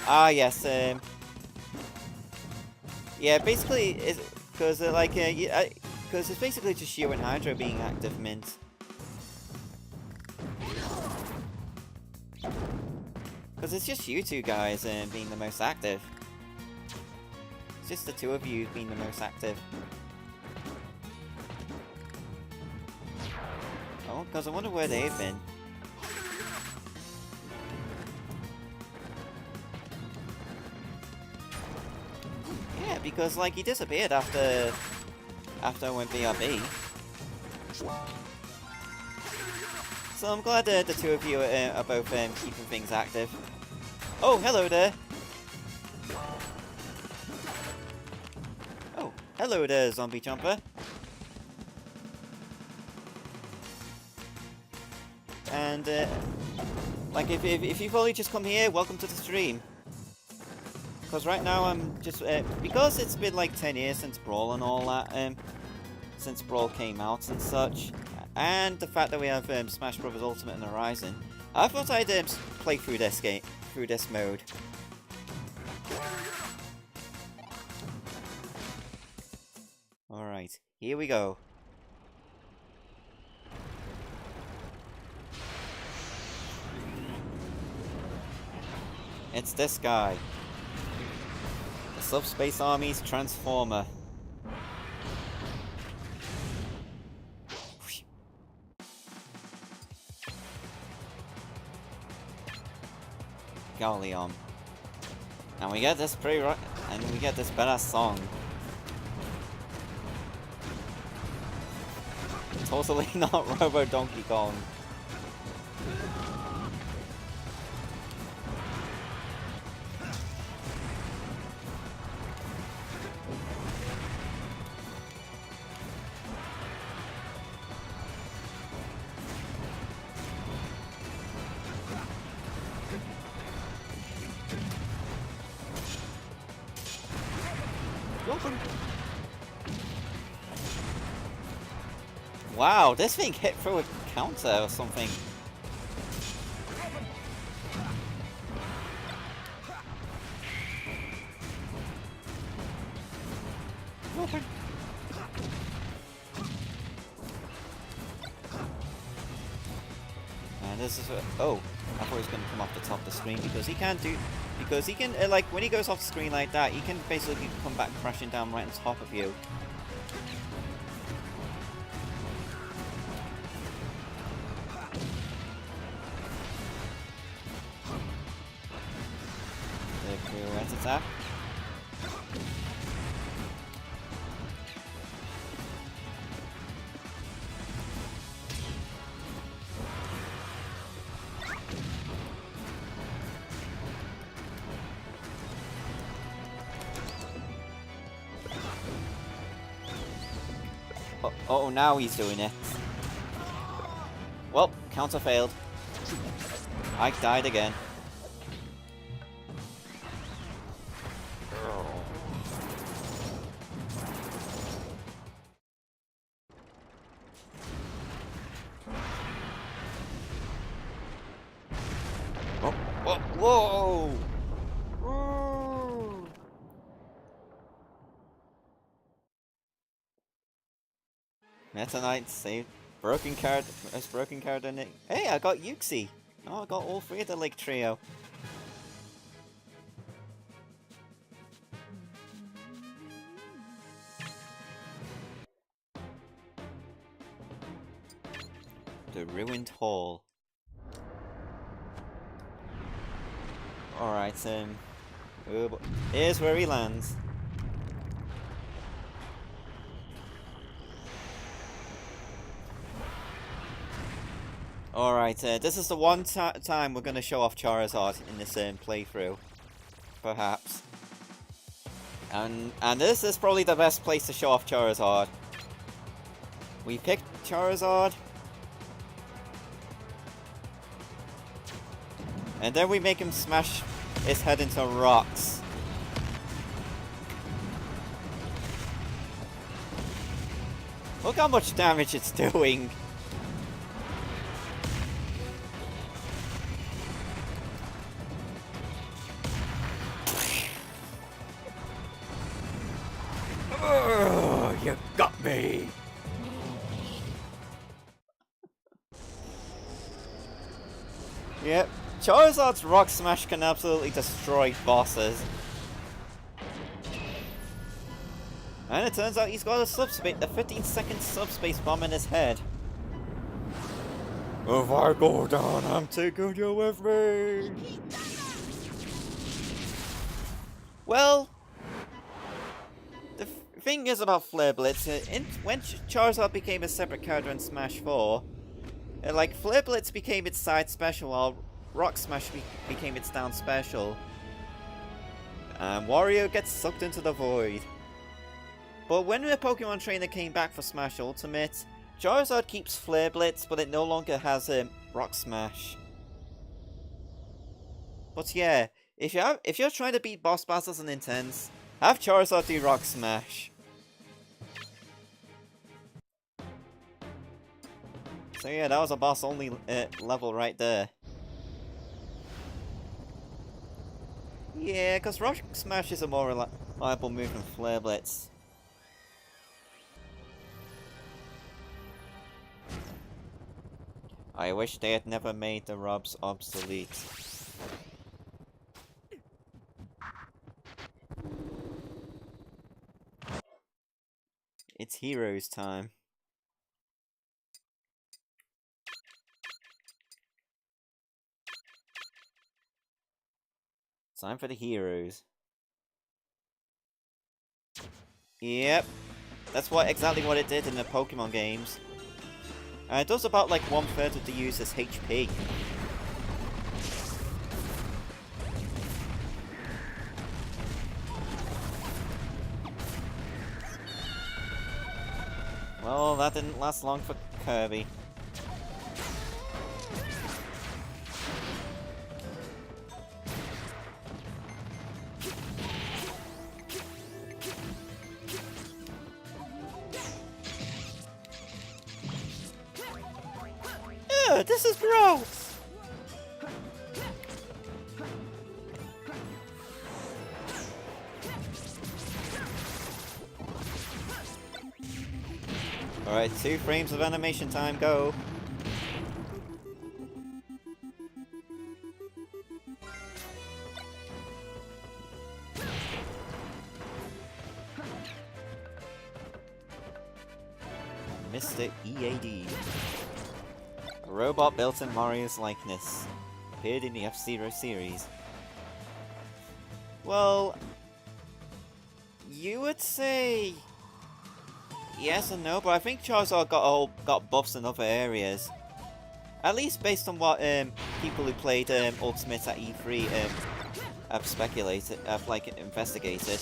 Ah, yes. Yeah, basically, because because it's basically just you and Hydro being active, Mint. Because it's just you two guys being the most active. It's just the two of you being the most active. Oh, because I wonder where they've been. Yeah, because like he disappeared after I went BRB. So I'm glad the two of you are both keeping things active. Oh, hello there. Oh, hello there, zombie jumper. And like if you've only just come here, welcome to the stream. Because right now I'm just because it's been like 10 years since Brawl and all that, since Brawl came out and such, and the fact that we have Smash Bros Ultimate and Horizon, I thought I'd play through this game, through this mode. All right, here we go. It's this guy. The Subspace Army's Transformer. Galleon. And we get this and we get this badass song. Totally not Robo Donkey Kong. Wow, this thing hit through a counter or something. And this is oh, I thought he was going to come off the top of the screen because he can like when he goes off the screen like that, he can basically come back crashing down right on top of you. The pirouette attack. Oh, now he's doing it. Well, counter failed. Ike died again. Whoa! Whoa! Meta Knight saved broken card. As broken card in it. Hey, I got Yuxi. Oh, I got all three of the Lake Trio. The Ruined Hall. Alright, here's where he lands. Alright, this is the one time we're going to show off Charizard in this playthrough. Perhaps. And this is probably the best place to show off Charizard. We picked Charizard. And then we make him smash his head into rocks. Look how much damage it's doing. Oh, you got me. Yep. Charizard's Rock Smash can absolutely destroy bosses. And it turns out he's got a 15-second subspace bomb in his head. If I go down, I'm taking you with me! Well, the thing is about Flare Blitz, when Charizard became a separate character in Smash 4, like, Flare Blitz became its side special while Rock Smash became its down special. And Wario gets sucked into the void. But when the Pokemon Trainer came back for Smash Ultimate, Charizard keeps Flare Blitz, but it no longer has Rock Smash. But yeah, if you're trying to beat boss battles and intense, have Charizard do Rock Smash. So yeah, that was a boss only level right there. Yeah, because Rock Smash is a more reliable move than Flare Blitz. I wish they had never made the Robs obsolete. It's Heroes time. Time for the heroes. Yep. That's exactly what it did in the Pokemon games. And it does about like 1/3 of the user's HP. Well, that didn't last long for Kirby. Ugh, this is gross! Alright, 2 frames of animation time, go! Mr. EAD. A robot built in Mario's likeness. Appeared in the F-Zero series. Well, you would say yes and no, but I think Charizard got buffs in other areas. At least based on what people who played Ultimate at E3 have speculated, have like investigated.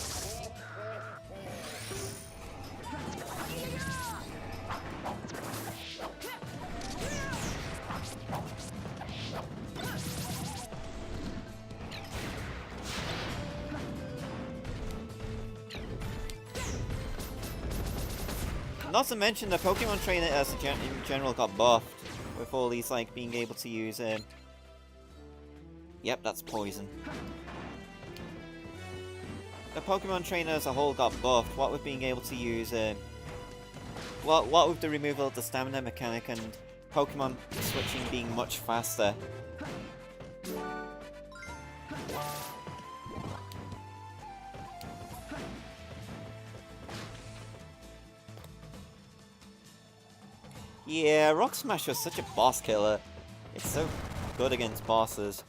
Not to mention the Pokemon Trainer as in general got buffed with all these like being able to use Yep, that's poison. The Pokemon Trainer as a whole got buffed, what with being able to use what with the removal of the stamina mechanic and Pokemon switching being much faster. Yeah, Rock Smash was such a boss killer. It's so good against bosses.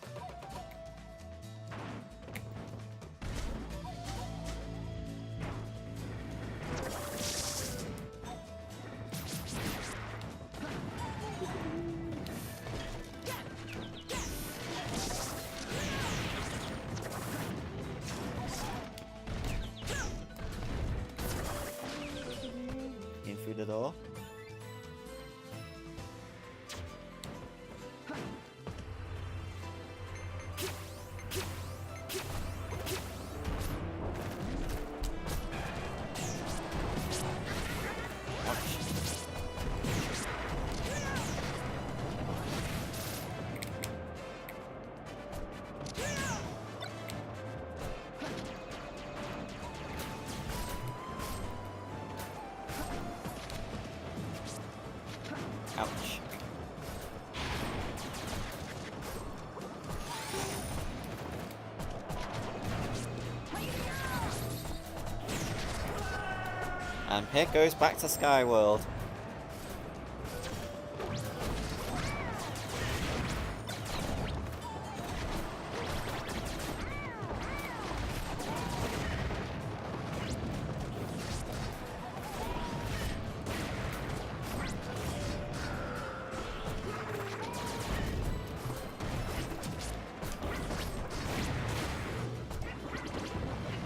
In through the door. And Pick goes back to Skyworld.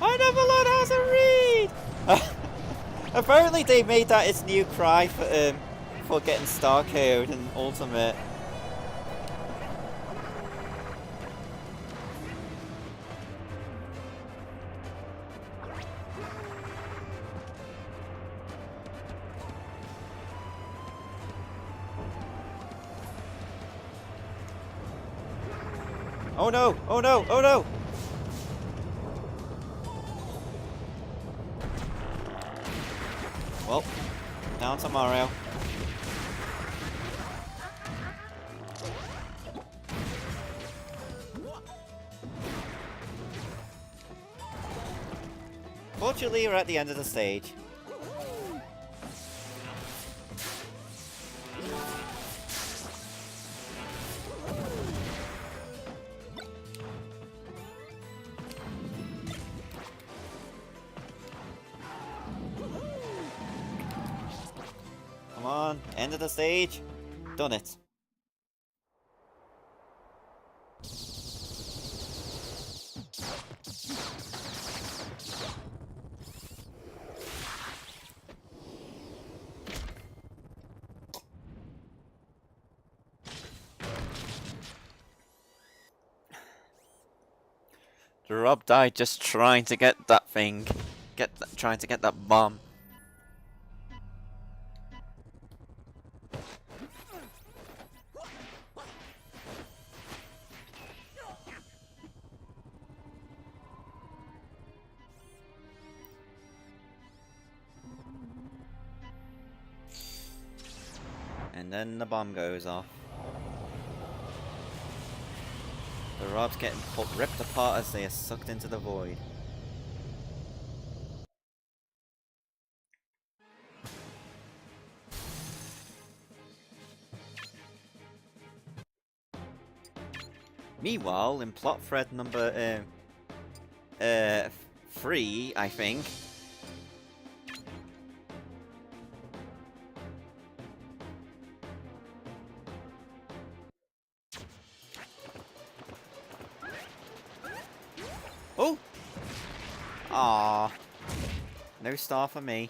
I never learned how to read! Apparently they made that its new cry for getting Star Code and Ultimate. Oh no! Oh no! Oh no! Well, down to Mario. Fortunately, we're at the end of the stage. Come on, end of the stage. Done it. Rob died just trying to get that thing. Trying to get that bomb. And then the bomb goes off. The Robs getting ripped apart as they are sucked into the void. Meanwhile, in plot thread number 3, I think. Oh! Aww. No star for me.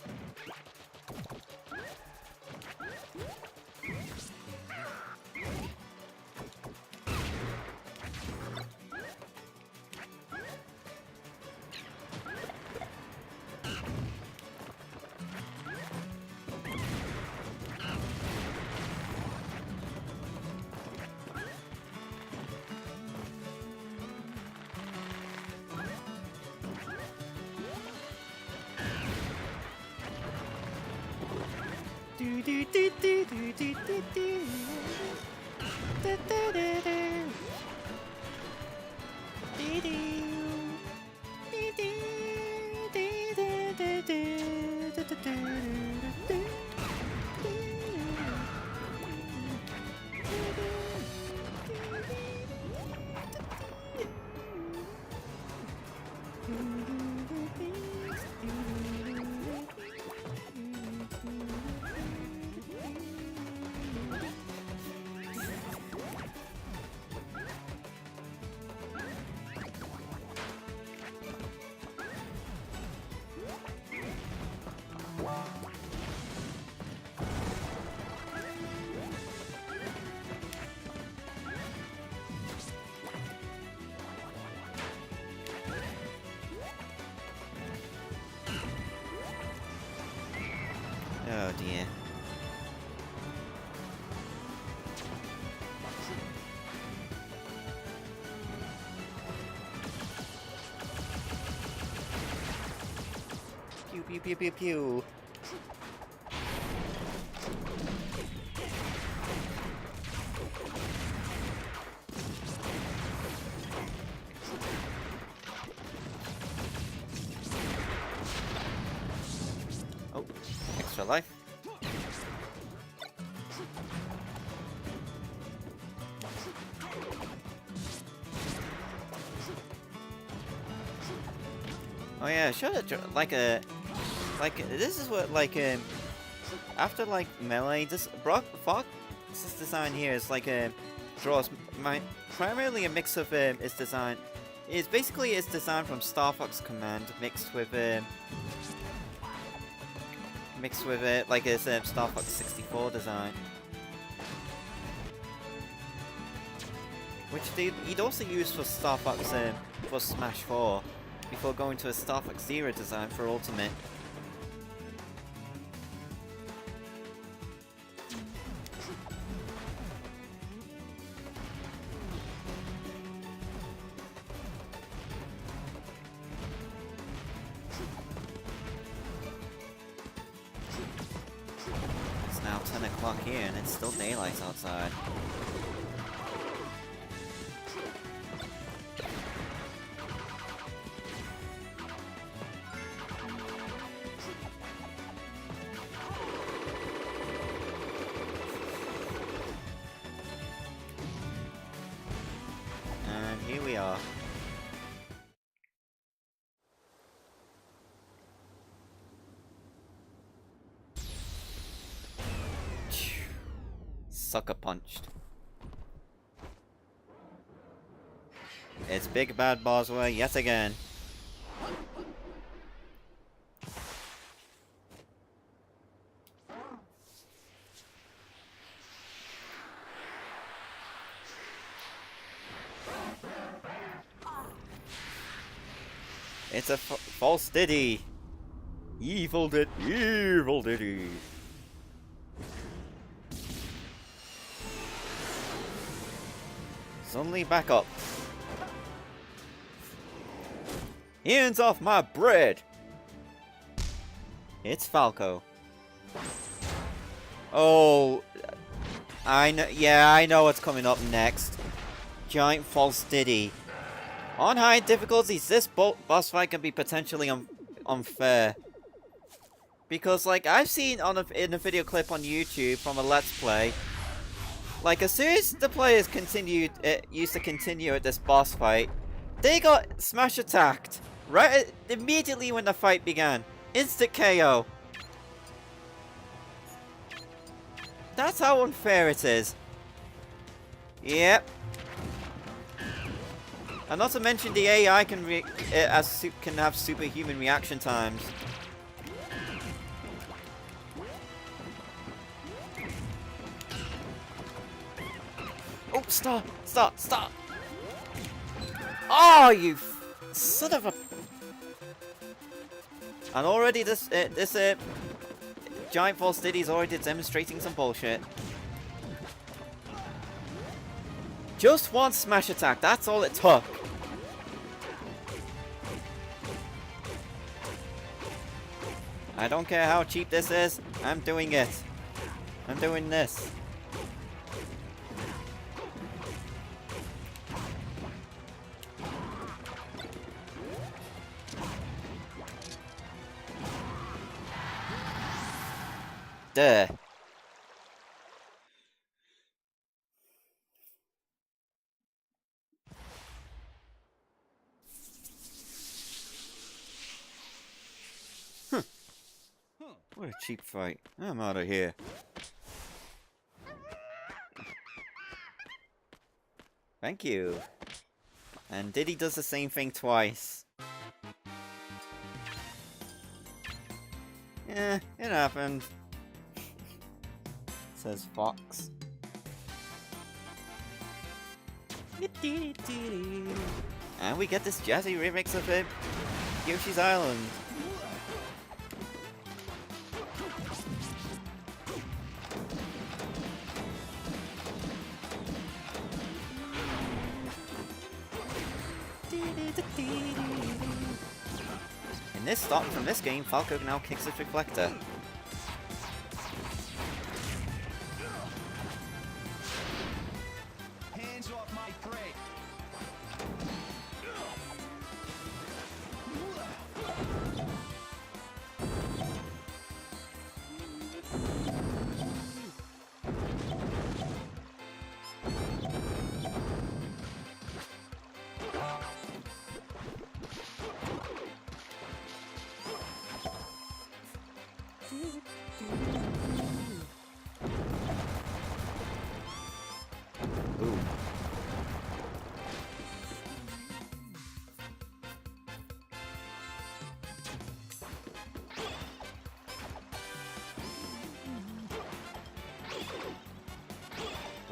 Oh dear. Pew pew pew pew pew. Oh. yeah, should have like a this is what like after like melee, this Fox's design here is like draws primarily a mix of its design. It's basically its design from Star Fox Command mixed with like its Star Fox 64 design, which he'd also use for Star Fox for Smash 4 before going to a Star Fox Zero design for Ultimate. It's now 10 o'clock here and it's still daylight outside. And here we are. Sucker punched. It's Big Bad Bosworth yet again. It's a false Diddy. Evil Diddy. Suddenly back up. Hands off my bread! It's Falco. Oh, I know. Yeah, I know what's coming up next. Giant false Diddy. On high difficulties, this boss fight can be potentially unfair. Because, like, I've seen in a video clip on YouTube from a Let's Play, like, as soon as the players used to continue at this boss fight, they got smash attacked right immediately when the fight began. Instant KO. That's how unfair it is. Yep. And not to mention the AI can have superhuman reaction times. Oh, stop! Oh, you son of a! And already this giant false Diddy's already demonstrating some bullshit. Just one smash attack, that's all it took. I don't care how cheap this is, I'm doing it. I'm doing this. Duh. What a cheap fight. I'm out of here. Thank you. And Diddy does the same thing twice. Yeah, it happened. Says Fox. And we get this jazzy remix of it. Yoshi's Island. In this stop from this game, Falco now kicks its reflector. Hands off my prey.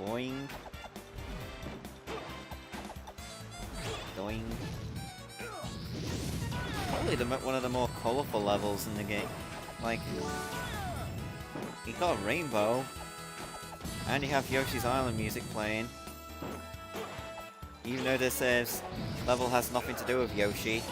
Doing. Doing. Probably one of the more colourful levels in the game. Like, you got a rainbow, and you have Yoshi's Island music playing. Even though this level has nothing to do with Yoshi.